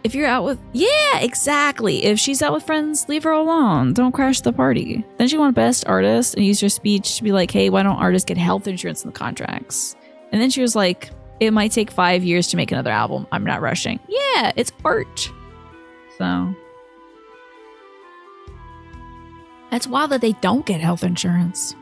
A: If you're out with... Yeah, exactly. If she's out with friends, leave her alone. Don't crash the party. Then she won Best Artist and used her speech to be like, hey, why don't artists get health insurance in the contracts? And then she was like, it might take 5 years to make another album. I'm not rushing. Yeah, it's art. So... That's wild that they don't get health insurance.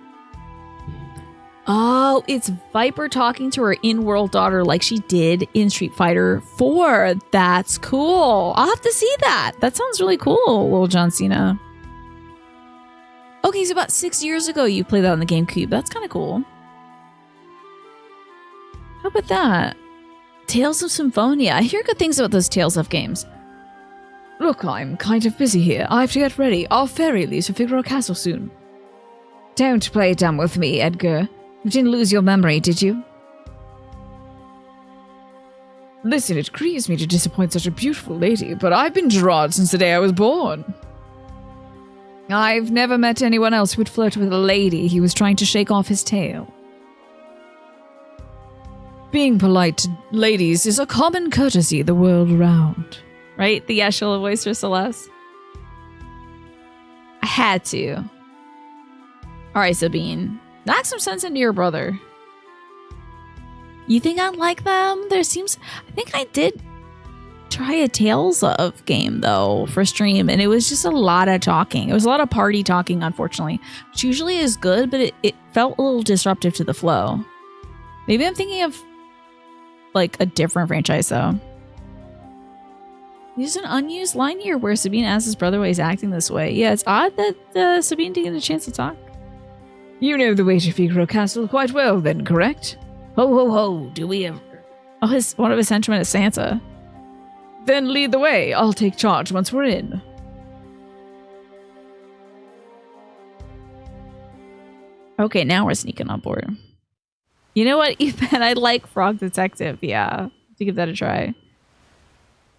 A: Oh, it's Viper talking to her in-world daughter like she did in Street Fighter 4. That's cool. I'll have to see that. That sounds really cool, little John Cena. Okay, so about 6 years ago you played that on the GameCube. That's kind of cool. How about that? Tales of Symphonia. I hear good things about those Tales of games.
C: Look, I'm kind of busy here. I have to get ready. Our ferry leaves for Figaro Castle soon. Don't play dumb with me, Edgar. You didn't lose your memory, did you? Listen, it grieves me to disappoint such a beautiful lady, but I've been Gerard since the day I was born. I've never met anyone else who would flirt with a lady he was trying to shake off his tail. Being polite to ladies is a common courtesy the world around.
A: Right? The Yeshua voice for Celeste. I had to. Alright, Sabine. Knock some sense into your brother. You think I'd like them? I think I did try a Tales of game, though, for stream, and it was just a lot of talking. It was a lot of party talking, unfortunately, which usually is good, but it felt a little disruptive to the flow. Maybe I'm thinking of, like, a different franchise, though. There's an unused line here where Sabine asks his brother why he's acting this way. Yeah, it's odd that Sabine didn't get a chance to talk.
C: You know the way to Figaro Castle quite well, then, correct?
B: Ho, ho, ho, do we ever?
A: Oh, one of his henchmen is Santa.
C: Then lead the way. I'll take charge once we're in.
A: Okay, now we're sneaking on board. You know what, Ethan? I like Frog Detective. Yeah, to give that a try.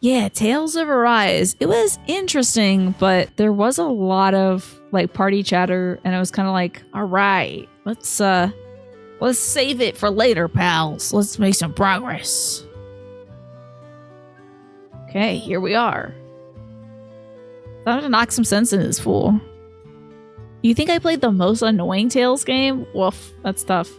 A: Yeah, Tales of Arise. It was interesting, but there was a lot of like party chatter, and I was kind of like, all right, let's save it for later, pals. Let's make some progress. Okay, here we are. Time to knock some sense into this fool. You think I played the most annoying Tales game? Woof, that's tough.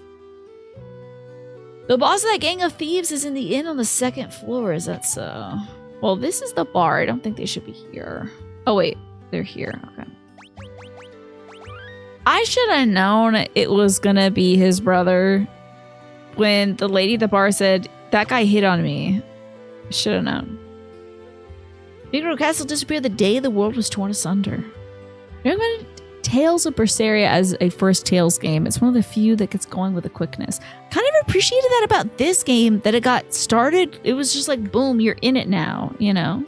A: The boss of that gang of thieves is in the inn on the 2nd floor. Is that so? Well, this is the bar. I don't think they should be here. Oh, wait. They're here. Okay. I should have known it was going to be his brother when the lady at the bar said, that guy hit on me. I should have known. Figaro Castle disappeared the day the world was torn asunder. Remember Tales of Berseria as a first Tales game. It's one of the few that gets going with a quickness. Kind of appreciated that about this game, that it got started. It was just like, boom, you're in it now, you know?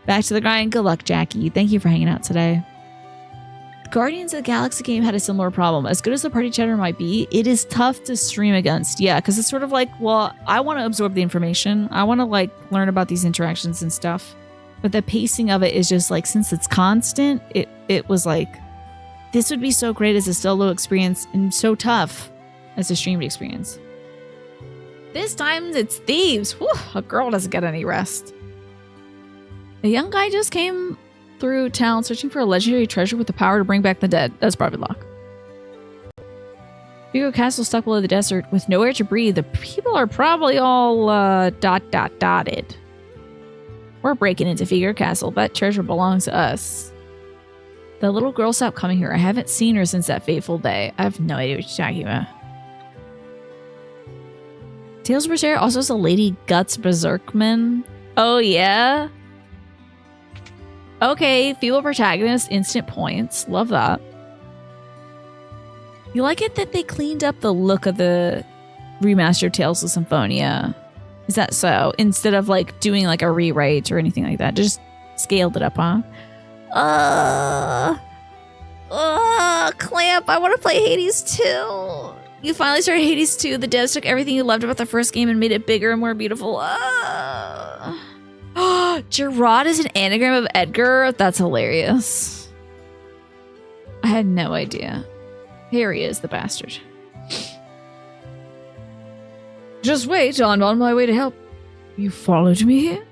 A: Back to the grind. Good luck, Jackie. Thank you for hanging out today. Guardians of the Galaxy game had a similar problem. As good as the party chatter might be, it is tough to stream against. Yeah, because it's sort of like, well, I want to absorb the information. I want to like learn about these interactions and stuff. But the pacing of it is just like, since it's constant, it was like, this would be so great as a solo experience and so tough as a streamed experience. This time it's thieves. Whew, a girl doesn't get any rest. A young guy just came through town searching for a legendary treasure with the power to bring back the dead. That's probably luck. Figo Castle stuck below the desert with nowhere to breathe. The people are probably all dotted. We're breaking into Figo Castle. That treasure belongs to us. The little girl stopped coming here. I haven't seen her since that fateful day. I have no idea what you're talking about. Tales of Berseria also has a Lady Guts Berserkman. Oh, yeah? Okay, female protagonist, instant points. Love that. You like it that they cleaned up the look of the remastered Tales of Symphonia? Is that so? Instead of like doing like a rewrite or anything like that, just scaled it up, huh? Clamp, I want to play Hades 2. You finally started Hades 2. The devs took everything you loved about the first game and made it bigger and more beautiful. Gerard is an anagram of Edgar? That's hilarious. I had no idea. Here he is, the bastard.
C: Just wait, I'm on my way to help. You followed me here?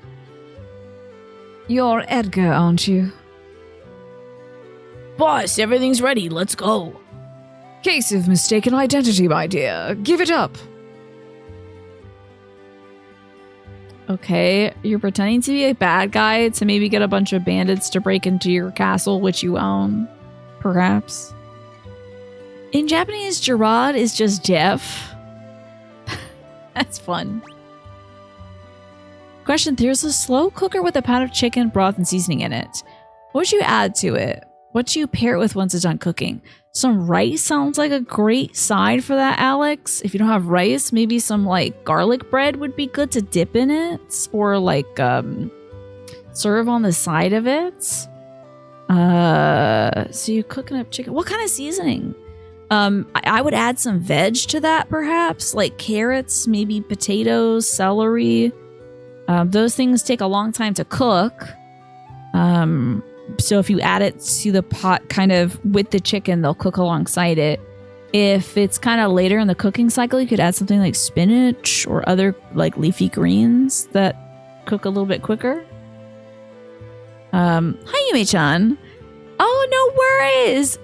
C: You're Edgar, aren't you?
B: Boss, everything's ready. Let's go.
C: Case of mistaken identity, my dear. Give it up.
A: Okay, you're pretending to be a bad guy to maybe get a bunch of bandits to break into your castle, which you own. Perhaps. In Japanese, Gerard is just deaf. That's fun. Question, there's a slow cooker with a pot of chicken, broth, and seasoning in it. What would you add to it? What do you pair it with once it's done cooking? Some rice sounds like a great side for that, Alex. If you don't have rice, maybe some like garlic bread would be good to dip in it. Or like serve on the side of it. So you're cooking up chicken. What kind of seasoning? I would add some veg to that, perhaps, like carrots, maybe potatoes, celery. Those things take a long time to cook. So if you add it to the pot kind of with the chicken, they'll cook alongside it. If it's kind of later in the cooking cycle, you could add something like spinach or other like leafy greens that cook a little bit quicker. Hi, Yume-chan. Oh, no worries.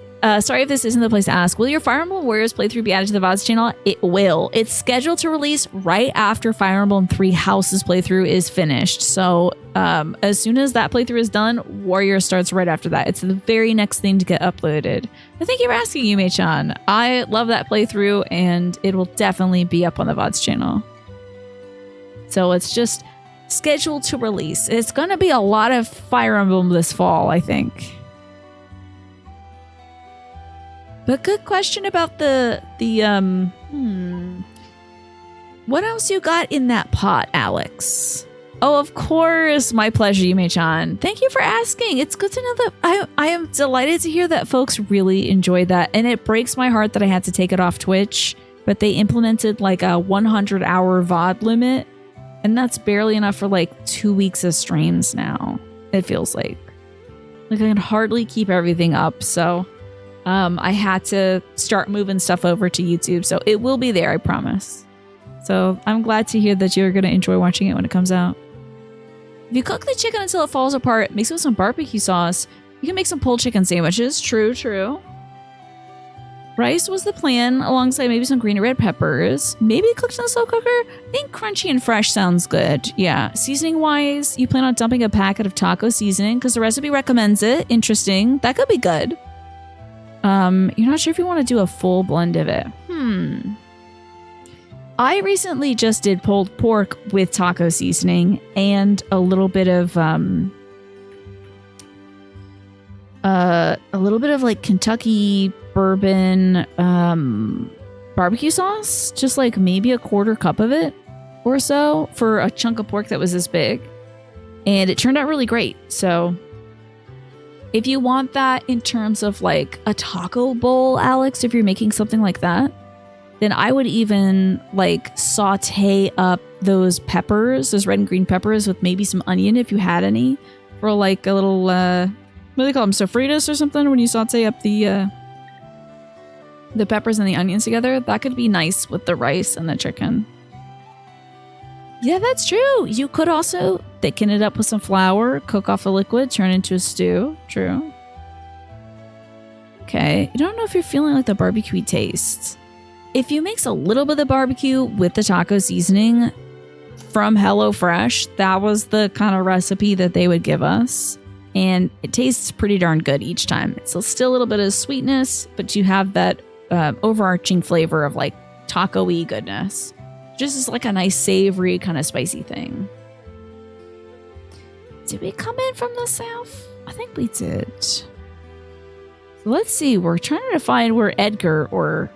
A: Sorry if this isn't the place to ask. Will your Fire Emblem Warriors playthrough be added to the VODs channel? It will. It's scheduled to release right after Fire Emblem 3 Houses playthrough is finished. So as soon as that playthrough is done, Warrior starts right after that. It's the very next thing to get uploaded. But thank you for asking, Yume-chan. I love that playthrough, and it will definitely be up on the VODs channel. So it's just scheduled to release. It's going to be a lot of Fire Emblem this fall, I think. But good question about the what else you got in that pot, Alex? Oh, of course, my pleasure, Yume-chan. Thank you for asking. It's good to know that I am delighted to hear that folks really enjoyed that, and it breaks my heart that I had to take it off Twitch, but they implemented like a 100-hour VOD limit, and that's barely enough for like 2 weeks of streams now. It feels like I can hardly keep everything up, so I had to start moving stuff over to YouTube, so it will be there, I promise. So I'm glad to hear that you're going to enjoy watching it when it comes out. If you cook the chicken until it falls apart, mix it with some barbecue sauce, you can make some pulled chicken sandwiches. True. Rice was the plan, alongside maybe some green and red peppers. Maybe cooked in the slow cooker? I think crunchy and fresh sounds good. Yeah. Seasoning-wise, you plan on dumping a packet of taco seasoning because the recipe recommends it. Interesting. That could be good. You're not sure if you want to do a full blend of it. I recently just did pulled pork with taco seasoning and a little bit of like Kentucky bourbon barbecue sauce, just like maybe a quarter cup of it or so for a chunk of pork that was this big, and it turned out really great. So if you want that in terms of like a taco bowl, Alex, if you're making something like that, then I would even like saute up those peppers, those red and green peppers, with maybe some onion if you had any, for like a little, what do they call them, sofritas or something, when you saute up the the peppers and the onions together. That could be nice with the rice and the chicken. Yeah, that's true. You could also thicken it up with some flour, cook off the liquid, turn it into a stew. True. Okay, I don't know if you're feeling like the barbecue taste. If you mix a little bit of barbecue with the taco seasoning from HelloFresh, that was the kind of recipe that they would give us. And it tastes pretty darn good each time. It's still a little bit of sweetness, but you have that overarching flavor of like taco-y goodness. Just as like a nice savory kind of spicy thing. Did we come in from the south? I think we did. So let's see. We're trying to find where Edgar or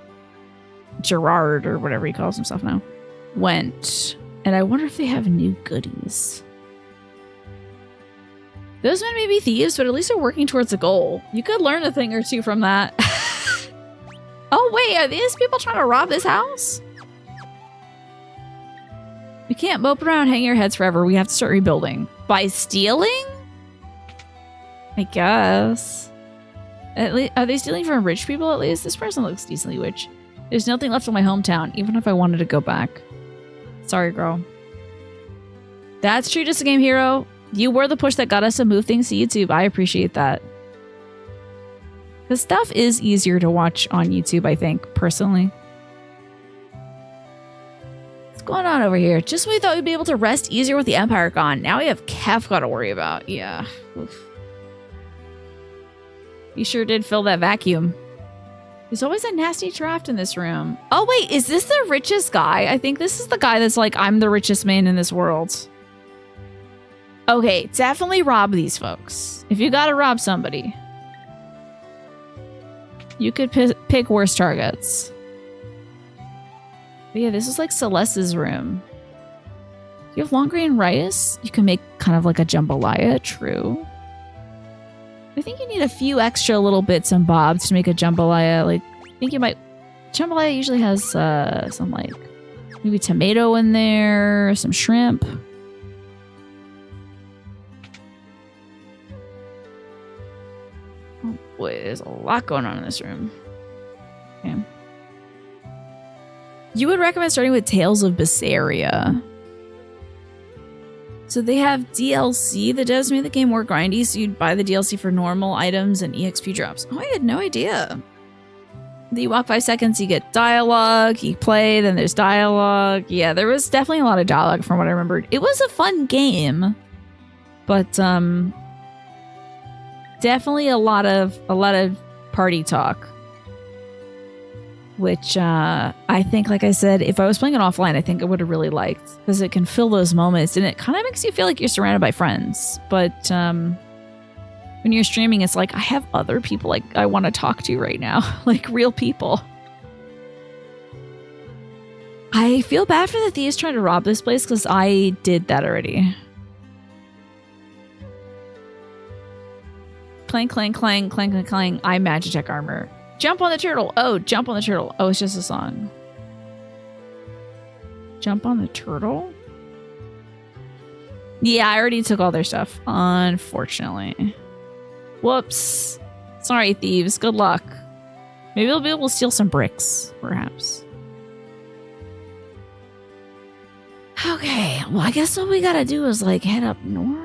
A: Gerard or whatever he calls himself now went. And I wonder if they have new goodies. Those men may be thieves, but at least they're working towards a goal. You could learn a thing or two from that. Oh wait, are these people trying to rob this house? We can't mope around hanging our heads forever. We have to start rebuilding. By stealing? I guess. At least, are they stealing from rich people at least? This person looks decently rich. There's nothing left in my hometown, even if I wanted to go back. Sorry, girl. That's true, Just a Game Hero. You were the push that got us to move things to YouTube. I appreciate that. Because stuff is easier to watch on YouTube, I think, personally. What's going on over here? Just when we thought we'd be able to rest easier with the Empire gone. Now we have Kefka to worry about. Yeah. Oof. You sure did fill that vacuum. There's always a nasty draft in this room. Oh, wait. Is this the richest guy? I think this is the guy that's like, I'm the richest man in this world. Okay, definitely rob these folks. If you gotta rob somebody, you could pick worse targets. But yeah, this is like Celeste's room. You have long grain rice. You can make kind of like a jambalaya. True. I think you need a few extra little bits and bobs to make a jambalaya. Like, I think you might... Jambalaya usually has some like maybe tomato in there, some shrimp. Oh boy, there's a lot going on in this room. Okay. You would recommend starting with Tales of Berseria. So they have DLC that does make the game more grindy, so you'd buy the DLC for normal items and EXP drops. Oh, I had no idea. You walk 5 seconds, you get dialogue, you play, then there's dialogue. Yeah, there was definitely a lot of dialogue from what I remembered. It was a fun game, but definitely a lot of party talk. Which I think, like I said, if I was playing it offline, I think I would have really liked, because it can fill those moments and it kind of makes you feel like you're surrounded by friends. But when you're streaming, it's like, I have other people like I want to talk to right now, like real people. I feel bad for the thieves trying to rob this place because I did that already. Clang, clang, clang, clang, clang, clang. I'm Magitech armor. Jump on the turtle. Oh, jump on the turtle. Oh, it's just a song. Jump on the turtle? Yeah, I already took all their stuff, unfortunately. Whoops. Sorry, thieves. Good luck. Maybe we'll be able to steal some bricks, perhaps. Okay, well, I guess what we gotta do is, like, head up north.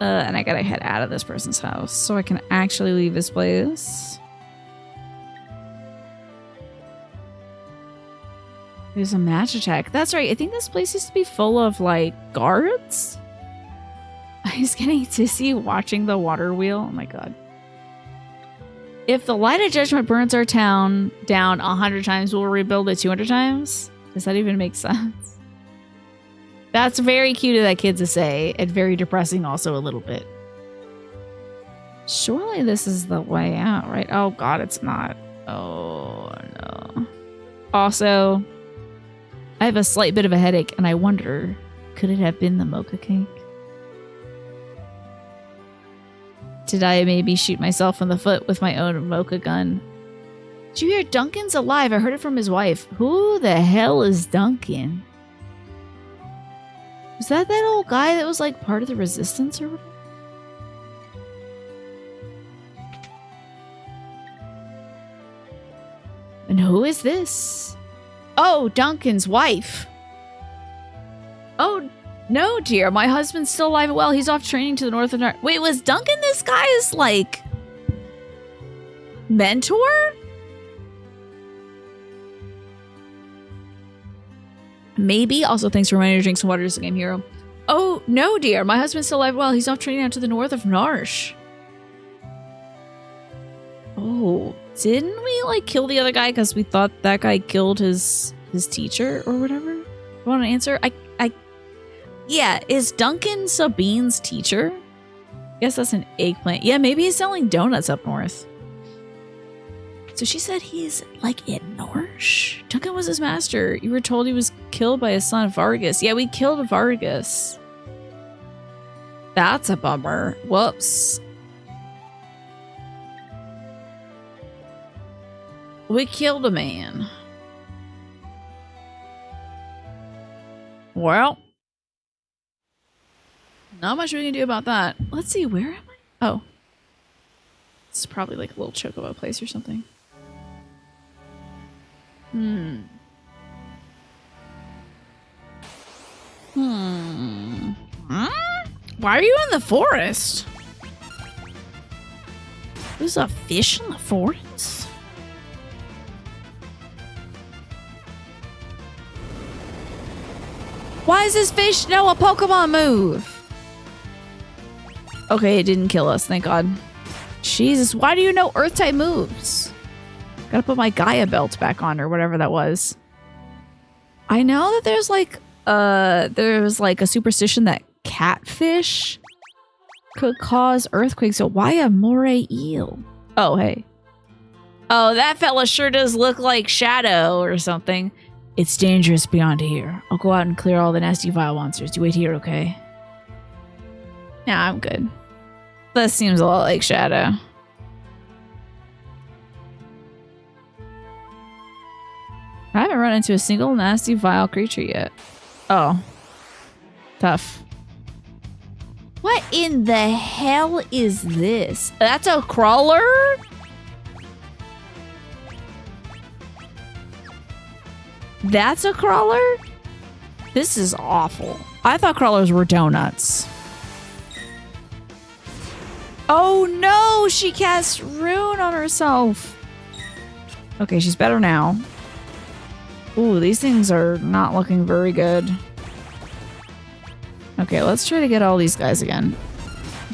A: And I gotta head out of this person's house so I can actually leave this place. There's a Magitech. That's right. I think this place used to be full of, like, guards. I was getting dizzy watching the water wheel. Oh my god. If the light of judgment burns our town down 100 times, we'll rebuild it 200 times? Does that even make sense? That's very cute of that kid to say, and very depressing also a little bit. Surely this is the way out, right? Oh god, it's not. Oh no. Also, I have a slight bit of a headache, and I wonder, could it have been the mocha cake? Did I maybe shoot myself in the foot with my own mocha gun? Did you hear Duncan's alive? I heard it from his wife. Who the hell is Duncan? Was that old guy that was like part of the resistance or whatever? And who is this? Oh, Duncan's wife. Oh, no, dear. My husband's still alive and well. He's off training to the north of... Wait, was Duncan this guy's, like, mentor? Maybe. Also, thanks for reminding me to drink some water as a game hero. Oh, no, dear. My husband's still alive and well. He's off training out to the north of Narsh. Oh, didn't we, like, kill the other guy because we thought that guy killed his teacher or whatever? You want an answer? Yeah, is Duncan Sabine's teacher? Guess that's an eggplant. Yeah, maybe he's selling donuts up north. So she said he's, like, in Norsh? Duncan was his master. You were told he was killed by his son Vargas. Yeah, we killed Vargas. That's a bummer. Whoops. We killed a man. Well, not much we can do about that. Let's see, where am I? Oh. It's probably like a little chocobo place or something.
D: Why are you in the forest? There's a fish in the forest?
A: Why does this fish know a Pokemon move? Okay, it didn't kill us, thank God. Jesus, why do you know Earth-type moves? Gotta put my Gaia belt back on or whatever that was. I know that there's like a superstition that catfish could cause earthquakes, so why a moray eel? Oh, hey. Oh, that fella sure does look like Shadow or something. It's dangerous beyond here. I'll go out and clear all the nasty vile monsters. You wait here, okay? Nah, I'm good. That seems a lot like Shadow. I haven't run into a single nasty vile creature yet. Oh. Tough. What in the hell is this? That's a crawler? That's a crawler? This is awful. I thought crawlers were donuts. Oh no, she cast Rune on herself. Okay, she's better now. Ooh, these things are not looking very good. Okay, let's try to get all these guys again.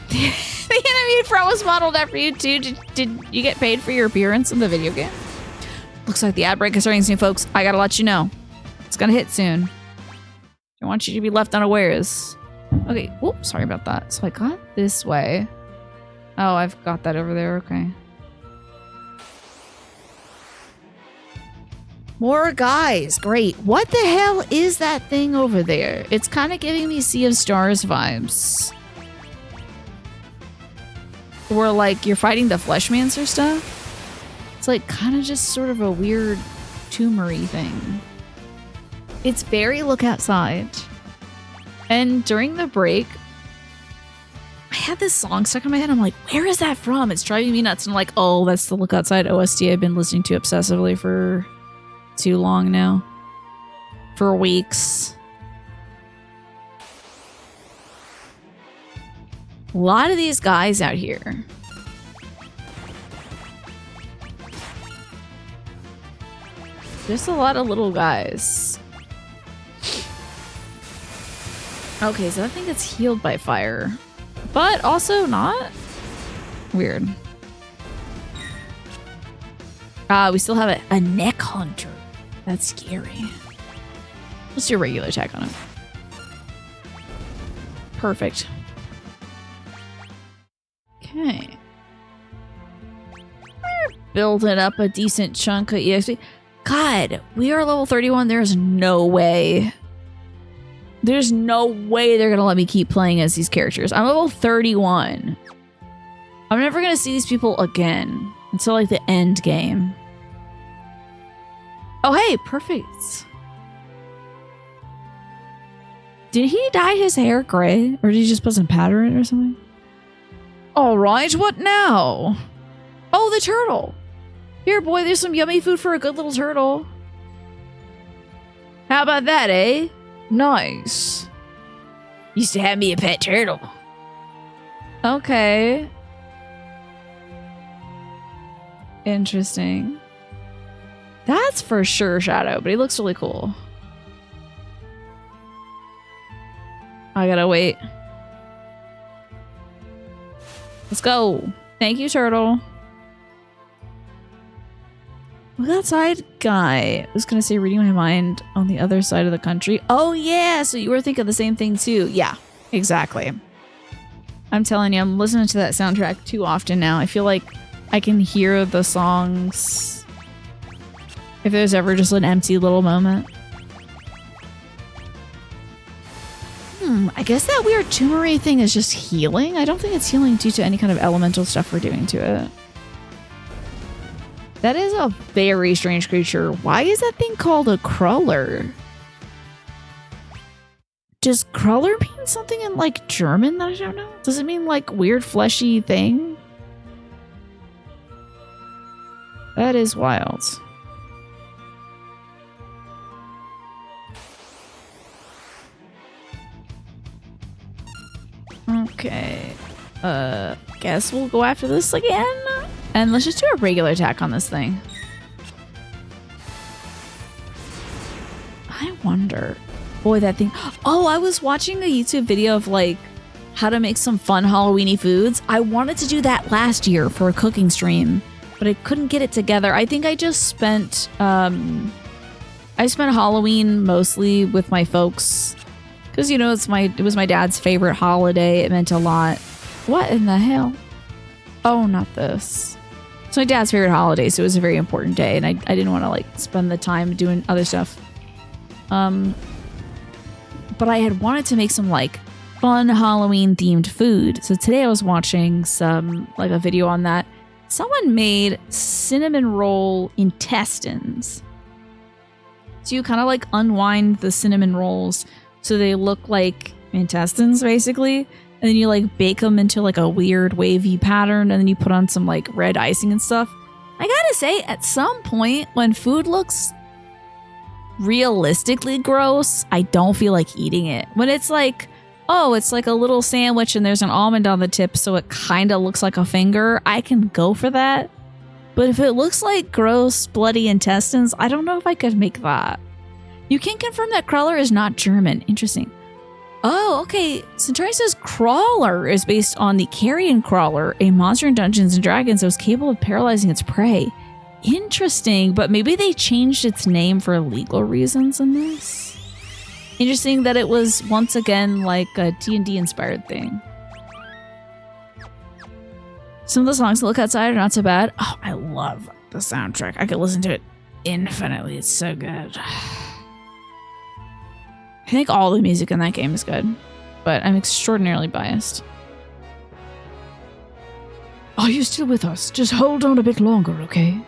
A: The enemy in front was modeled after you too. Did you get paid for your appearance in the video game? Looks like the ad break is starting soon, folks. I gotta let you know. It's gonna hit soon. I want you to be left unawares. Okay, whoops, sorry about that. So I got this way. Oh, I've got that over there, okay. More guys, great. What the hell is that thing over there? It's kind of giving me Sea of Stars vibes. Or like you're fighting the Fleshmancer stuff. It's like kind of just sort of a weird tumor-y thing. It's very look outside. And during the break, I had this song stuck in my head. I'm like, where is that from? It's driving me nuts. And I'm like, oh, that's the Look Outside OST I've been listening to obsessively for too long now. For weeks. A lot of these guys out here. There's a lot of little guys. Okay, so I think it's healed by fire. But also not? Weird. We still have a neck hunter. That's scary. Let's do a regular attack on him. Perfect. Okay. We're building up a decent chunk of EXP. God, we are level 31. There's no way. There's no way they're going to let me keep playing as these characters. I'm level 31. I'm never going to see these people again until like the end game. Oh, hey, perfect. Did he dye his hair gray? Or did he just put some powder in it or something? All right, what now? Oh, the turtle. Here, boy, there's some yummy food for a good little turtle. How about that, eh?
C: Nice.
D: Used to have me a pet turtle.
A: Okay. Interesting. That's for sure Shadow, but he looks really cool. I gotta wait. Let's go. Thank you, turtle. Look outside, guy. I was gonna say reading my mind on the other side of the country. Oh yeah, so you were thinking the same thing too. Yeah, exactly. I'm telling you, I'm listening to that soundtrack too often now. I feel like I can hear the songs if there's ever just an empty little moment. I guess that weird turmeric thing is just healing. I don't think it's healing due to any kind of elemental stuff we're doing to it. That is a very strange creature. Why is that thing called a crawler? Does crawler mean something in like German that I don't know? Does it mean like weird fleshy thing? That is wild. Okay. Guess we'll go after this again. And let's just do a regular attack on this thing. I wonder. Boy, that thing. Oh, I was watching a YouTube video of like how to make some fun Halloween-y foods. I wanted to do that last year for a cooking stream, but I couldn't get it together. I think I just spent Halloween mostly with my folks because you know it was my dad's favorite holiday. It meant a lot. What in the hell? Oh, not this. It's my dad's favorite holiday, so it was a very important day, and I didn't want to like spend the time doing other stuff. But I had wanted to make some like fun Halloween themed food. So today I was watching a video on that. Someone made cinnamon roll intestines. So you kind of like unwind the cinnamon rolls so they look like intestines basically. And then you like bake them into like a weird wavy pattern and then you put on some like red icing and stuff. I gotta say, at some point when food looks realistically gross, I don't feel like eating it. When it's like, oh, it's like a little sandwich and there's an almond on the tip so it kind of looks like a finger, I can go for that. But if it looks like gross, bloody intestines, I don't know if I could make that. You can confirm that crawler is not German. Interesting. Oh, okay. Centauri says crawler is based on the carrion crawler, a monster in Dungeons and Dragons that was capable of paralyzing its prey. Interesting, but maybe they changed its name for legal reasons in this. Interesting that it was once again like a D&D inspired thing. Some of the songs that look outside are not so bad. Oh, I love the soundtrack. I could listen to it infinitely. It's so good. I think all the music in that game is good, but I'm extraordinarily biased.
B: Are you still with us? Just hold on a bit longer, okay?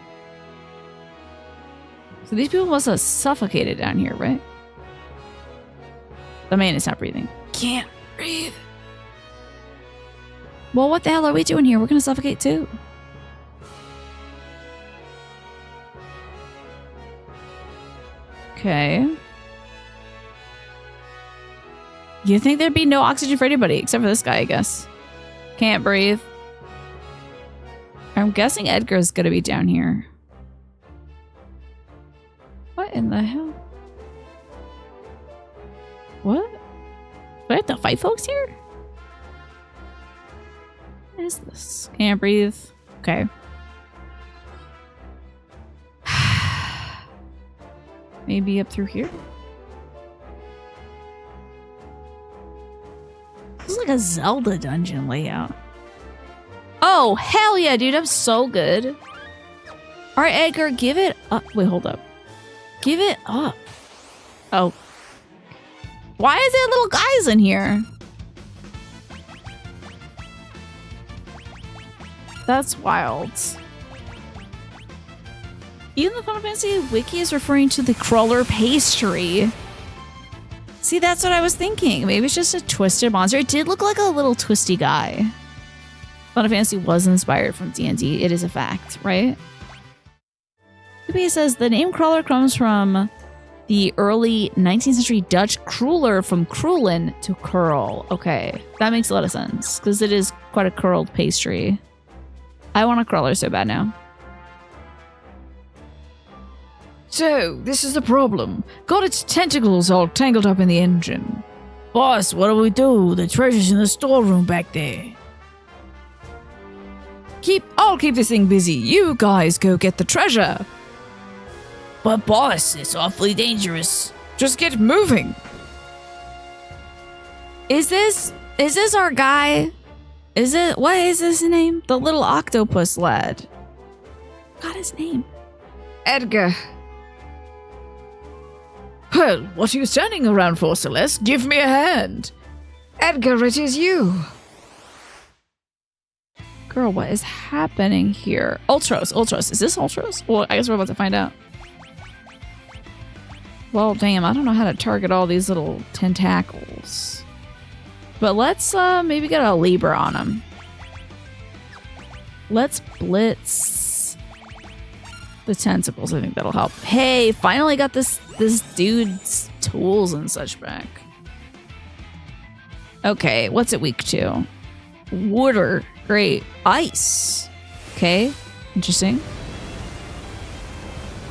A: So these people must have suffocated down here, right? The man is not breathing.
D: Can't breathe.
A: Well, what the hell are we doing here? We're gonna suffocate too. Okay. You'd think there'd be no oxygen for anybody except for this guy, I guess. Can't breathe. I'm guessing Edgar's gonna be down here. What in the hell? What? Do I have to fight folks here? What is this? Can't breathe. Okay. Maybe up through here? This is like a Zelda dungeon layout. Oh, hell yeah, dude. I'm so good. All right, Edgar, give it up. Wait, hold up. Give it up. Oh. Why is there little guys in here? That's wild. Even the Final Fantasy wiki is referring to the crawler pastry. See, that's what I was thinking. Maybe it's just a twisted monster. It did look like a little twisty guy. Final Fantasy was inspired from D&D. It is a fact, right? Wikipedia says the name Crawler comes from the early 19th century Dutch cruller from crulen to curl. Okay, that makes a lot of sense because it is quite a curled pastry. I want a crawler so bad now.
C: So, this is the problem. Got its tentacles all tangled up in the engine.
B: Boss, what do we do? The treasure's in the storeroom back there.
C: I'll keep this thing busy. You guys go get the treasure.
B: But boss, it's awfully dangerous.
C: Just get moving.
A: Is this our guy? What is his name? The little octopus lad. Got his name.
C: Edgar. Well, what are you standing around for, Celeste? Give me a hand. Edgar, it is you.
A: Girl, what is happening here? Ultros. Is this Ultros? Well, I guess we're about to find out. Well, damn, I don't know how to target all these little tentacles. But let's maybe get a Libra on him. Let's blitz the tentacles. I think that'll help. Hey, finally got this dude's tools and such back. Okay, what's it weak to? Water. Great. Ice. Okay, interesting.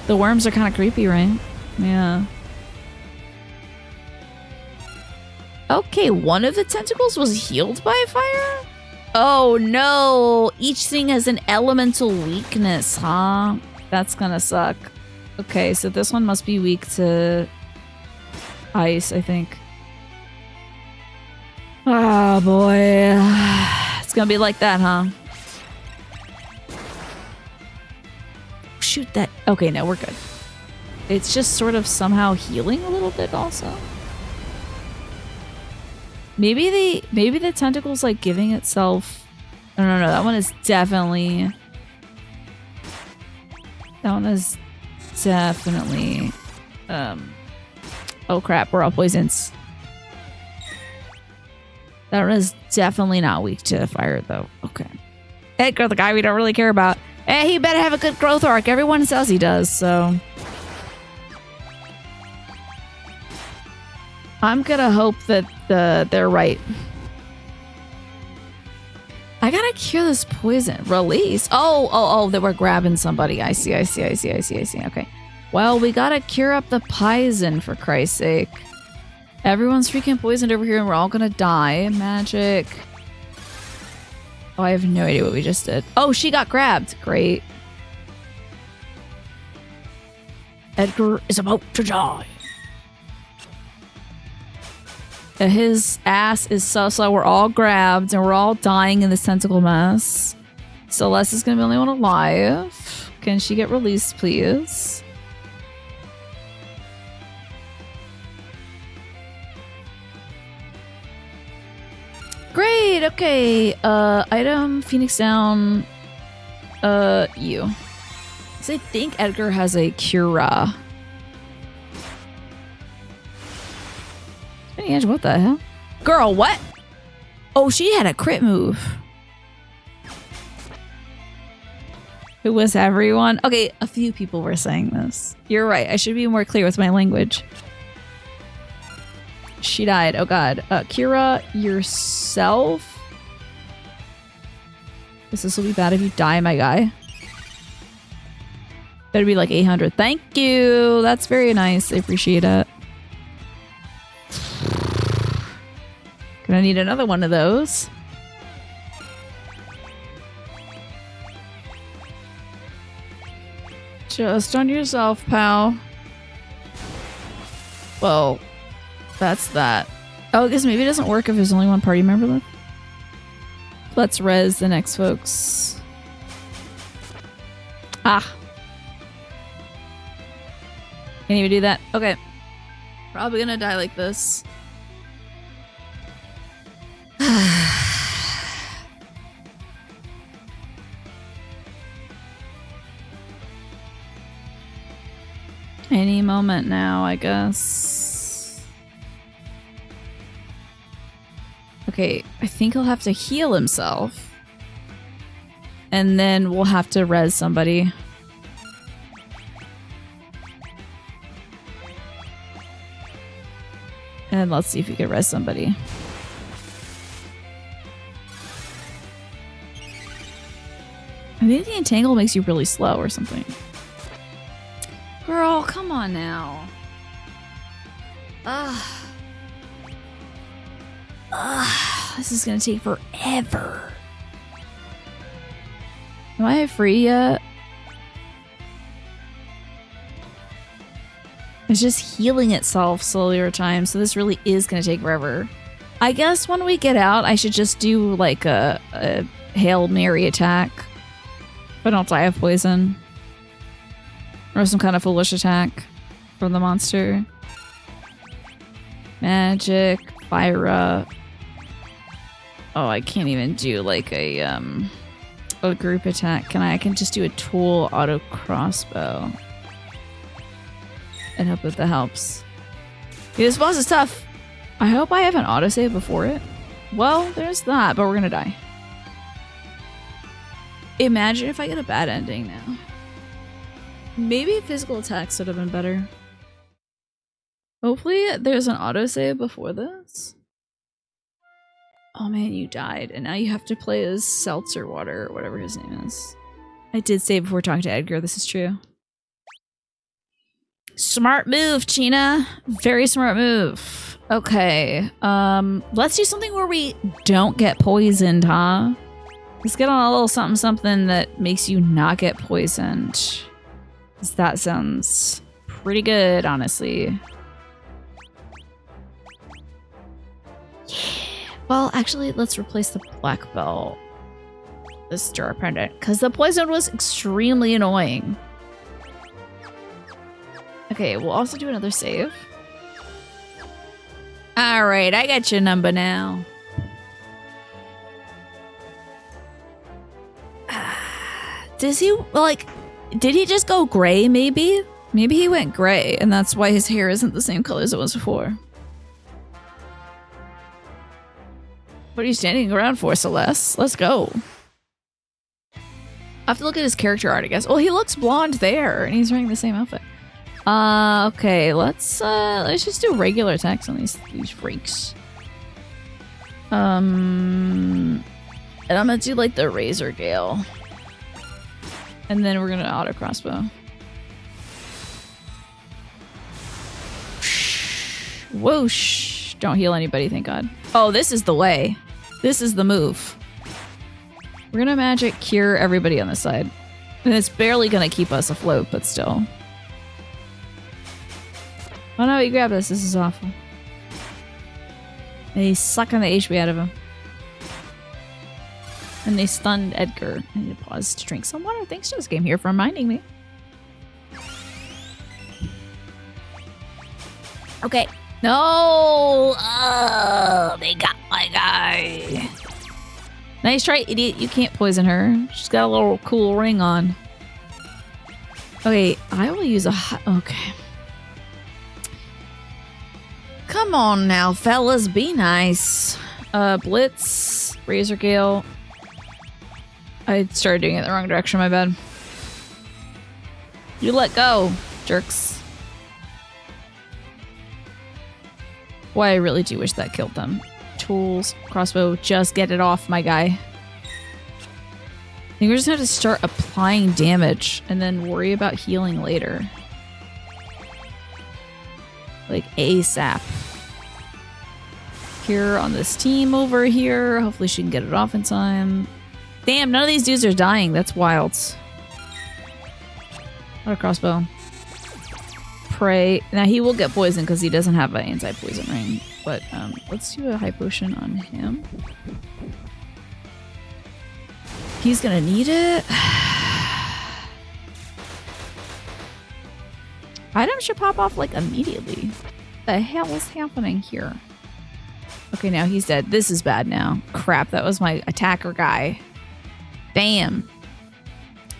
A: The worms are kind of creepy, right? Yeah. Okay, one of the tentacles was healed by fire? Oh no! Each thing has an elemental weakness, huh? That's gonna suck. Okay, so this one must be weak to ice, I think. Oh boy. It's gonna be like that, huh? Shoot that. Okay, no, we're good. It's just sort of somehow healing a little bit also. Maybe the tentacle's like giving itself. No, that one is definitely. Oh crap, we're all poisons. That one is definitely not weak to fire though. Okay. Edgar, the guy we don't really care about. Hey, he better have a good growth arc. Everyone says he does, so. I'm gonna hope that they're right. I gotta cure this poison. Release. Oh, that we're grabbing somebody. I see. Okay. Well, we gotta cure up the poison for Christ's sake. Everyone's freaking poisoned over here and we're all gonna die. Magic. Oh, I have no idea what we just did. Oh, she got grabbed. Great.
B: Edgar is about to die.
A: His ass is so slow. We're all grabbed and we're all dying in this tentacle mess. Celeste is gonna be the only one alive. Can she get released, please? Great. Okay. Item Phoenix down. You. So I think Edgar has a Cura. What the hell? Girl, what? Oh, she had a crit move. Who was everyone? Okay, a few people were saying this. You're right. I should be more clear with my language. She died. Oh god. Kira, yourself? This will be bad if you die, my guy. Better be like 800. Thank you. That's very nice. I appreciate it. Gonna need another one of those. Just on yourself, pal. Well, that's that. Oh, I guess maybe it doesn't work if there's only one party member left. Let's res the next folks. Ah. Can't even do that. Okay. Probably gonna die like this. Any moment now, I guess. Okay, I think he'll have to heal himself. And then we'll have to res somebody. And let's see if we can res somebody. I think the entangle makes you really slow or something. Girl, come on now. This is gonna take forever. Am I free yet? It's just healing itself slowly over time, so this really is gonna take forever. I guess when we get out, I should just do like a Hail Mary attack. If I don't die of poison. Or some kind of foolish attack from the monster. Magic, Fire. Oh, I can't even do like a group attack. Can I? I can just do a tool auto crossbow. And hope that helps. Yeah, this boss is tough. I hope I have an autosave before it. Well, there's that, but we're gonna die. Imagine if I get a bad ending now. Maybe physical attacks would have been better. Hopefully there's an autosave before this. Oh man, you died, and now you have to play as Seltzer Water, or whatever his name is. I did say before talking to Edgar, this is true. Smart move, China. Very smart move. Okay, let's do something where we don't get poisoned, huh? Let's get on a little something that makes you not get poisoned. 'Cause that sounds pretty good, honestly. Well, actually, let's replace the black belt. The star pendant, because the poison was extremely annoying. Okay, we'll also do another save. Alright, I got your number now. Does he, like, did he just go gray, maybe? Maybe he went gray, and that's why his hair isn't the same color as it was before. What are you standing around for, Celeste? Let's go. I have to look at his character art, I guess. Well, he looks blonde there, and he's wearing the same outfit. Okay, let's just do regular attacks on these freaks. And I'm gonna do like the Razor Gale. And then we're gonna auto crossbow. Whoosh! Don't heal anybody, thank God. Oh, this is the way. This is the move. We're gonna magic cure everybody on this side. And it's barely gonna keep us afloat, but still. Oh no, he grabbed us. This is awful. And he's sucking the HP out of him. And they stunned Edgar. I need to pause to drink some water. Thanks to this game here for reminding me. Okay. No! Oh, they got my guy. Nice try, idiot. You can't poison her. She's got a little cool ring on. Okay, I will use a... Okay. Come on now, fellas. Be nice. Blitz. Razor Gale. I started doing it the wrong direction, my bad. You let go, jerks. Boy, I really do wish that killed them. Tools, crossbow, just get it off, my guy. I think we're just gonna have to start applying damage and then worry about healing later. Like ASAP. Here on this team over here. Hopefully she can get it off in time. Damn, none of these dudes are dying. That's wild. What a crossbow. Pray. Now he will get poisoned because he doesn't have an anti-poison ring. But let's do a high potion on him. He's gonna need it. Items should pop off like immediately. What the hell is happening here? Okay, now he's dead. This is bad now. Crap, that was my attacker guy. Damn.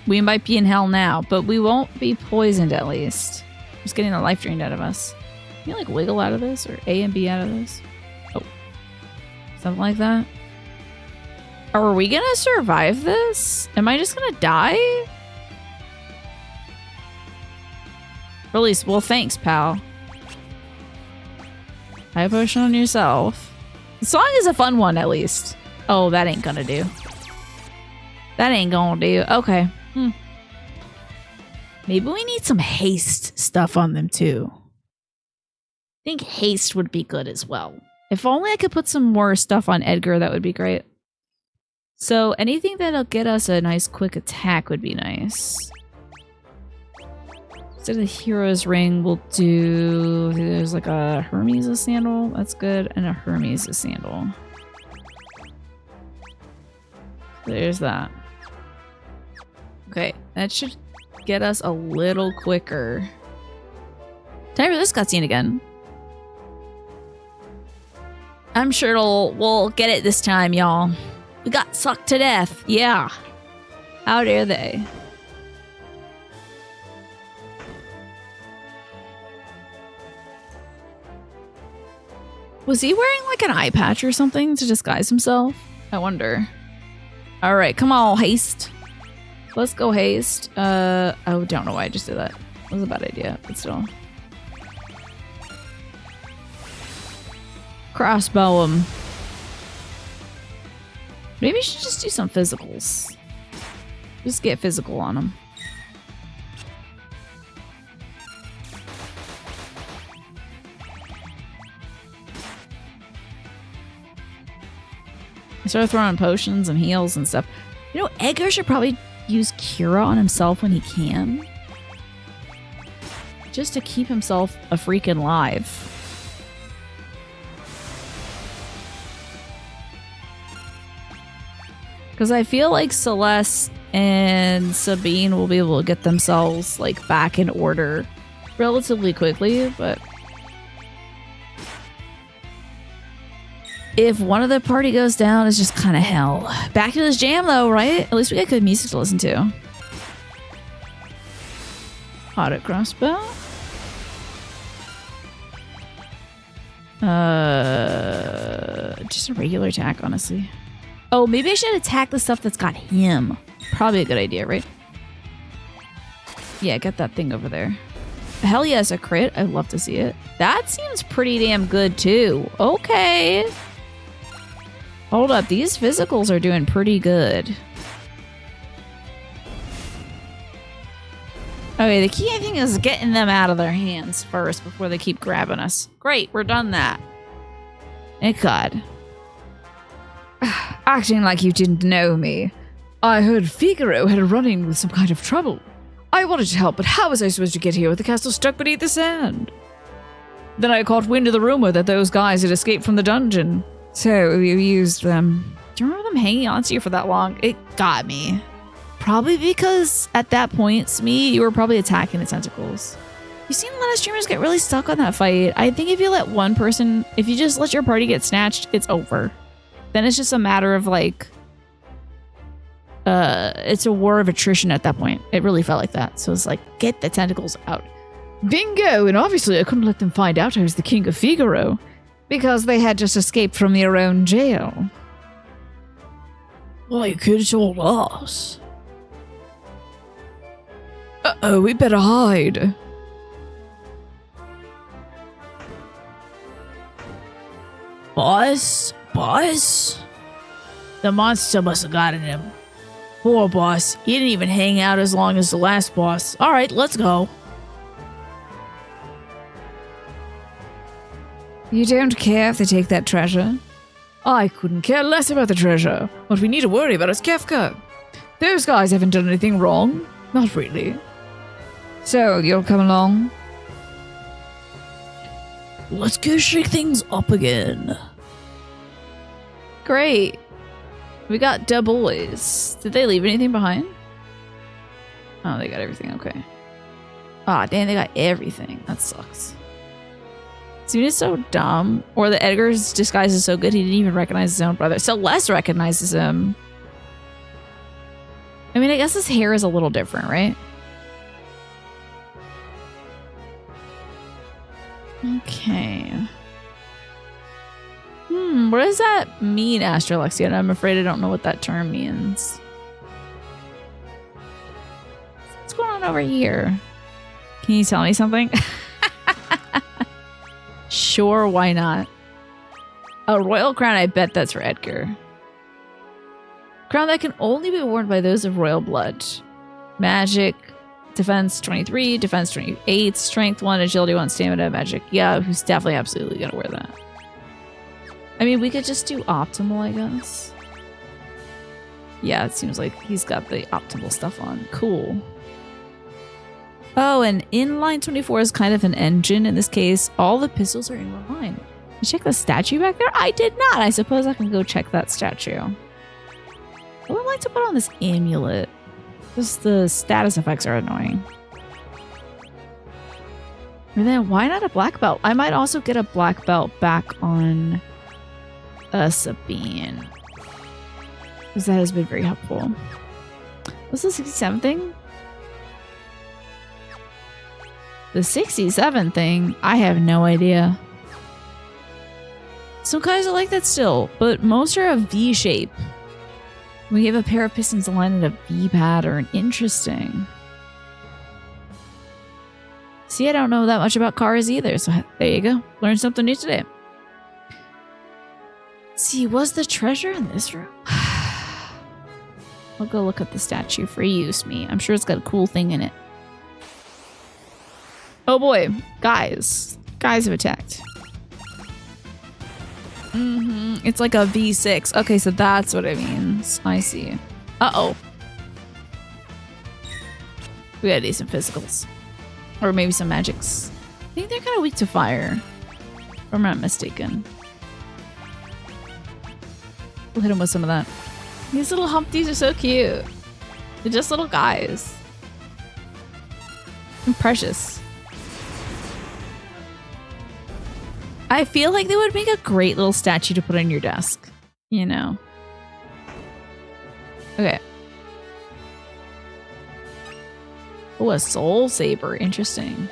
A: We might be in hell now, but we won't be poisoned at least. Just getting the life drained out of us. Can you like wiggle out of this or A and B out of this? Oh. Something like that. Are we gonna survive this? Am I just gonna die? Release. Well, thanks, pal. High potion on yourself. The song is a fun one, at least. Oh, that ain't gonna do. That ain't gonna do. Okay.
D: Maybe we need some haste stuff on them too.
A: I think haste would be good as well. If only I could put some more stuff on Edgar, that would be great. So anything that'll get us a nice quick attack would be nice. Instead of the hero's ring, we'll do... There's like a Hermes' sandal. That's good. And a Hermes' sandal. There's that. Okay, that should get us a little quicker. Time for this cutscene again. I'm sure we'll get it this time, y'all. We got sucked to death. Yeah. How dare they? Was he wearing like an eye patch or something to disguise himself? I wonder. All right, come on, haste. Let's go haste. Oh, don't know why I just did that. That was a bad idea, but still. Crossbow him. Maybe we should just do some physicals. Just get physical on him. Start throwing potions and heals and stuff. You know, Edgar should probably use Cura on himself when he can. Just to keep himself a freaking alive. Because I feel like Celeste and Sabine will be able to get themselves like back in order relatively quickly, but if one of the party goes down, it's just kind of hell. Back to this jam though, right? At least we got good music to listen to. Auto crossbow. Just a regular attack, honestly. Oh, maybe I should attack the stuff that's got him. Probably a good idea, right? Yeah, get that thing over there. Hell yes, a crit. I'd love to see it. That seems pretty damn good too. Okay. Hold up, these physicals are doing pretty good. Okay, the key thing is getting them out of their hands first before they keep grabbing us. Great, we're done that. Thank God.
C: Acting like you didn't know me. I heard Figaro had a run-in with some kind of trouble. I wanted to help, but how was I supposed to get here with the castle stuck beneath the sand? Then I caught wind of the rumor that those guys had escaped from the dungeon. So you used them.
A: Do you remember them hanging on to you for that long? It got me. Probably because at that point, Smee, you were probably attacking the tentacles. You've seen a lot of streamers get really stuck on that fight. I think if you let one person, if you just let your party get snatched, it's over. Then it's just a matter of like, it's a war of attrition at that point. It really felt like that. So it's like, get the tentacles out.
C: Bingo! And obviously I couldn't let them find out I was the King of Figaro, because they had just escaped from their own jail.
B: Well, you could have told us.
C: Uh-oh, we better hide.
B: Boss? The monster must have gotten him. Poor boss. He didn't even hang out as long as the last boss. Alright, let's go.
C: You don't care if they take that treasure? I couldn't care less about the treasure. What we need to worry about is Kefka. Those guys haven't done anything wrong. Not really. So, you'll come along?
B: Let's go shake things up again.
A: Great. We got da boys. Did they leave anything behind? Oh, they got everything. Okay. Ah, damn, they got everything. That sucks. Soon is so dumb. Or the Edgar's disguise is so good he didn't even recognize his own brother. Celeste recognizes him. I mean, I guess his hair is a little different, right? Okay. What does that mean, Astralexian? I'm afraid I don't know what that term means. What's going on over here? Can you tell me something? Shh. Sure, why not? A royal crown, I bet that's for Edgar. Crown that can only be worn by those of royal blood. Magic, defense 23, defense 28, strength 1, agility 1, stamina, magic. Yeah, who's definitely absolutely gonna wear that. I mean, we could just do optimal, I guess. Yeah, it seems like he's got the optimal stuff on. Cool. Oh, and inline 24 is kind of an engine. In this case, all the pistols are in line. You check the statue back there? I did not. I suppose I can go check that statue. I would like to put on this amulet. Just the status effects are annoying. And then why not a black belt? I might also get a black belt back on Sabine. Because that has been very helpful. What's the 67 thing? The 67 thing? I have no idea. Some guys are like that still, but most are a V shape. We have a pair of pistons aligned in a V pattern. Interesting. See, I don't know that much about cars either, so there you go. Learned something new today. Let's see, was the treasure in this room? I'll go look at the statue for use me. I'm sure it's got a cool thing in it. Oh boy, guys. Guys have attacked. It's like a V6. Okay, so that's what it means. I see. Uh-oh. We gotta do some physicals. Or maybe some magics. I think they're kind of weak to fire. If I'm not mistaken. We'll hit them with some of that. These little Humpties are so cute. They're just little guys. And precious. I feel like they would make a great little statue to put on your desk. You know. Okay. Oh, a soul saber. Interesting.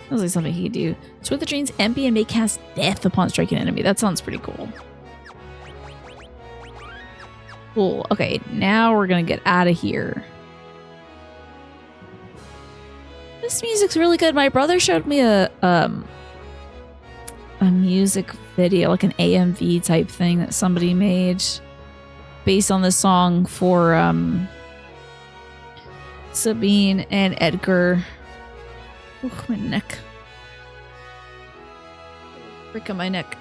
A: Sounds like something he could do. Switch the drains empty and may cast death upon striking an enemy. That sounds pretty cool. Cool. Okay, now we're gonna get out of here. This music's really good. My brother showed me a music video, like an AMV type thing that somebody made based on the song for Sabine and Edgar. Ooh, my neck. Frick on my neck.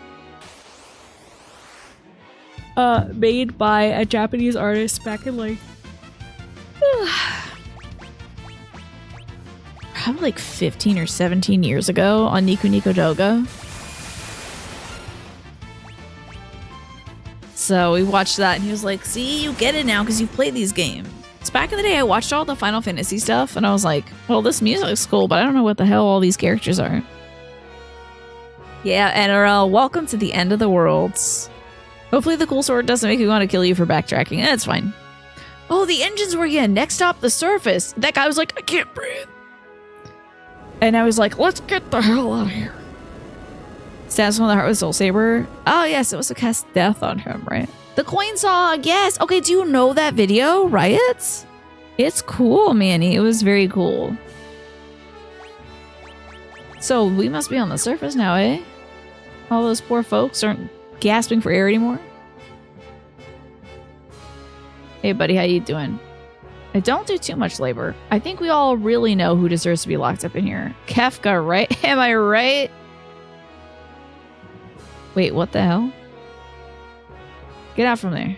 A: Made by a Japanese artist back in like probably like 15 or 17 years ago on Niku Niku Doga. So we watched that and he was like, see, you get it now because you've played these games. So back in the day, I watched all the Final Fantasy stuff and I was like, well, this music is cool, but I don't know what the hell all these characters are. Yeah, NRL, welcome to the end of the worlds. Hopefully the cool sword doesn't make me want to kill you for backtracking. That's fine. Oh, the engine's working again. Next stop, the surface. That guy was like, I can't breathe. And I was like, let's get the hell out of here. Stabs him on the heart with Soul Saber. Oh, yes, it was to cast death on him, right? The coin saw, yes. Okay, do you know that video, Riots? It's cool, Manny. It was very cool. So we must be on the surface now, eh? All those poor folks aren't gasping for air anymore. Hey, buddy, how you doing? I don't do too much labor. I think we all really know who deserves to be locked up in here. Kefka, right? Am I right? Wait, what the hell? Get out from there.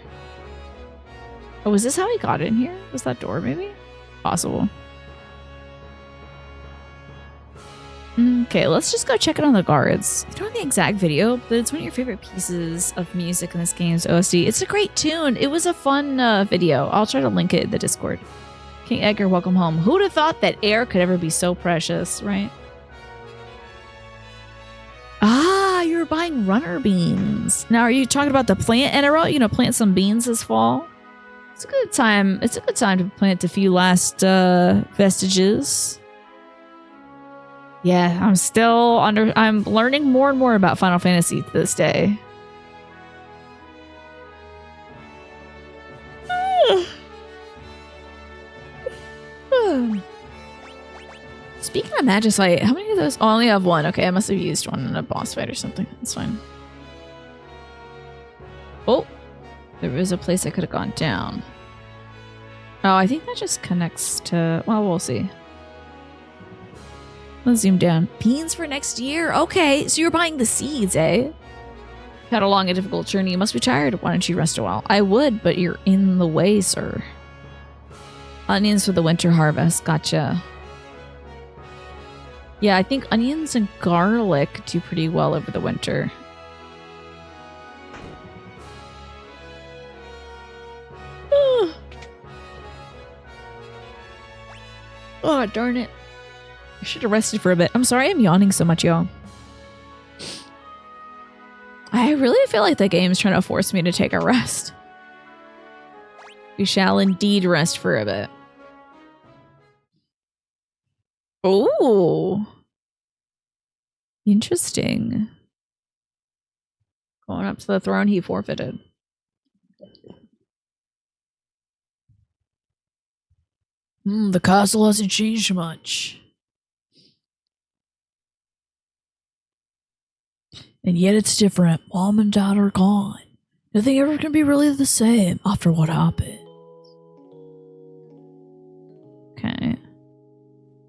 A: Oh, was this how he got in here? Was that door maybe? Possible. Okay, let's just go check it on the guards. I don't know the exact video, but it's one of your favorite pieces of music in this game's OST. It's a great tune. It was a fun video. I'll try to link it in the Discord. King Edgar, welcome home. Who'd have thought that air could ever be so precious, right? Ah, you're buying runner beans. Now, are you talking about the plant NRL? You know, plant some beans this fall. It's a good time. It's a good time to plant a few last vestiges. Yeah, I'm learning more and more about Final Fantasy to this day. Speaking of Magicite, how many of those? Oh, I only have one. Okay, I must have used one in a boss fight or something. That's fine. Oh, there was a place I could have gone down. Oh, I think that just connects to... Well, we'll see. Let's zoom down. Beans for next year? Okay, so you're buying the seeds, eh? Had a long and difficult journey. You must be tired. Why don't you rest a while? I would, but you're in the way, sir. Onions for the winter harvest. Gotcha. Yeah, I think onions and garlic do pretty well over the winter. Oh, darn it. I should have rested for a bit. I'm sorry I'm yawning so much, y'all. I really feel like the game's trying to force me to take a rest. We shall indeed rest for a bit. Oh. Interesting. Going up to the throne he forfeited.
B: The castle hasn't changed much. And yet it's different. Mom and Dad are gone. Nothing ever can be really the same after what happened.
A: Okay.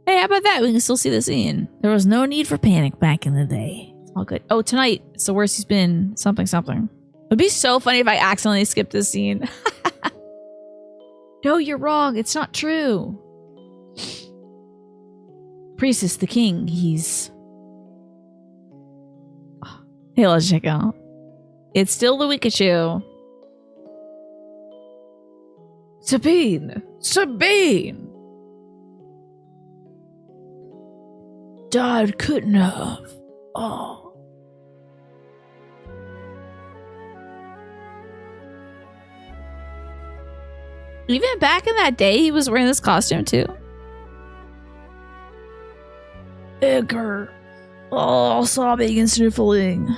A: Hey, how about that? We can still see the scene. There was no need for panic back in the day. It's all good. Oh, tonight, it's the worst he's been. Something, something. It'd be so funny if I accidentally skipped this scene. No, you're wrong. It's not true. Priestess, the king, he's... Hey, let's check out. It's still the Wikachu.
B: Sabine! Sabine! Dad couldn't have. Oh.
A: Even back in that day, he was wearing this costume too.
B: Edgar. Oh, sobbing and sniffling.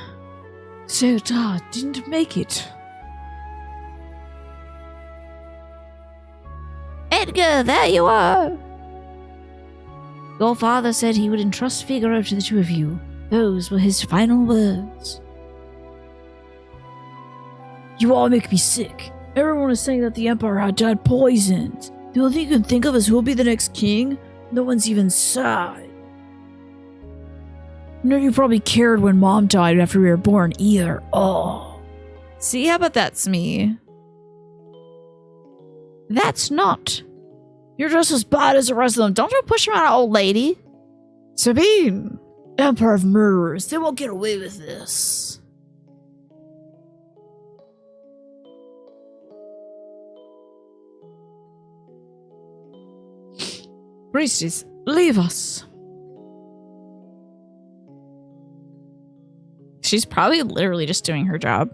B: So Dad didn't make it.
D: Edgar, there you are. Your father said he would entrust Figaro to the two of you. Those were his final words.
B: You all make me sick. Everyone is saying that the Empire had Dad poisoned. The only thing you can think of is who will be the next king? No one's even sad. None of you probably cared when Mom died after we were born either. Oh.
A: See, how about that's me?
D: That's not.
B: You're just as bad as the rest of them. Don't you push around an old lady. Sabine. Empire of murderers. They won't get away with this.
C: Priestess, leave us.
A: She's probably literally just doing her job.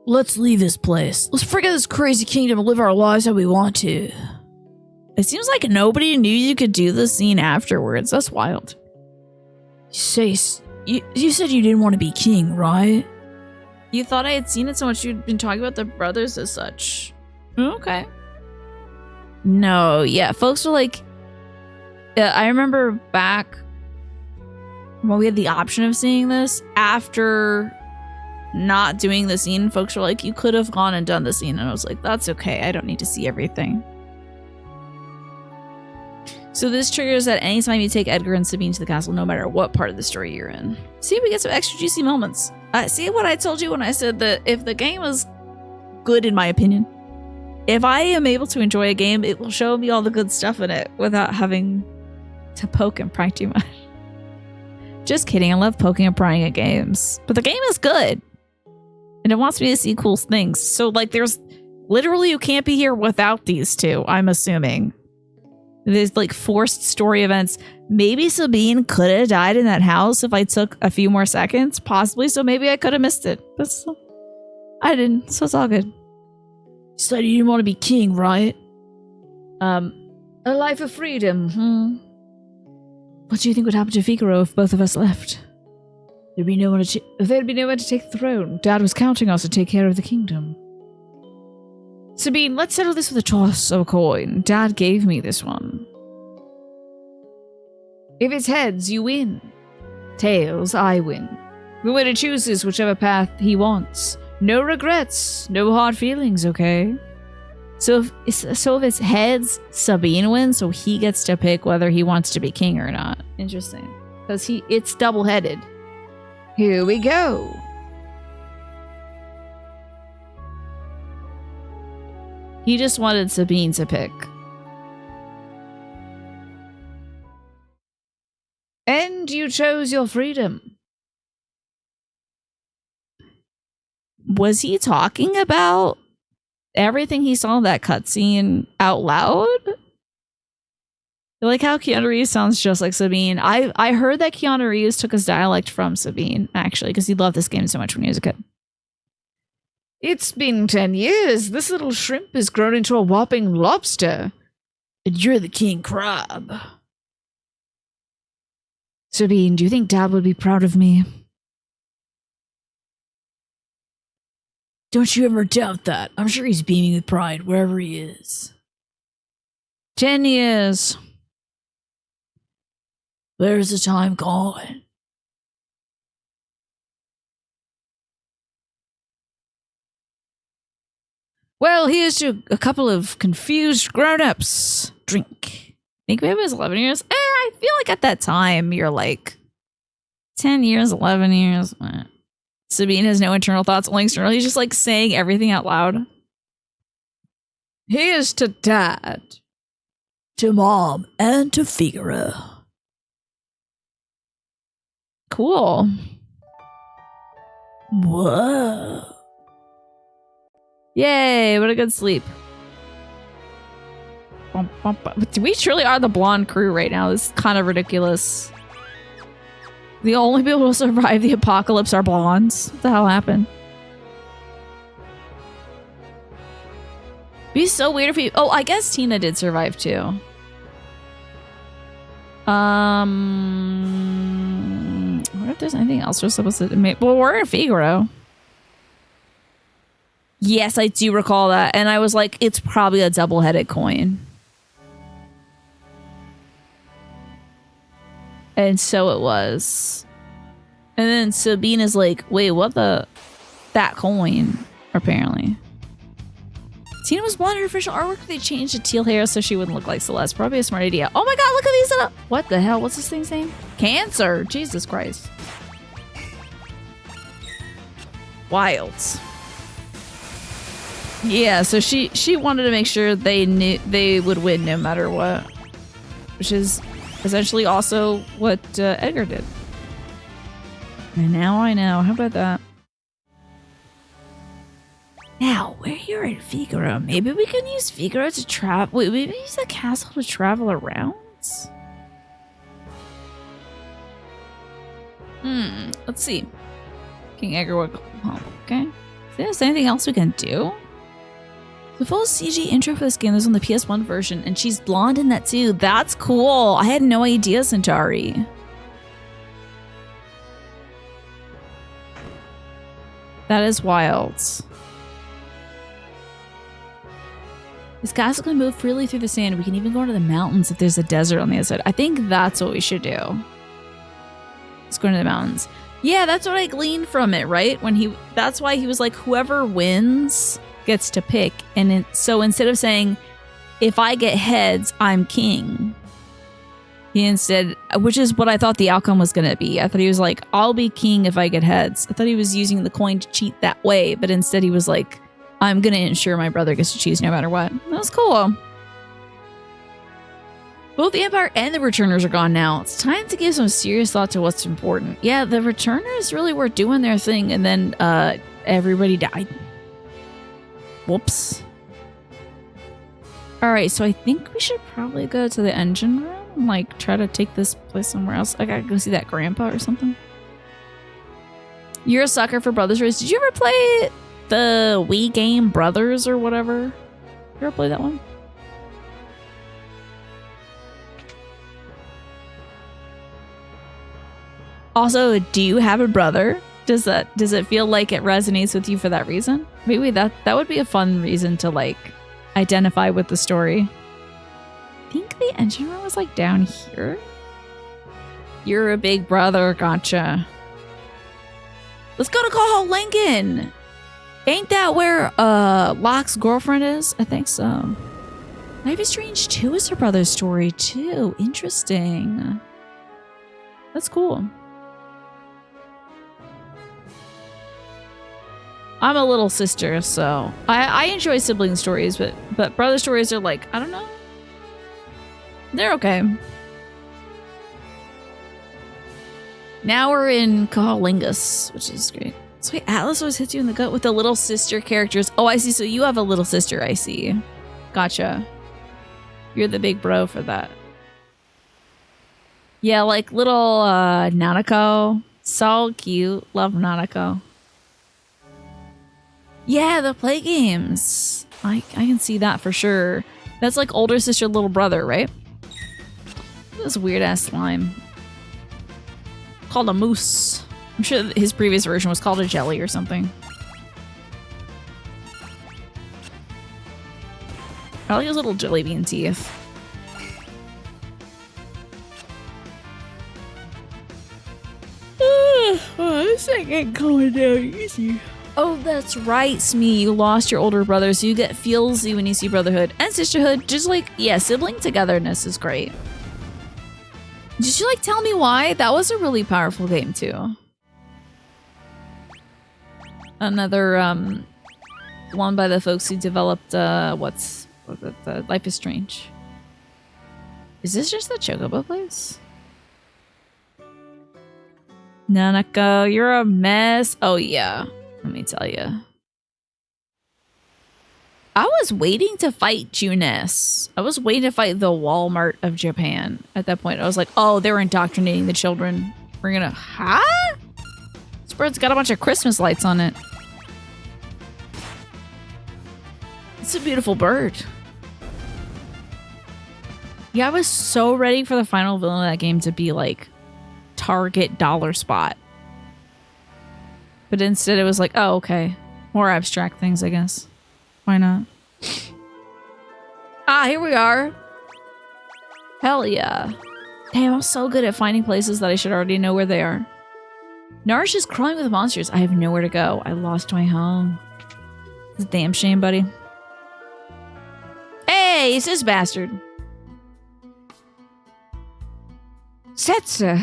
B: Let's leave this place. Let's forget this crazy kingdom and live our lives how we want to.
A: It seems like nobody knew you could do the scene afterwards. That's wild.
B: You said you didn't want to be king, right?
A: You thought I had seen it so much you'd been talking about the brothers as such. Okay. No, yeah, folks were like... I remember back when we had the option of seeing this, after not doing the scene, folks were like, you could have gone and done the scene. And I was like, that's okay. I don't need to see everything. So this triggers that anytime you take Edgar and Sabine to the castle, no matter what part of the story you're in. See, we get some extra juicy moments. See what I told you when I said that if the game was good, in my opinion, if I am able to enjoy a game, it will show me all the good stuff in it without having to poke and pry too much. Just kidding. I love poking and prying at games. But the game is good. And it wants me to see cool things. So, like, there's literally you can't be here without these two, I'm assuming. There's, like, forced story events. Maybe Sabine could have died in that house if I took a few more seconds. Possibly. So maybe I could have missed it. But still, I didn't. So it's all good.
B: You said you didn't want to be king, right?
C: A life of freedom, What do you think would happen to Figaro if both of us left? There'd be no one to take the throne. Dad was counting us to take care of the kingdom. Sabine, let's settle this with a toss of a coin. Dad gave me this one. If it's heads, you win. Tails, I win. The winner chooses whichever path he wants. No regrets, no hard feelings, okay?
A: So if it's heads, Sabine wins, so he gets to pick whether he wants to be king or not. Interesting. Because it's double-headed.
C: Here we go.
A: He just wanted Sabine to pick.
C: And you chose your freedom.
A: Was he talking about everything he saw in that cutscene out loud? I like how Keanu Reeves sounds just like Sabine. I heard that Keanu Reeves took his dialect from Sabine, actually, because he loved this game so much when he was a kid.
C: It's been 10 years. This little shrimp has grown into a whopping lobster.
B: And you're the king crab.
C: Sabine, do you think Dad would be proud of me?
B: Don't you ever doubt that. I'm sure he's beaming with pride wherever he is.
A: 10 years.
B: Where's the time gone?
A: Well, here's to a couple of confused grown-ups. Drink. I think maybe it was 11 years. I feel like at that time, you're like 10 years, 11 years. Sabine has no internal thoughts, only external. He's just like saying everything out loud.
C: Here's to Dad.
B: To Mom and to Figaro.
A: Cool.
B: Whoa.
A: Yay, what a good sleep. We truly are the blonde crew right now. This is kind of ridiculous. The only people who survive the apocalypse are blondes. What the hell happened? Be so weird if he... Oh, I guess Tina did survive too. I wonder if there's anything else we're supposed to make. Well, we're in Figaro. Yes, I do recall that. And I was like, it's probably a double-headed coin. And so it was. And then Sabine is like, wait, what the... That coin, apparently. Tina was blonde in her official artwork. They changed to teal hair so she wouldn't look like Celeste. Probably a smart idea. Oh my god, look at these little... What the hell? What's this thing's name? Cancer. Jesus Christ. Wild. Yeah, so she wanted to make sure they knew they would win no matter what. Which is essentially also what Edgar did. And now I know. How about that? Now, we're here in Figaro. Maybe we can use Figaro to travel... Wait, maybe use the castle to travel around? Let's see. King Edgar would... Oh, okay. Is there anything else we can do? The full CG intro for this game is on the PS1 version, and she's blonde in that too. That's cool. I had no idea, Centauri. That is wild. This castle can move freely through the sand. We can even go into the mountains if there's a desert on the other side. I think that's what we should do. Let's go into the mountains. Yeah, that's what I gleaned from it, right? That's why he was like, whoever wins gets to pick. And so instead of saying, if I get heads, I'm king, he instead, which is what I thought the outcome was going to be. I thought he was like, I'll be king if I get heads. I thought he was using the coin to cheat that way, but instead he was like, I'm going to ensure my brother gets to choose no matter what. That was cool. Both the Empire and the Returners are gone now. It's time to give some serious thought to what's important. Yeah, the Returners really were doing their thing, and then everybody died. Whoops. Alright, so I think we should probably go to the engine room and like try to take this place somewhere else. I gotta go see that grandpa or something. You're a sucker for Brothers Race. Did you ever play the Wii game Brothers or whatever? You ever play that one? Also, do you have a brother? Does it feel like it resonates with you for that reason? Maybe that would be a fun reason to like identify with the story. I think the engine room was like down here. You're a big brother, gotcha. Let's go to Call Lincoln. Ain't that where Locke's girlfriend is? I think so. Life is Strange 2 is her brother's story too. Interesting. That's cool. I'm a little sister, so I enjoy sibling stories, but brother stories are like, I don't know. They're okay. Now we're in Cahalingus, which is great. So wait, Atlas always hits you in the gut with the little sister characters. Oh, I see. So you have a little sister, I see. Gotcha. You're the big bro for that. Yeah, like little Nanako. So cute. Love Nanako. Yeah, the play games. I can see that for sure. That's like older sister, little brother, right? This weird ass slime. Called a moose. I'm sure his previous version was called a jelly or something. I like his little jelly bean teeth. This ain't going down easy. Oh, that's right, Smee. You lost your older brother, so you get feelsy when you see brotherhood and sisterhood. Just like, yeah, sibling togetherness is great. Did you like tell me why? That was a really powerful game too. Another one by the folks who developed Life is Strange. Is this just the Chocobo place? Nanako, you're a mess. Oh yeah, let me tell you. I was waiting to fight Junes. I was waiting to fight the Walmart of Japan. At that point, I was like, oh, they're indoctrinating the children. We're gonna, huh? This bird's got a bunch of Christmas lights on it. It's a beautiful bird. Yeah, I was so ready for the final villain of that game to be like Target dollar spot. But instead it was like, oh, okay. More abstract things, I guess. Why not? Ah, here we are. Hell yeah. Damn, I'm so good at finding places that I should already know where they are. Narish is crawling with monsters. I have nowhere to go. I lost my home. It's a damn shame, buddy. Hey, it's this bastard.
C: Setzer!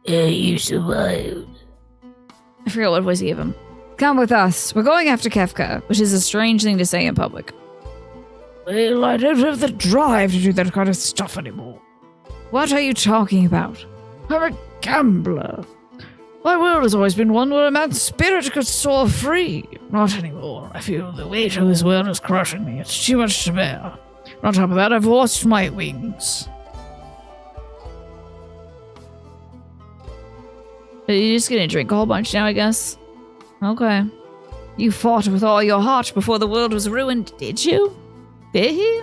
B: You survived.
A: I forgot what voice he gave him.
C: Come with us. We're going after Kefka.
A: Which is a strange thing to say in public.
B: Well, I don't have the drive to do that kind of stuff anymore.
C: What are you talking about?
B: I'm a gambler. My world has always been one where a man's spirit could soar free. Not anymore. I feel the weight of this world is crushing me. It's too much to bear. On top of that, I've lost my wings.
A: Are you just gonna drink a whole bunch now, I guess? Okay.
C: You fought with all your heart
A: Before the world was ruined, did you? Did he?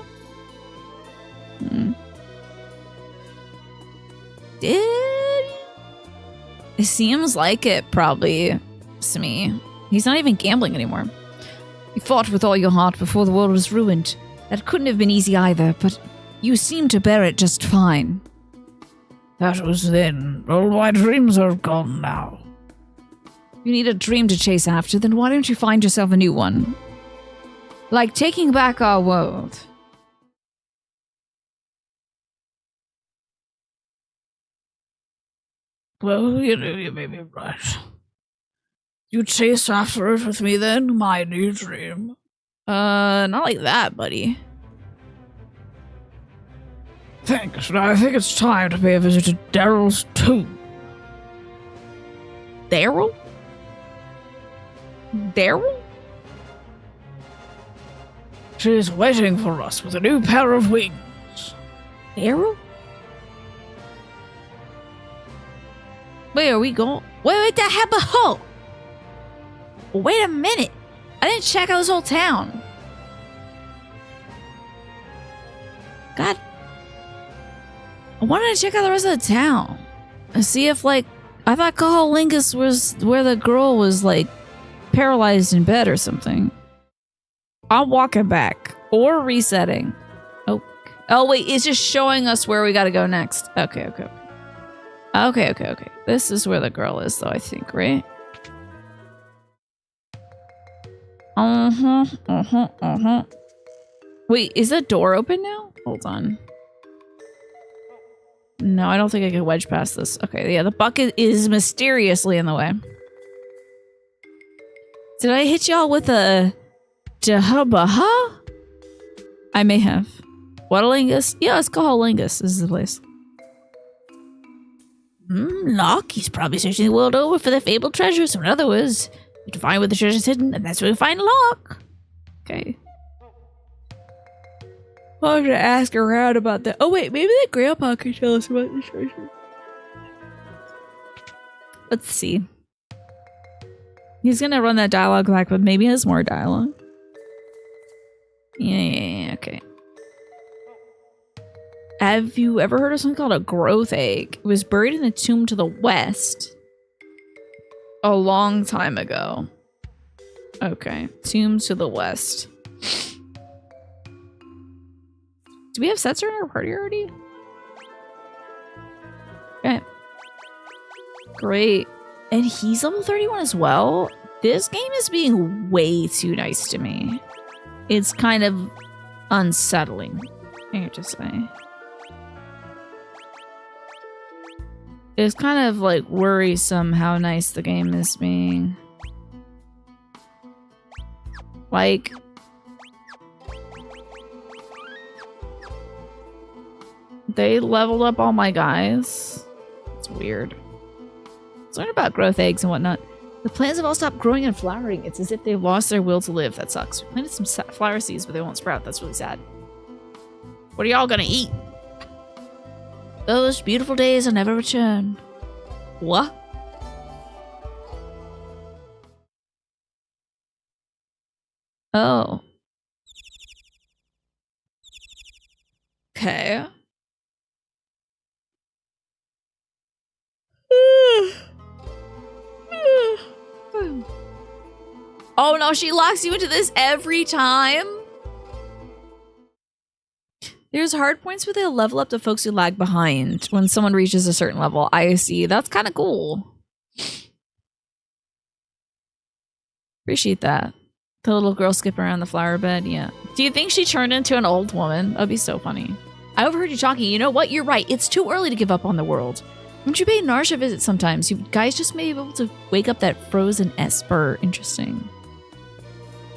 A: Did? It seems like it, probably, Smee. He's not even gambling anymore.
C: You fought with all your heart before the world was ruined. That couldn't have been easy either, but you seem to bear it just fine.
B: That was then. All my dreams are gone now.
C: You need a dream to chase after, then why don't you find yourself a new one? Like taking back our world.
B: Well, you know, you may be right. You chase after it with me then, my new dream.
A: Not like that, buddy.
B: Thanks. Now I think it's time to pay a visit to Daryl's tomb.
A: Daryl? Daryl?
B: She's waiting for us with a new pair of wings.
A: Daryl? Where are we going? Wait, that happened. Oh! Wait a minute. I didn't check out this whole town. God. I wanted to check out the rest of the town. And see if, like, I thought Cahalingus was where the girl was, like, paralyzed in bed or something. I'm walking back. Or resetting. Oh, wait, it's just showing us where we gotta go next. Okay. Okay. This is where the girl is, though, I think, right? Wait, is the door open now? Hold on. No, I don't think I can wedge past this. Okay, yeah, the bucket is mysteriously in the way. Did I hit y'all with a Jahabaha? I may have. Whatalingus? Yeah, it's Coholingus. This is the place.
D: Locke, he's probably searching the world over for the fabled treasure. So in other words, we have to find where the treasure's hidden, and that's where we find Locke.
A: Okay. I'll have to ask around about that. Oh, wait, maybe the grandpa can tell us about the treasure. Let's see. He's gonna run that dialogue back, but maybe has more dialogue. Yeah, okay. Have you ever heard of something called a growth egg? It was buried in a tomb to the west a long time ago. Okay, tomb to the west. Do we have Setzer in our party already? Okay. Great. And he's level 31 as well? This game is being way too nice to me. It's kind of unsettling, I have to say. It's kind of like worrisome how nice the game is being. Like, they leveled up all my guys. It's weird. Let's learn about growth eggs and whatnot. The plants have all stopped growing and flowering. It's as if they've lost their will to live. That sucks. We planted some flower seeds, but they won't sprout. That's really sad. What are y'all gonna eat?
D: Those beautiful days will never return.
A: What? Oh. Okay. Oh no, she locks you into this every time? There's hard points where they'll level up the folks who lag behind when someone reaches a certain level. I see. That's kind of cool. Appreciate that. The little girl skipping around the flower bed, yeah. Do you think she turned into an old woman? That'd be so funny. I overheard you talking. You know what? You're right. It's too early to give up on the world. Won't you pay Narsha a visit sometimes? You guys just may be able to wake up that frozen Esper. Interesting.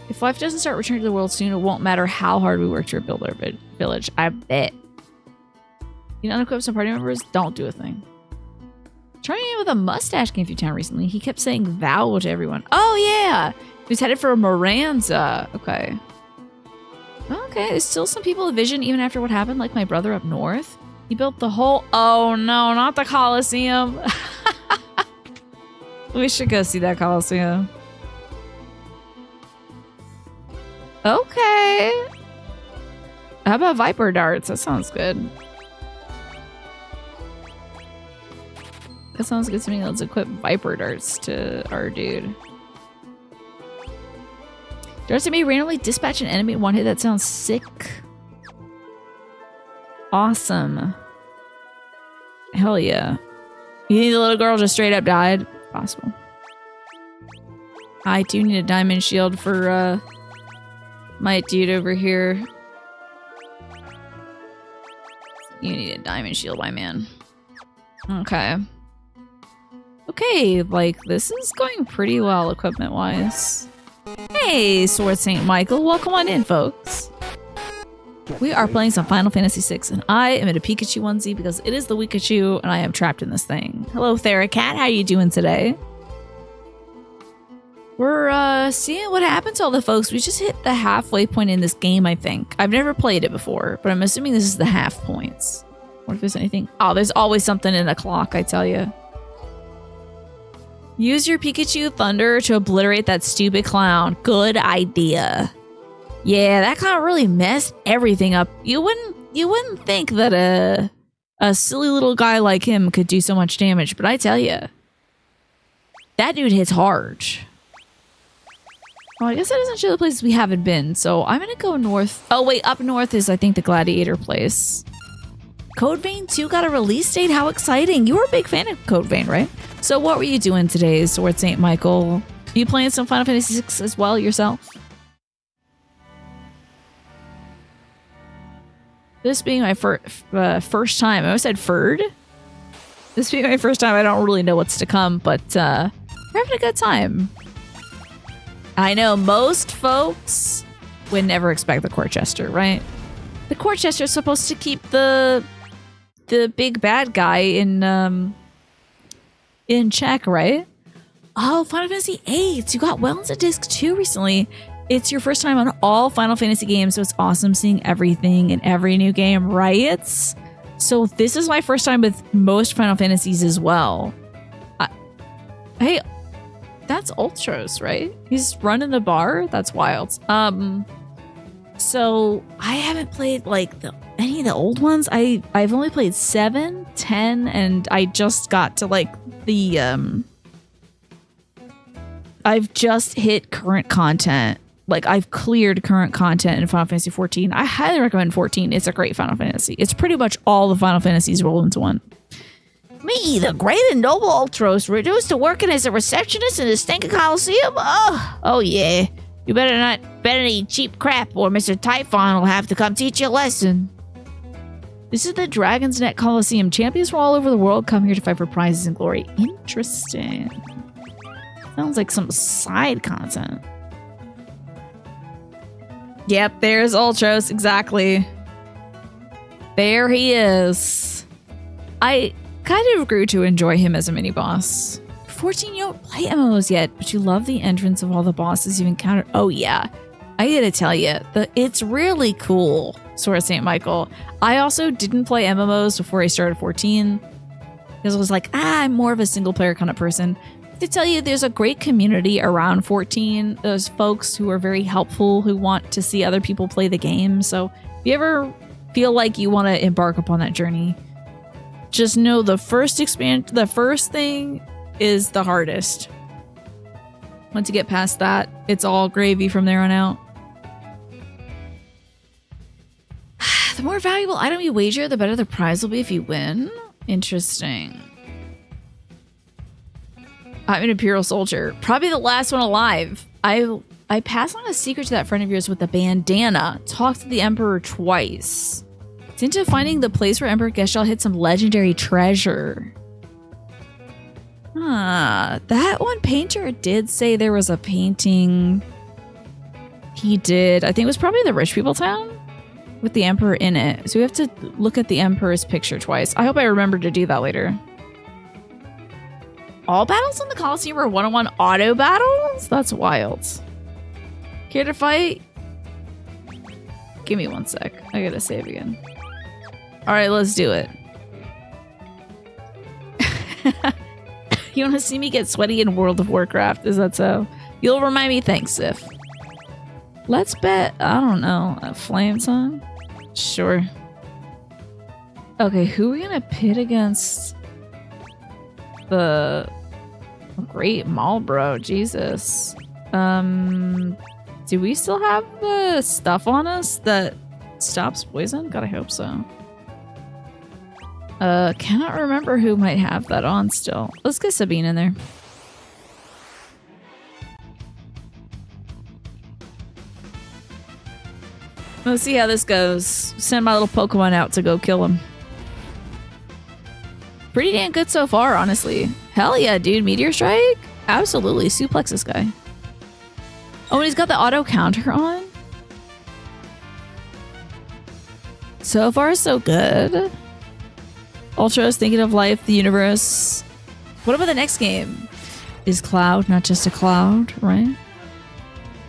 A: If life doesn't start returning to the world soon, it won't matter how hard we work to rebuild our village. I bet. You know, unequip some party members? Don't do a thing. Trying in with a mustache came through town recently. He kept saying thou to everyone. Oh, yeah. He was headed for Moranza. Okay. Okay, there's still some people with vision even after what happened, like my brother up north. He built the whole... Oh, no, not the Colosseum. We should go see that Colosseum. Okay. How about Viper Darts? That sounds good. That sounds good to me. Let's equip Viper Darts to our dude. Darts may randomly dispatch an enemy at one hit. That sounds sick. Awesome. Hell yeah. You think the little girl just straight up died? Possible. I do need a diamond shield for my dude over here. You need a diamond shield, my man. Okay. Okay, like, this is going pretty well equipment-wise. Hey, Sword St. Michael. Welcome on in, folks. We are playing some Final Fantasy VI, and I am in a Pikachu onesie because it is the Weekachu, and I am trapped in this thing. Hello, Theracat. How are you doing today? We're seeing what happened to all the folks. We just hit the halfway point in this game, I think. I've never played it before, but I'm assuming this is the half points. What if there's anything? Oh, there's always something in a clock, I tell you. Use your Pikachu Thunder to obliterate that stupid clown. Good idea. Yeah, that kind of really messed everything up. You wouldn't think that a silly little guy like him could do so much damage, but I tell you, that dude hits hard. Well, I guess that doesn't show the places we haven't been, so I'm gonna go north. Oh wait, up north is I think the Gladiator place. Code Vein 2 got a release date. How exciting. You were a big fan of Code Vein, right? So what were you doing today, Sword St. Michael? You playing some Final Fantasy VI as well yourself? This being my first time. I almost said Ferd. This being my first time, I don't really know what's to come, but we're having a good time. I know most folks would never expect the Court Jester, right? The Court Jester is supposed to keep the big bad guy in check, right? Oh, Final Fantasy VIII. You got well into Disc 2 recently. It's your first time on all Final Fantasy games, so it's awesome seeing everything in every new game, right? So this is my first time with most Final Fantasies as well. Hey, that's Ultros, right? He's running the bar? That's wild. So I haven't played like any of the old ones. I've only played 7, 10, and I just got to like the I've just hit current content. Like, I've cleared current content in Final Fantasy 14. I highly recommend 14. It's a great Final Fantasy. It's pretty much all the Final Fantasies rolled into one.
D: Me, the great and noble Ultros, reduced to working as a receptionist in the Stinker Coliseum? Oh yeah. You better not bet any cheap crap or Mr. Typhon will have to come teach you a lesson.
A: This is the Dragon's Net Coliseum. Champions from all over the world come here to fight for prizes and glory. Interesting. Sounds like some side content. Yep, there's Ultros, exactly. There he is. I kind of grew to enjoy him as a mini-boss. 14, you don't play MMOs yet, but you love the entrance of all the bosses you've encountered. Oh yeah, I gotta tell you, it's really cool, Sword St. Michael. I also didn't play MMOs before I started 14, because I was like, I'm more of a single-player kind of person. To tell you, there's a great community around 14. There's folks who are very helpful, who want to see other people play the game. So if you ever feel like you want to embark upon that journey, just know the first thing is the hardest. Once you get past that, it's all gravy from there on out. The more valuable item you wager, the better the prize will be if you win. Interesting. I'm an Imperial soldier. Probably the last one alive. I passed on a secret to that friend of yours with the bandana. Talked to the Emperor twice. It's into finding the place where Emperor Geshel hid some legendary treasure. That one painter did say there was a painting. He did. I think it was probably the rich people town with the Emperor in it. So we have to look at the Emperor's picture twice. I hope I remember to do that later. All battles in the Colosseum are one-on-one auto battles? That's wild. Care to fight? Give me 1 sec. I gotta save again. Alright, let's do it. You wanna see me get sweaty in World of Warcraft? Is that so? You'll remind me? Thanks, Sif. Let's bet, I don't know, a flame song? Sure. Okay, who are we gonna pit against? The Great Malbro, Jesus. Do we still have the stuff on us that stops poison? God, I hope so. Cannot remember who might have that on still. Let's get Sabine in there. Let's see how this goes. Send my little Pokemon out to go kill him. Pretty damn good so far, honestly. Hell yeah, dude. Meteor Strike? Absolutely. Suplex this guy. Oh, and he's got the auto counter on? So far, so good. Ultros, thinking of life, the universe. What about the next game? Is Cloud not just a cloud, right?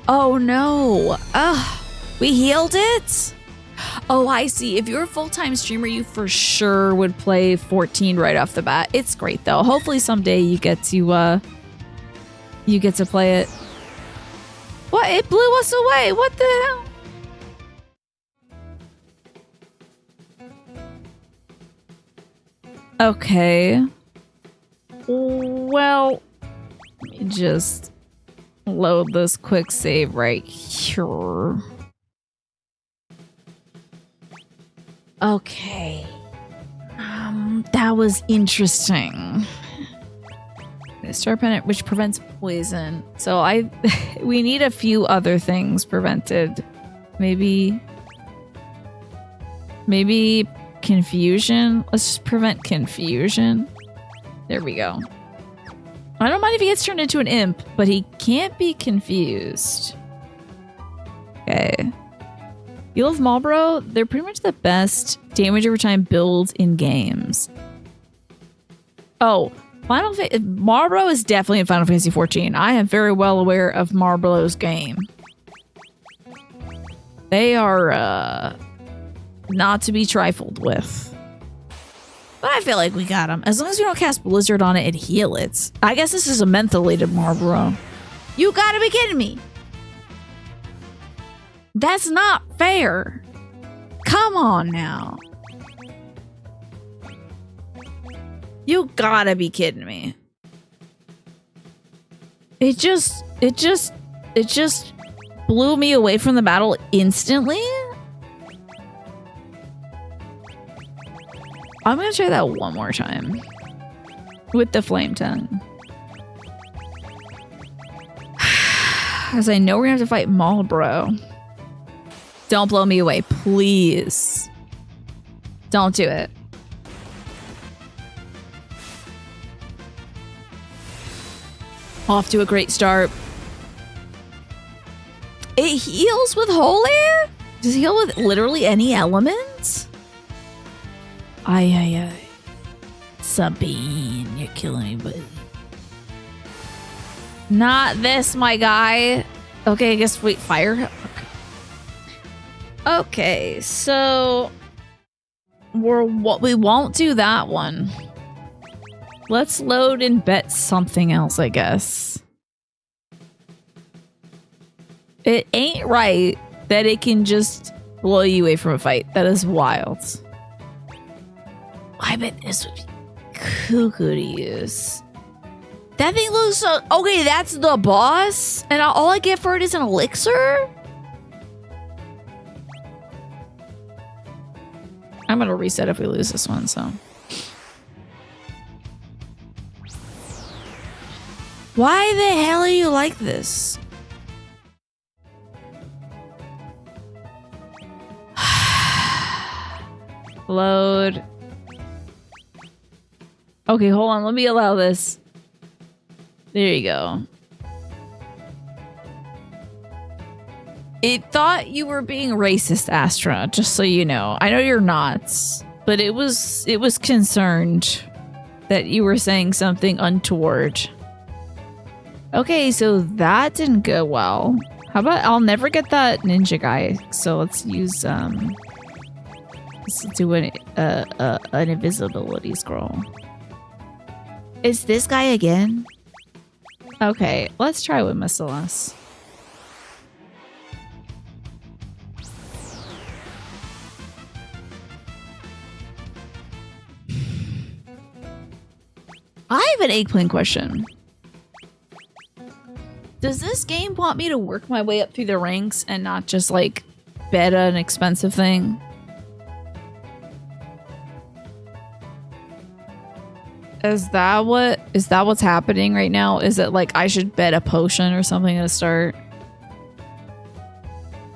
A: Oh, no. Ugh. We healed it? Oh, I see. If you're a full-time streamer, you for sure would play 14 right off the bat. It's great, though. Hopefully someday you get to play it. What? It blew us away. What the hell? Okay. Well, let me just load this quick save right here. Okay. That was interesting. Star Pennant, which prevents poison. So we need a few other things prevented. Maybe confusion. Let's just prevent confusion. There we go. I don't mind if he gets turned into an imp, but he can't be confused. Okay. Field of Marlborough, they're pretty much the best damage over time builds in games. Oh, Marlborough is definitely in Final Fantasy XIV. I am very well aware of Marlborough's game. They are not to be trifled with. But I feel like we got him. As long as we don't cast Blizzard on it and heal it. I guess this is a mentholated Marlborough. You gotta be kidding me. That's not fair. Come on now. You gotta be kidding me. It just blew me away from the battle instantly. I'm gonna try that one more time with the flame tongue. As I know we're gonna have to fight Marlborough. Don't blow me away, please. Don't do it. Off to a great start. It heals with holy? Does it heal with literally any element?
D: Aye. Sabine, you're killing me, buddy.
A: Not this, my guy. Okay, I guess wait, fire. Okay, so we won't do that one. Let's load and bet something else, I guess. It ain't right that it can just blow you away from a fight. That is wild. I bet this would be cuckoo to use. That thing looks so... Okay, that's the boss? And all I get for it is an elixir? I'm gonna reset if we lose this one, so... Why the hell are you like this? Load. Okay, hold on. Let me allow this. There you go. It thought you were being racist, Astra, just so you know. I know you're not, but it was concerned that you were saying something untoward. Okay, so that didn't go well. How about I'll never get that ninja guy. So let's use let's do an invisibility scroll. Is this guy again? Okay, let's try with Macilas. I have an eggplant question. Does this game want me to work my way up through the ranks and not just like bet an expensive thing? Is that what's happening right now? Is it like I should bet a potion or something to start?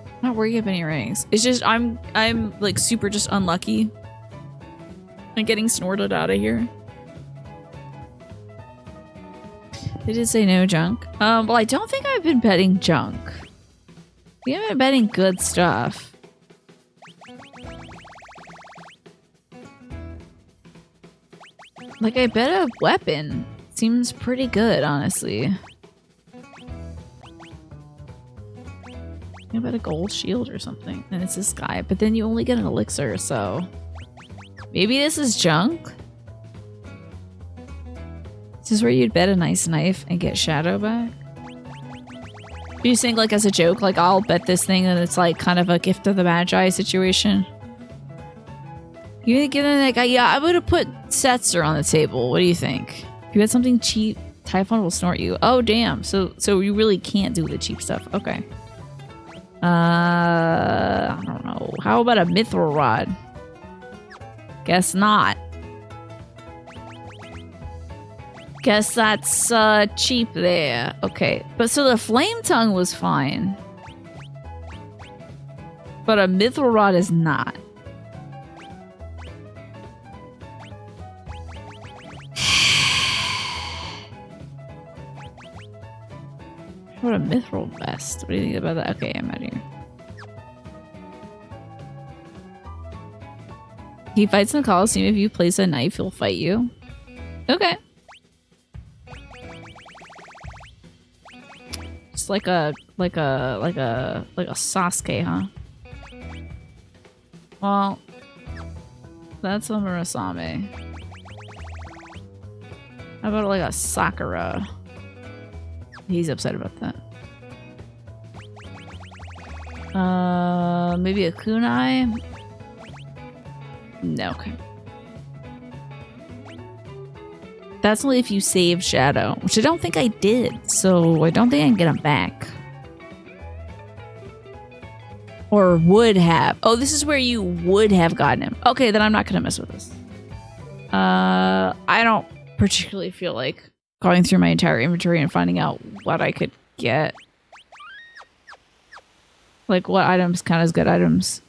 A: I'm not working up any ranks. It's just I'm like super just unlucky and getting snorted out of here. They did say no junk. Well, I don't think I've been betting junk. We haven't been betting good stuff. Like, I bet a weapon. Seems pretty good, honestly. I bet a gold shield or something. And it's this guy. But then you only get an elixir, so... Maybe this is junk? This is where you'd bet a nice knife and get shadow back? Do you think, like, as a joke, like, I'll bet this thing and it's, like, kind of a gift of the Magi situation? You think giving that guy? Yeah, I would have put Setzer on the table. What do you think? If you had something cheap, Typhon will snort you. Oh, damn. So you really can't do the cheap stuff. Okay. I don't know. How about a Mithril Rod? Guess not. Guess that's cheap there. Okay, but so the flame tongue was fine. But a mithril rod is not. What a mithril vest. What do you think about that? Okay, I'm out of here. He fights in the Coliseum. If you place a knife, he'll fight you. Okay. It's like a Sasuke, huh? Well, that's a Murasame. How about like a Sakura? He's upset about that. Maybe a kunai? No, okay. That's only if you save Shadow, which I don't think I did, so I don't think I can get him back. Or would have. Oh, this is where you would have gotten him. Okay, then I'm not gonna mess with this. I don't particularly feel like going through my entire inventory and finding out what I could get. Like what items count as good items.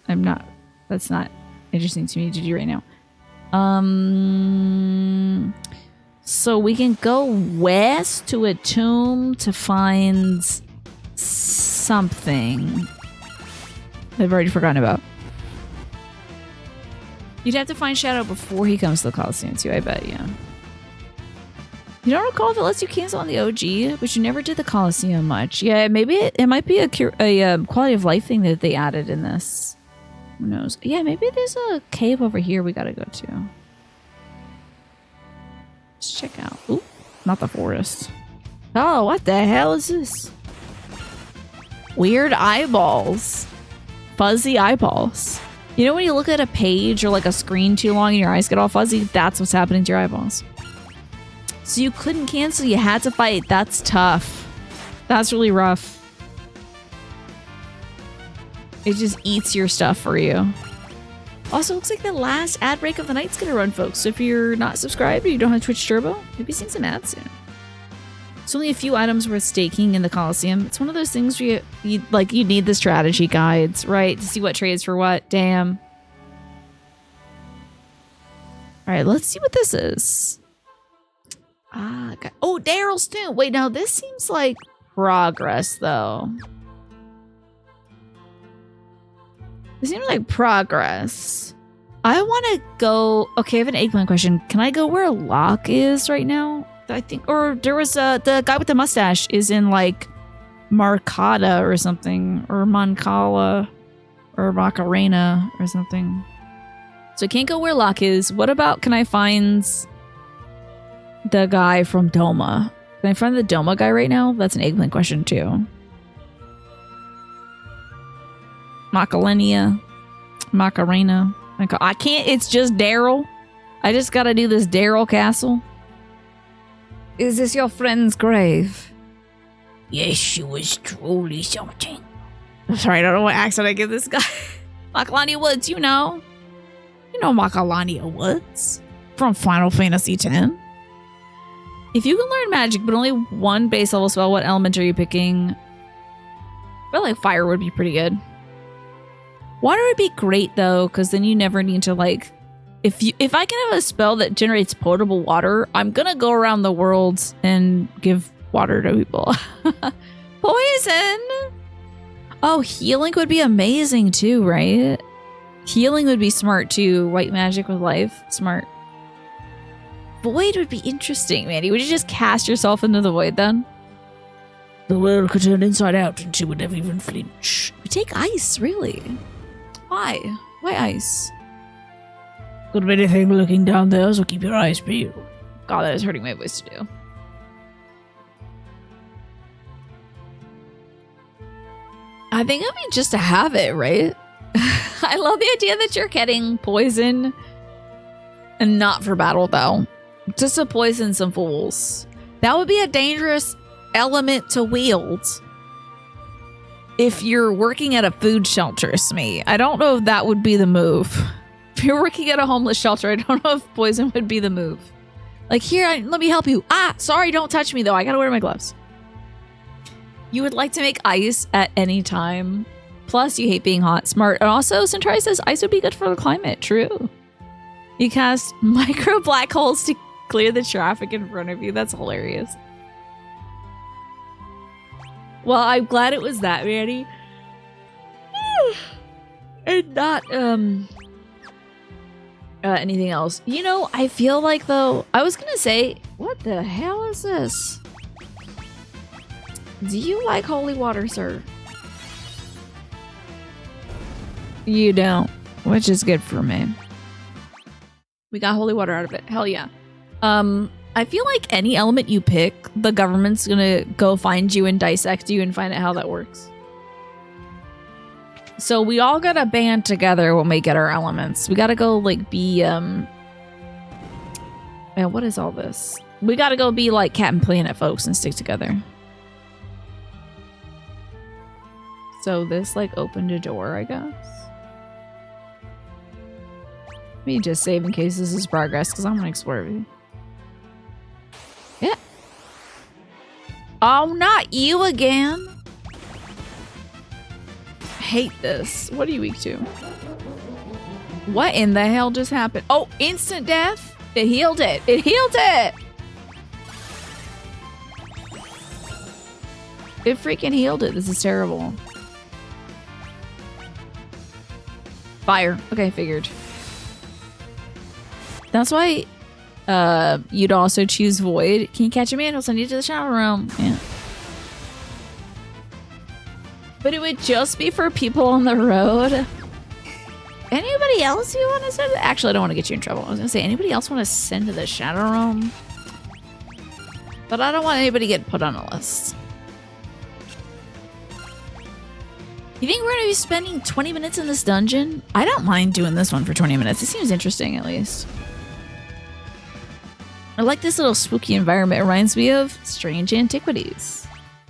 A: That's not interesting to me to do right now. So we can go west to a tomb to find something I've already forgotten about. You'd have to find Shadow before he comes to the Coliseum too, I bet, yeah. You don't recall if it lets you cancel on the OG, but you never did the Coliseum much. Yeah, maybe it might be a quality of life thing that they added in this. Who knows? Yeah, maybe there's a cave over here we gotta go to. Let's check out. Oop, not the forest. Oh, what the hell is this? Weird eyeballs. Fuzzy eyeballs. You know when you look at a page or like a screen too long and your eyes get all fuzzy? That's what's happening to your eyeballs. So you couldn't cancel, you had to fight. That's tough. That's really rough. It just eats your stuff for you. Also, looks like the last ad break of the night's gonna run, folks. So if you're not subscribed or you don't have Twitch Turbo, maybe seeing some ads soon. It's only a few items worth staking in the Coliseum. It's one of those things where you need the strategy guides, right? To see what trades for what. Damn. All right, let's see what this is. Ah, okay. Oh, Daryl's tomb. Wait, no, this seems like progress, though. It seems like progress. I want to go... Okay, I have an eggplant question. Can I go where Locke is right now? I think... Or there was the guy with the mustache is in, like, Marcata or something. Or Moncala. Or Macarena or something. So I can't go where Locke is. What about... Can I find... the guy from Doma? Can I find the Doma guy right now? That's an eggplant question, too. Macarena. I can't. It's just Daryl. I just gotta do this Daryl Castle.
C: Is this your friend's grave?
D: Yes, she was truly something.
A: I'm sorry, I don't know what accent I give this guy. Macalania Woods, you know. You know Macalania Woods. From Final Fantasy X. If you can learn magic, but only one base level spell, what element are you picking? I feel like fire would be pretty good. Water would be great though, because then you never need to like... If I can have a spell that generates potable water, I'm gonna go around the world and give water to people. Poison! Oh, healing would be amazing too, right? Healing would be smart too. White magic with life. Smart. Void would be interesting, Mandy. Would you just cast yourself into the void then?
B: The world could turn inside out and she would never even flinch.
A: We take ice, really? Why? Why ice?
B: Could be anything looking down there, so keep your eyes peeled.
A: God, that is hurting my voice to do. I think I mean just to have it, right? I love the idea that you're getting poison. And not for battle, though. Just to poison some fools. That would be a dangerous element to wield. If you're working at a food shelter, Smee. I don't know if that would be the move. If you're working at a homeless shelter, I don't know if poison would be the move. Like, here, let me help you. Ah, sorry, don't touch me, though. I gotta wear my gloves. You would like to make ice at any time. Plus, you hate being hot. Smart. And also, Centauri says ice would be good for the climate. True. You cast micro black holes to clear the traffic in front of you. That's hilarious. Well, I'm glad it was that, Manny. And not, anything else. You know, I feel like, though, I was gonna say, what the hell is this? Do you like holy water, sir? You don't, which is good for me. We got holy water out of it. Hell yeah. I feel like any element you pick, the government's gonna go find you and dissect you and find out how that works. So we all gotta band together when we get our elements. We gotta go, like, be, man, what is all this? We gotta go be, like, Captain Planet folks and stick together. So this, like, opened a door, I guess. Let me just save in case this is progress, because I'm gonna explore everything. Yeah. Oh, not you again. I hate this. What are you weak to? What in the hell just happened? Oh, instant death? It healed it. It healed it. It freaking healed it. This is terrible. Fire. Okay, figured. That's why you'd also choose Void. Can you catch a man? I'll send you to the shower room. Yeah. But it would just be for people on the road. Anybody else you want to send? Actually, I don't want to get you in trouble. I was going to say, anybody else want to send to the shadow room? But I don't want anybody to get put on a list. You think we're going to be spending 20 minutes in this dungeon? I don't mind doing this one for 20 minutes. It seems interesting, at least. I like this little spooky environment. It reminds me of strange antiquities.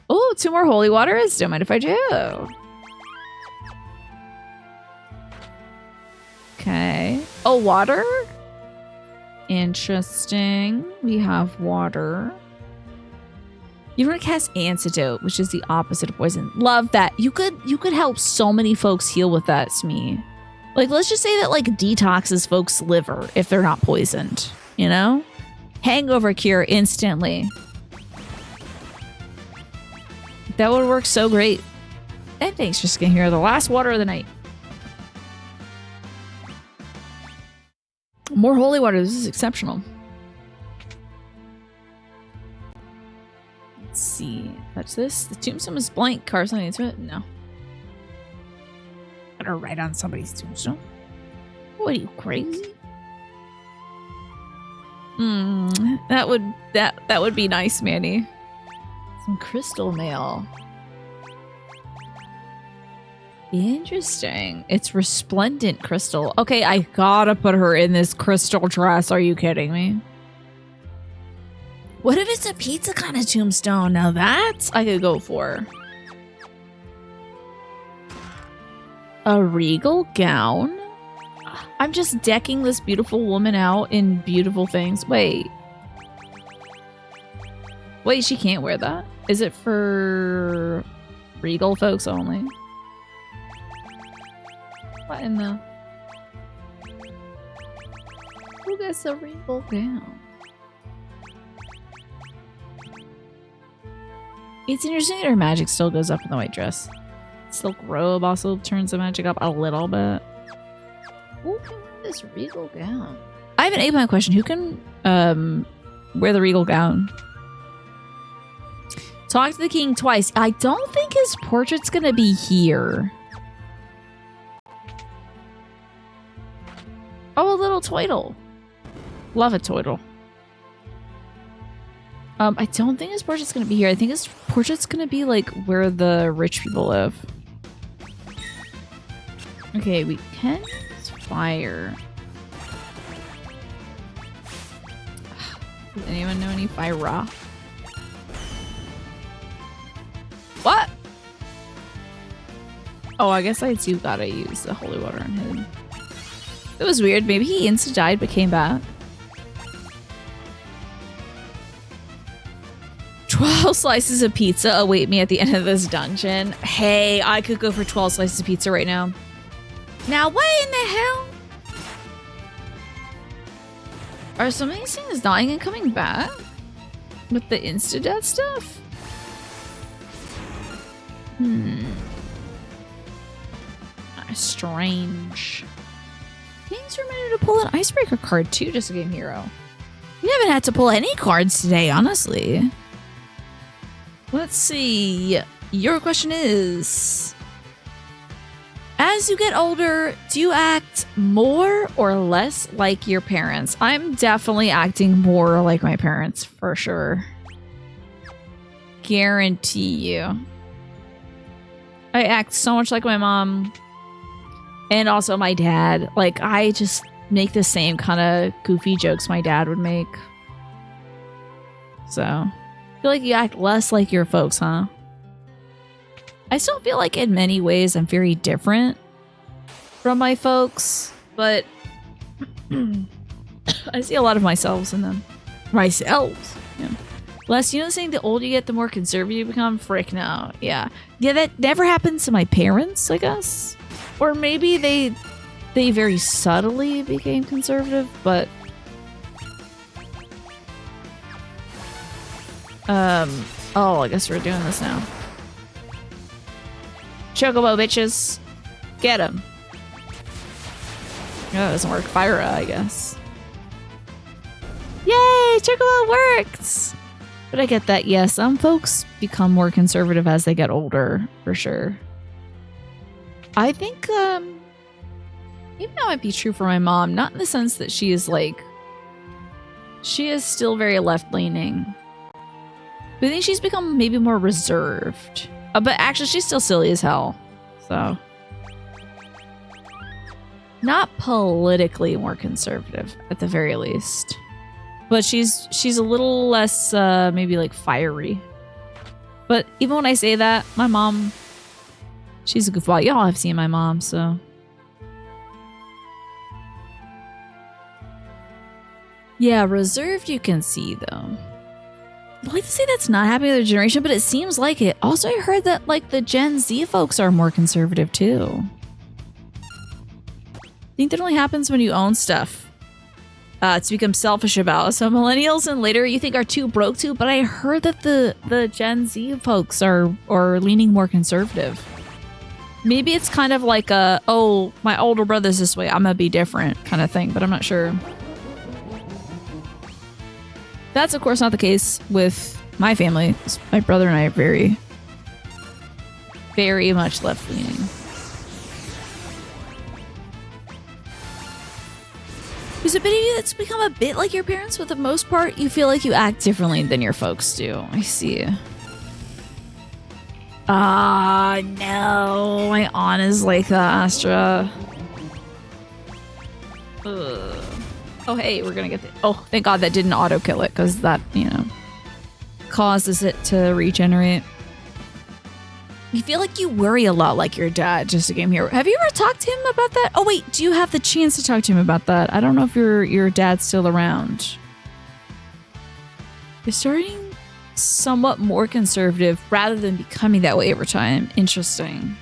A: Oh, 2 more holy waters. Don't mind if I do. Okay. Oh, water? Interesting. We have water. You want to cast Antidote, which is the opposite of poison. Love that. You could help so many folks heal with that, Smee. Like, let's just say that, like, detoxes folks' liver if they're not poisoned, you know? Hangover cure instantly. That would work so great. And thanks for skin here. The last water of the night. More holy water. This is exceptional. Let's see. Touch this. The tombstone is blank. Carson into it? No.
B: Gotta write on somebody's tombstone.
A: What are you, crazy? That would be nice, Manny. Some crystal mail. Interesting. It's resplendent crystal. Okay, I gotta put her in this crystal dress. Are you kidding me? What if it's a pizza kind of tombstone? Now that's I could go for. A regal gown? I'm just decking this beautiful woman out in beautiful things. Wait, she can't wear that? Is it for regal folks only? What in the... Who gets a regal gown? It's interesting that her magic still goes up in the white dress. Silk robe also turns the magic up a little bit. Who can wear this regal gown? I have an 8-point question. Who can wear the regal gown? Talk to the king twice. I don't think his portrait's gonna be here. Oh, a little toidle. Love a toidle. I don't think his portrait's gonna be here. I think his portrait's gonna be like where the rich people live. Okay, we can use fire. Does anyone know any fire? What? Oh, I guess I do gotta use the holy water on him. It was weird. Maybe he insta-died but came back. 12 slices of pizza await me at the end of this dungeon. Hey, I could go for 12 slices of pizza right now. Now, what in the hell? Are some of these things dying and coming back? With the insta-death stuff? Strange. Things reminded to pull an icebreaker card too, just a game hero. We haven't had to pull any cards today, honestly. Let's see. Your question is, as you get older, do you act more or less like your parents? I'm definitely acting more like my parents, for sure. Guarantee you. I act so much like my mom and also my dad. Like, I just make the same kind of goofy jokes my dad would make. So, I feel like you act less like your folks, huh? I still feel like in many ways I'm very different from my folks, but I see a lot of myself in them. Myself? Yeah. Les, you know the saying, the older you get, the more conservative you become? Frick, no. Yeah. Yeah, that never happens to my parents, I guess. Or maybe they very subtly became conservative, but oh, I guess we're doing this now. Chocobo bitches. Get him. No, that doesn't work. Fyra, I guess. Yay! Chocobo worked! But I get that, yes, some folks become more conservative as they get older, for sure. I think, maybe that might be true for my mom. Not in the sense that she is, like, she is still very left-leaning. But I think she's become maybe more reserved. But actually, she's still silly as hell. So. Not politically more conservative, at the very least. But she's a little less, maybe, like, fiery. But even when I say that, my mom, she's a goofball. Y'all have seen my mom, so. Yeah, reserved you can see, though. I'd like to say that's not happening with their generation, but it seems like it. Also, I heard that, like, the Gen Z folks are more conservative, too. I think that only happens when you own stuff. To become selfish about. So millennials and later you think are too broke to, but I heard that the Gen Z folks are leaning more conservative. Maybe it's kind of like a, oh, my older brother's this way, I'm gonna be different kind of thing, but I'm not sure. That's, of course, not the case with my family. My brother and I are very, very much left-leaning. There's a bit of you that's become a bit like your parents, but for the most part, you feel like you act differently than your folks do. I see. Ah, no. My aunt is like that, Astra. Ugh. Oh, hey, we're gonna get the... Oh, thank God that didn't auto-kill it, because that, you know, causes it to regenerate. You feel like you worry a lot like your dad, just a game hero. Have you ever talked to him about that? Oh, wait, do you have the chance to talk to him about that? I don't know if your dad's still around. You're starting somewhat more conservative rather than becoming that way over time. Interesting.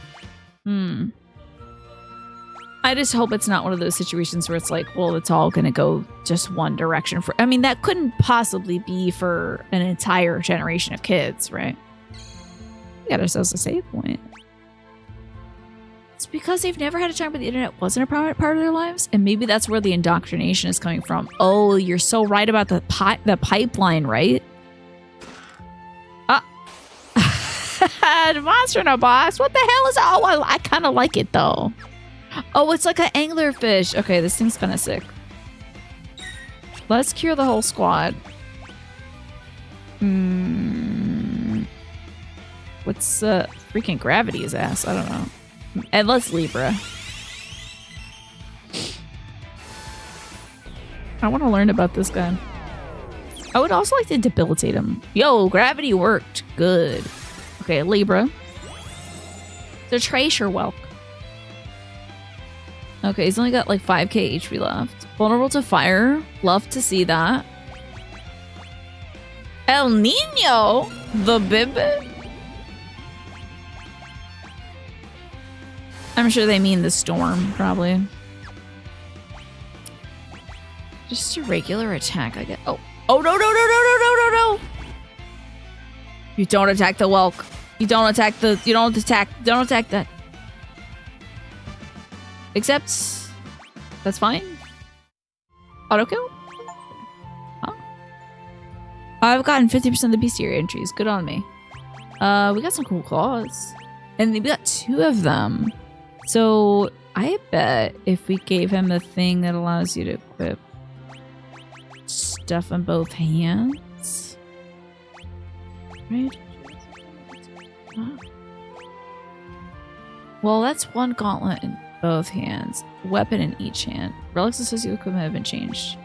A: I just hope it's not one of those situations where it's like, well, it's all going to go just one direction. I mean, that couldn't possibly be for an entire generation of kids, right? We got ourselves a save point. It's because they've never had a time where the internet wasn't a prominent part of their lives, and maybe that's where the indoctrination is coming from. Oh, you're so right about the pipeline, right? The monster in a box. What the hell is? Oh, I kind of like it though. Oh, it's like an anglerfish. Okay, this thing's kind of sick. Let's cure the whole squad. What's freaking gravity's ass? I don't know. And let's Libra. I want to learn about this guy. I would also like to debilitate him. Yo, gravity worked. Good. Okay, Libra. The Tracer Welk. Okay, he's only got like 5k HP left. Vulnerable to fire. Love to see that. El Nino? The Bibbit? I'm sure they mean the storm, probably. Just a regular attack, I guess. Oh. Oh, no, no, no, no, no, no, no, no. You don't attack the Welk. You don't attack that. Except, that's fine. Auto kill? Huh? I've gotten 50% of the bestiary entries. Good on me. We got some cool claws. And we got 2 of them. So I bet if we gave him the thing that allows you to equip stuff in both hands. Right? Huh. Well, that's 1 gauntlet in both hands. Weapon in each hand. Relics associated with equipment have been changed.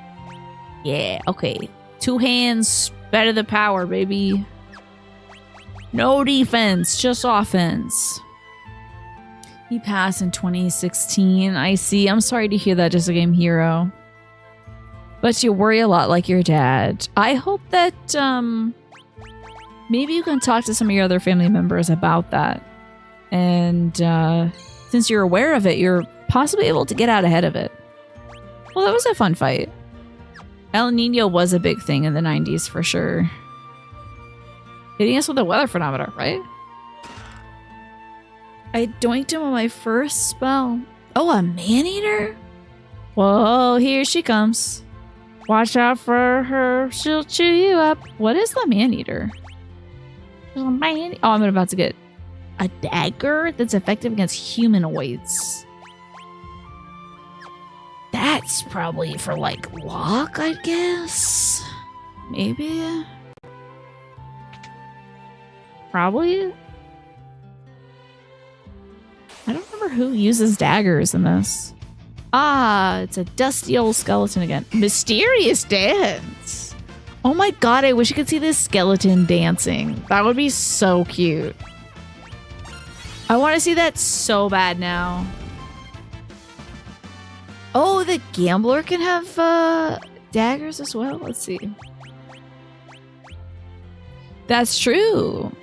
A: Yeah, okay. 2 hands, better the power, baby. No defense, just offense. He passed in 2016. I see. I'm sorry to hear that, Just a Game Hero. But you worry a lot like your dad. I hope that maybe you can talk to some of your other family members about that. And since you're aware of it, you're possibly able to get out ahead of it. Well, that was a fun fight. El Nino was a big thing in the 90s for sure. Hitting us with a weather phenomena, right? I doinked him on my first spell. Oh, a man-eater? Whoa, here she comes. Watch out for her. She'll chew you up. What is the man-eater? There's a man. Oh, I'm about to get a dagger that's effective against humanoids. That's probably for, like, Locke, I guess? Maybe? Probably? I don't remember who uses daggers in this. Ah, it's a dusty old skeleton again. Mysterious dance. Oh my god, I wish you could see this skeleton dancing. That would be so cute. I want to see that so bad now. Oh, the gambler can have daggers as well. Let's see. That's true.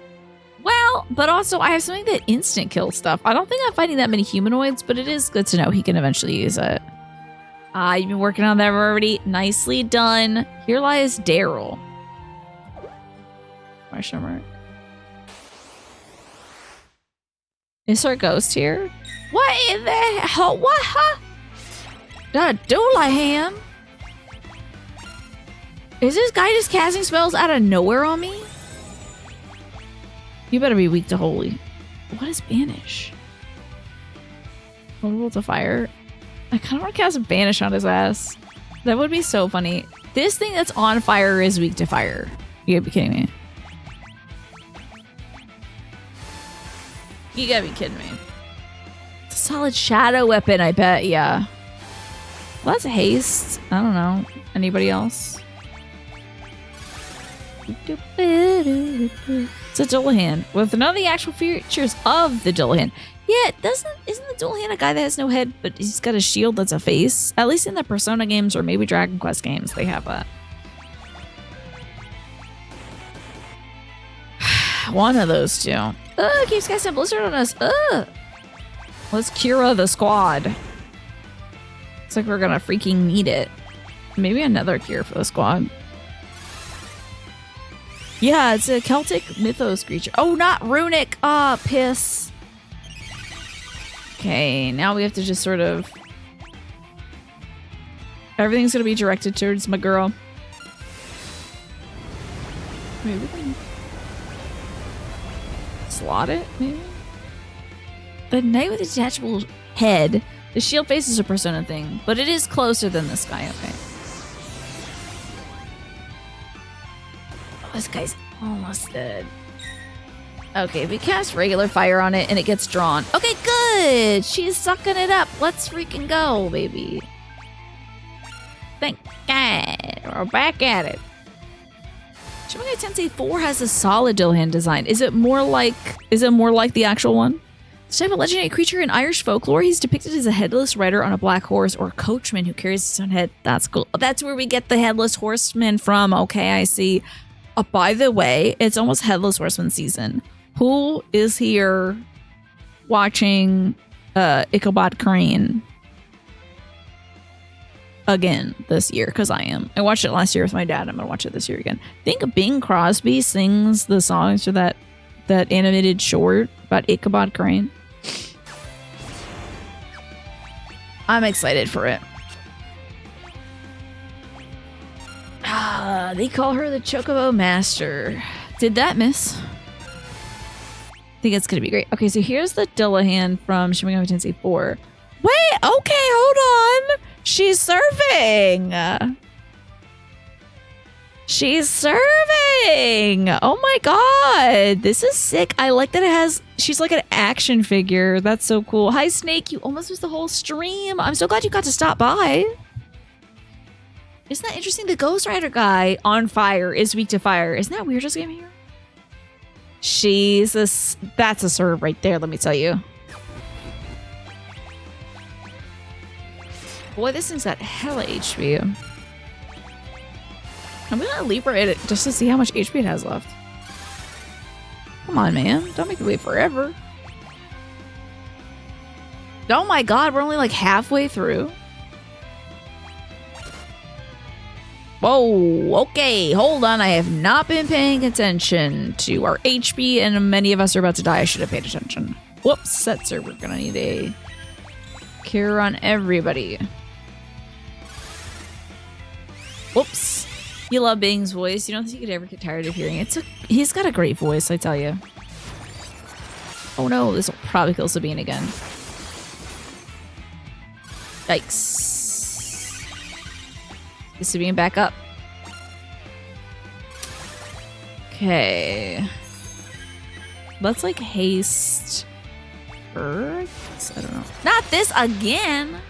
A: Well, but also I have something that instant kills stuff. I don't think I'm fighting that many humanoids, but it is good to know he can eventually use it. You've been working on that already. Nicely done. Here lies Daryl. Question mark. Is our ghost here? What in the hell? What? Huh? Got a Dullahan? Is this guy just casting spells out of nowhere on me? You better be weak to holy. What is banish? Vulnerable to fire? I kind of want to cast banish on his ass. That would be so funny. This thing that's on fire is weak to fire. You gotta be kidding me. You gotta be kidding me. It's a solid shadow weapon, I bet. Yeah. Well, that's haste. I don't know. Anybody else? It's a Dullahan with none of the actual features of the Dullahan. Yeah, isn't the Dullahan a guy that has no head, but he's got a shield that's a face? At least in the Persona games or maybe Dragon Quest games, they have that. One of those two. Ugh, keeps casting Blizzard on us. Ugh. Let's Cura the squad. Looks like we're gonna freaking need it. Maybe another cure for the squad. Yeah, it's a Celtic mythos creature. Oh, not runic. Ah, piss. Okay, now we have to just sort of... Everything's going to be directed towards my girl. Maybe we can... slot it, maybe? The knight with the detachable head. The shield face is a Persona thing, but it is closer than this guy, okay. This guy's almost dead. Okay, we cast regular fire on it and it gets drawn. Okay, good! She's sucking it up. Let's freaking go, baby. Thank God. We're back at it. Shin Megami Tensei 4 has a solid Dullahan design. Is it more like the actual one? This type of legendary creature in Irish folklore, he's depicted as a headless rider on a black horse or a coachman who carries his own head. That's cool. That's where we get the headless horseman from. Okay, I see. By the way, it's almost Headless Horseman season. Who is here watching Ichabod Crane again this year? Because I am. I watched it last year with my dad. I'm gonna watch it this year again. I think Bing Crosby sings the songs for that animated short about Ichabod Crane. I'm excited for it. They call her the Chocobo Master. Did that miss? I think it's gonna be great. Okay, so here's the Dillahan from Shin Megami Tensei 4. Wait, okay, hold on. She's serving. She's serving. Oh my god. This is sick. I like that she's like an action figure. That's so cool. Hi, Snake. You almost missed the whole stream. I'm so glad you got to stop by. Isn't that interesting? The Ghost Rider guy on fire is weak to fire. Isn't that weird? Just game here. That's a serve right there, let me tell you. Boy, this thing's got hella HP. I'm gonna liberate it just to see how much HP it has left. Come on, man. Don't make me wait forever. Oh my god, we're only like halfway through. Whoa, okay, hold on. I have not been paying attention to our HP, and many of us are about to die. I should have paid attention. Whoops, that's we're gonna need a cure on everybody. Whoops. You love Bing's voice. You don't think you could ever get tired of hearing it. He's got a great voice, I tell you. Oh no, this will probably kill Sabine again. Yikes. Is Sabine back up? Okay. Let's like haste Earth? I don't know. Not this again!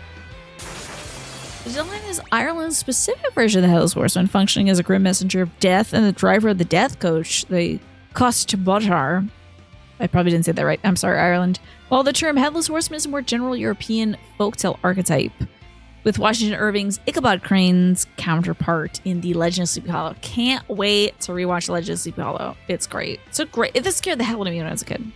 A: Dillahan is Ireland's specific version of the Headless Horseman, functioning as a grim messenger of death and the driver of the Death Coach, the Cost-to-Botar. I probably didn't say that right. I'm sorry, Ireland. While the term Headless Horseman is a more general European folktale archetype, with Washington Irving's Ichabod Crane's counterpart in The Legend of Sleepy Hollow. Can't wait to rewatch The Legend of Sleepy Hollow. It's great. This scared the hell out of me when I was a kid.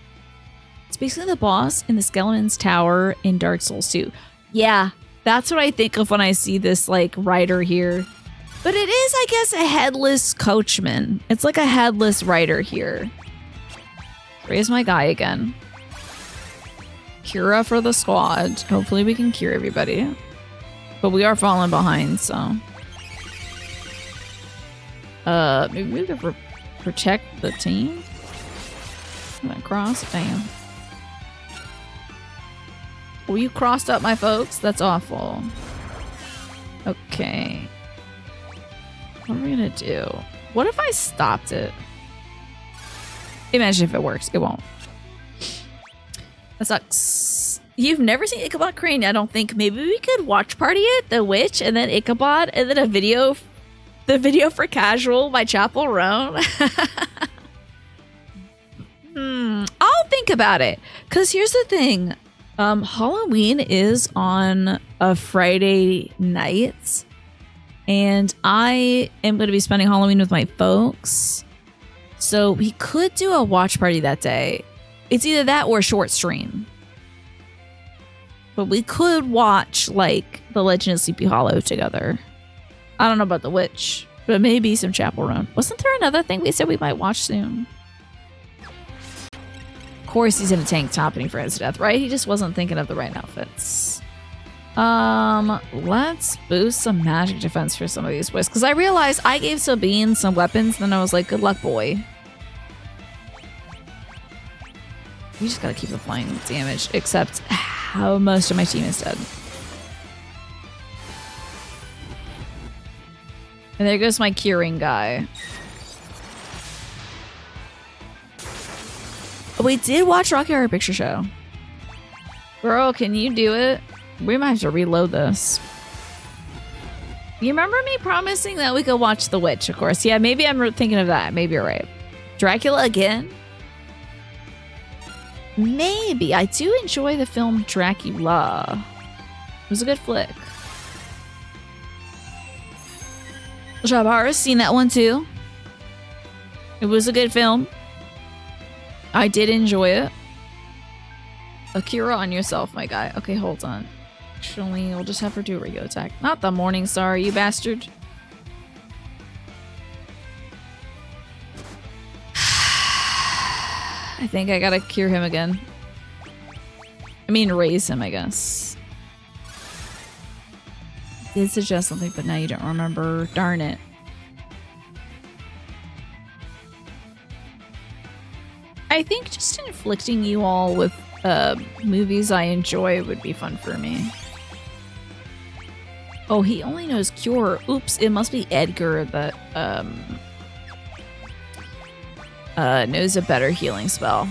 A: It's basically the boss in the Skeleton's Tower in Dark Souls 2. Yeah, that's what I think of when I see this, like, rider here. But it is, I guess, a headless coachman. It's like a headless rider here. Raise my guy again. Cura for the squad. Hopefully we can cure everybody. But we are falling behind, so. Maybe we could protect the team? I'm gonna cross? Damn. Well, you crossed up my folks? That's awful. Okay. What are we gonna do? What if I stopped it? Imagine if it works. It won't. That sucks. You've never seen Ichabod Crane, I don't think. Maybe we could watch party it, The Witch, and then Ichabod, and then the video for Casual by Chapel Roan. I'll think about it. Because here's the thing. Halloween is on a Friday night. And I am going to be spending Halloween with my folks. So we could do a watch party that day. It's either that or a short stream. But we could watch, like, The Legend of Sleepy Hollow together. I don't know about The Witch, but maybe some Chapel Roan. Wasn't there another thing we said we might watch soon? Of course he's in a tank top and he friends to death, right? He just wasn't thinking of the right outfits. Let's boost some magic defense for some of these boys. Because I realized I gave Sabine some weapons, and then I was like, good luck, boy. We just gotta keep applying damage, except how most of my team is dead. And there goes my curing guy. We did watch Rocky Horror Picture Show. Girl, can you do it? We might have to reload this. You remember me promising that we could watch The Witch, of course. Yeah, maybe I'm thinking of that. Maybe you're right. Dracula again? Maybe. I do enjoy the film Dracula. It was a good flick. Jabara's seen that one too. It was a good film. I did enjoy it. Akira on yourself, my guy. Okay, hold on. Actually, we'll just have her do a regular attack. Not the Morning Star, you bastard. I think I gotta cure him again. I mean, raise him, I guess. Did suggest something, but now you don't remember. Darn it. I think just inflicting you all with movies I enjoy would be fun for me. Oh, he only knows Cure. Oops, it must be Edgar that knows a better healing spell.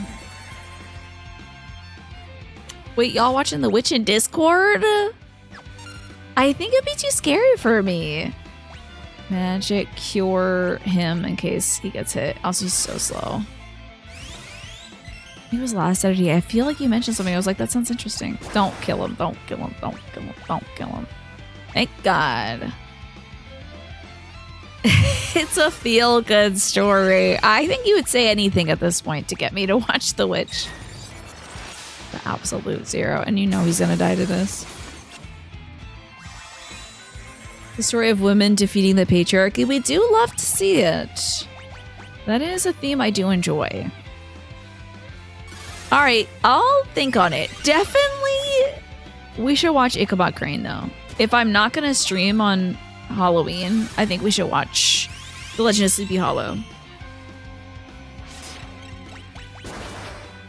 A: Wait, y'all watching The Witch in Discord? I think it'd be too scary for me. Magic cure him in case he gets hit. Also, he's so slow. He was last Saturday. I feel like you mentioned something. I was like, that sounds interesting. Don't kill him. Don't kill him. Don't kill him. Don't kill him. Thank God. It's a feel-good story. I think you would say anything at this point to get me to watch The Witch. The absolute zero. And you know he's gonna die to this. The story of women defeating the patriarchy. We do love to see it. That is a theme I do enjoy. All right, I'll think on it. Definitely, we should watch Ichabod Crane, though. If I'm not going to stream on Halloween, I think we should watch The Legend of Sleepy Hollow.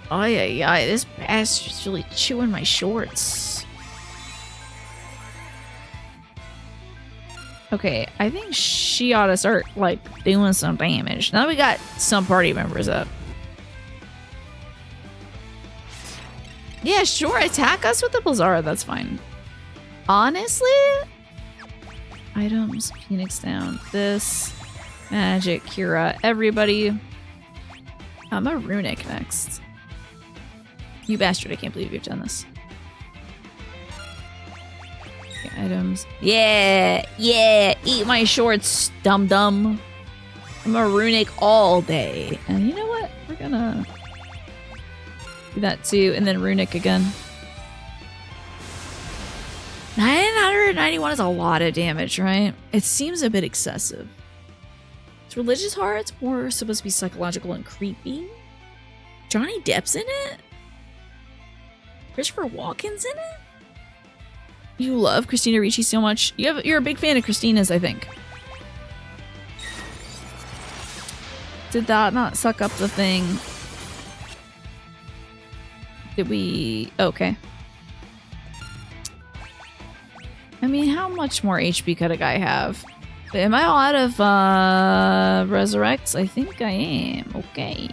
A: Ay, this bastard's really chewing my shorts. Okay, I think she ought to start, like, doing some damage. Now that we got some party members up. Yeah, sure, attack us with the Blizzara, that's fine. Honestly? Items, Phoenix down. This, Magic, Cura, everybody. I'm a Runic next. You bastard, I can't believe you've done this. Okay, items. Yeah, eat my shorts, dum-dum. I'm a Runic all day. And you know what? We're gonna do that too, and then Runic again. 991 is a lot of damage, right? It seems a bit excessive. It's religious horror. It's more supposed to be psychological and creepy. Johnny Depp's in it? Christopher Walken's in it? You love Christina Ricci so much. You're a big fan of Christina's, I think. Did that not suck up the thing? Did we... Okay. I mean, how much more HP could a guy have? Am I all out of resurrects? I think I am. Okay.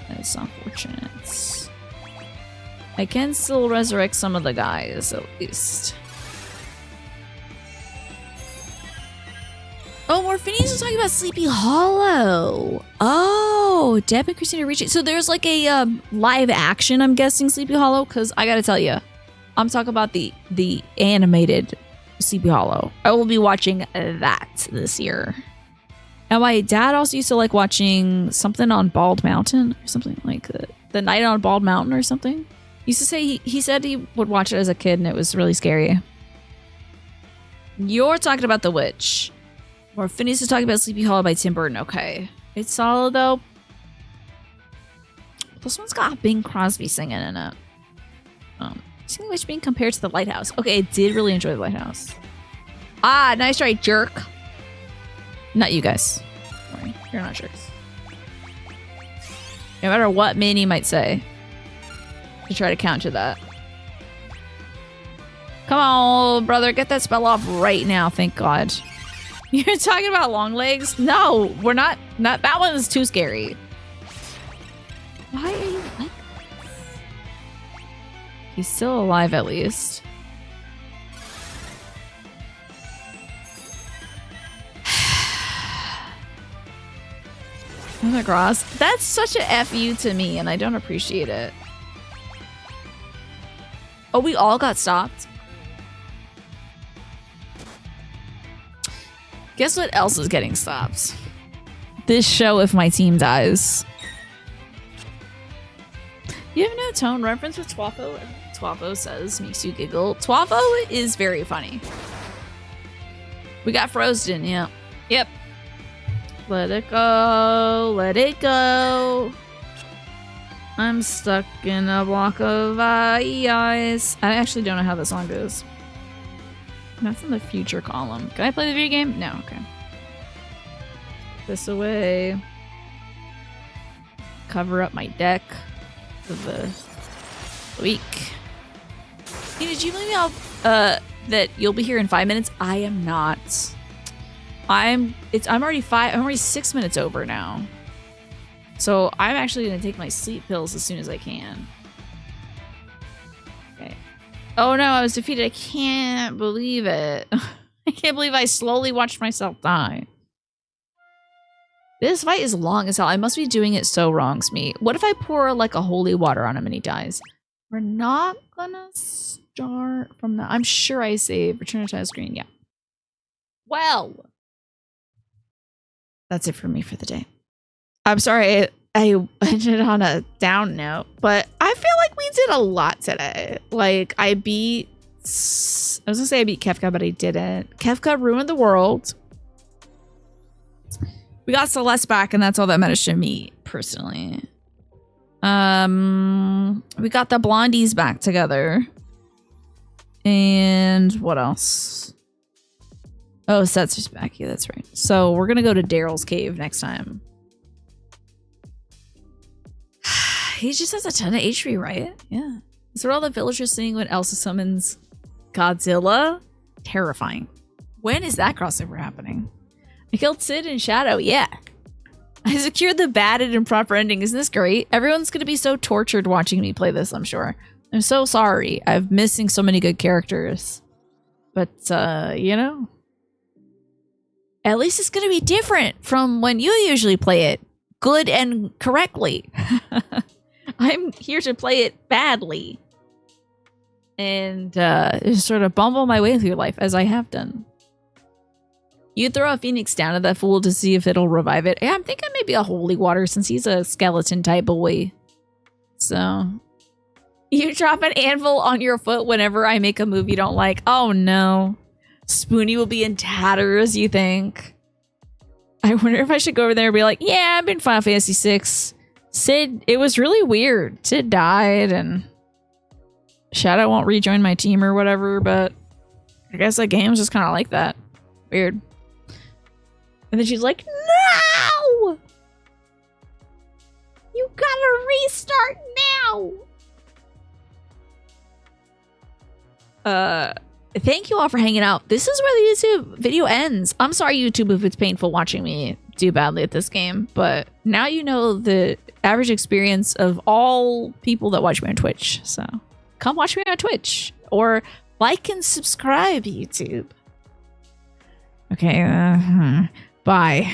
A: That's unfortunate. I can still resurrect some of the guys, at least. Oh, Morphinius was talking about Sleepy Hollow. Oh, Depp and Christina Ricci. So there's like a live action, I'm guessing, Sleepy Hollow? Because I gotta tell you, I'm talking about the animated Sleepy Hollow. I will be watching that this year. And my dad also used to like watching something on Bald Mountain or something like the Night on Bald Mountain or something. He used to say he said he would watch it as a kid and it was really scary. You're talking about The Witch. Or Phineas is talking about Sleepy Hollow by Tim Burton. Okay. It's solid though. This one's got Bing Crosby singing in it. Seeing the Witch being compared to The Lighthouse. Okay, I did really enjoy The Lighthouse. Ah, nice try, jerk. Not you guys. Sorry, you're not jerks. No matter what Minnie might say. To try to counter that. Come on, brother, get that spell off right now, thank God. You're talking about long legs? No, we're not. That one is too scary. Why are you like this? He's still alive at least. Another cross. That's such a FU to me, and I don't appreciate it. Oh, we all got stopped? Guess what else is getting stopped? this show if my team dies. You have no tone reference with Twafo? Twafo says, makes you giggle. Twafo is very funny. We got Frozen, yeah. Yep. Let it go, let it go. I'm stuck in a block of ice. I actually don't know how the song goes. That's in the future column. Can I play the video game? No, okay. This away. Cover up my deck for the week. Hey, did you believe me that you'll be here in 5 minutes? I am not. I'm already 6 minutes over now. So I'm actually gonna take my sleep pills as soon as I can. Okay. Oh no, I was defeated. I can't believe it. I can't believe I slowly watched myself die. This fight is long as hell. I must be doing it so wrong, Smee. What if I pour like a holy water on him and he dies? We're not gonna start from that. I'm sure I saved. Return to title screen. Yeah. Well, that's it for me for the day. I'm sorry I ended on a down note, but I feel like we did a lot today. Like I beat Kefka, but I didn't. Kefka ruined the world. We got Celeste back, and that's all that matters to me personally. We got the Blondies back together. And what else? Oh, Setsu's back. Yeah, that's right. So we're gonna go to Daryl's cave next time. He just has a ton of HP, right? Yeah. Is what all the villagers seeing when Elsa summons Godzilla? Terrifying. When is that crossover happening? I killed Sid and Shadow. Yeah. I secured the bad and improper ending. Isn't this great? Everyone's going to be so tortured watching me play this, I'm sure. I'm so sorry. I'm missing so many good characters. But, you know. At least it's going to be different from when you usually play it. Good and correctly. I'm here to play it badly. And just sort of bumble my way through life, as I have done. You throw a phoenix down at that fool to see if it'll revive it. Yeah, I'm thinking maybe a holy water since he's a skeleton type boy. So, you drop an anvil on your foot whenever I make a move you don't like. Oh no. Spoonie will be in tatters, you think? I wonder if I should go over there and be like, yeah, I've been Final Fantasy 6. Sid, it was really weird. Sid died and Shadow won't rejoin my team or whatever, but I guess that game's just kind of like that. Weird. And then she's like, no! You gotta restart now! Thank you all for hanging out. This is where the YouTube video ends. I'm sorry, YouTube, if it's painful watching me do badly at this game, but now you know the average experience of all people that watch me on Twitch. So come watch me on Twitch or like and subscribe, YouTube. Okay, bye.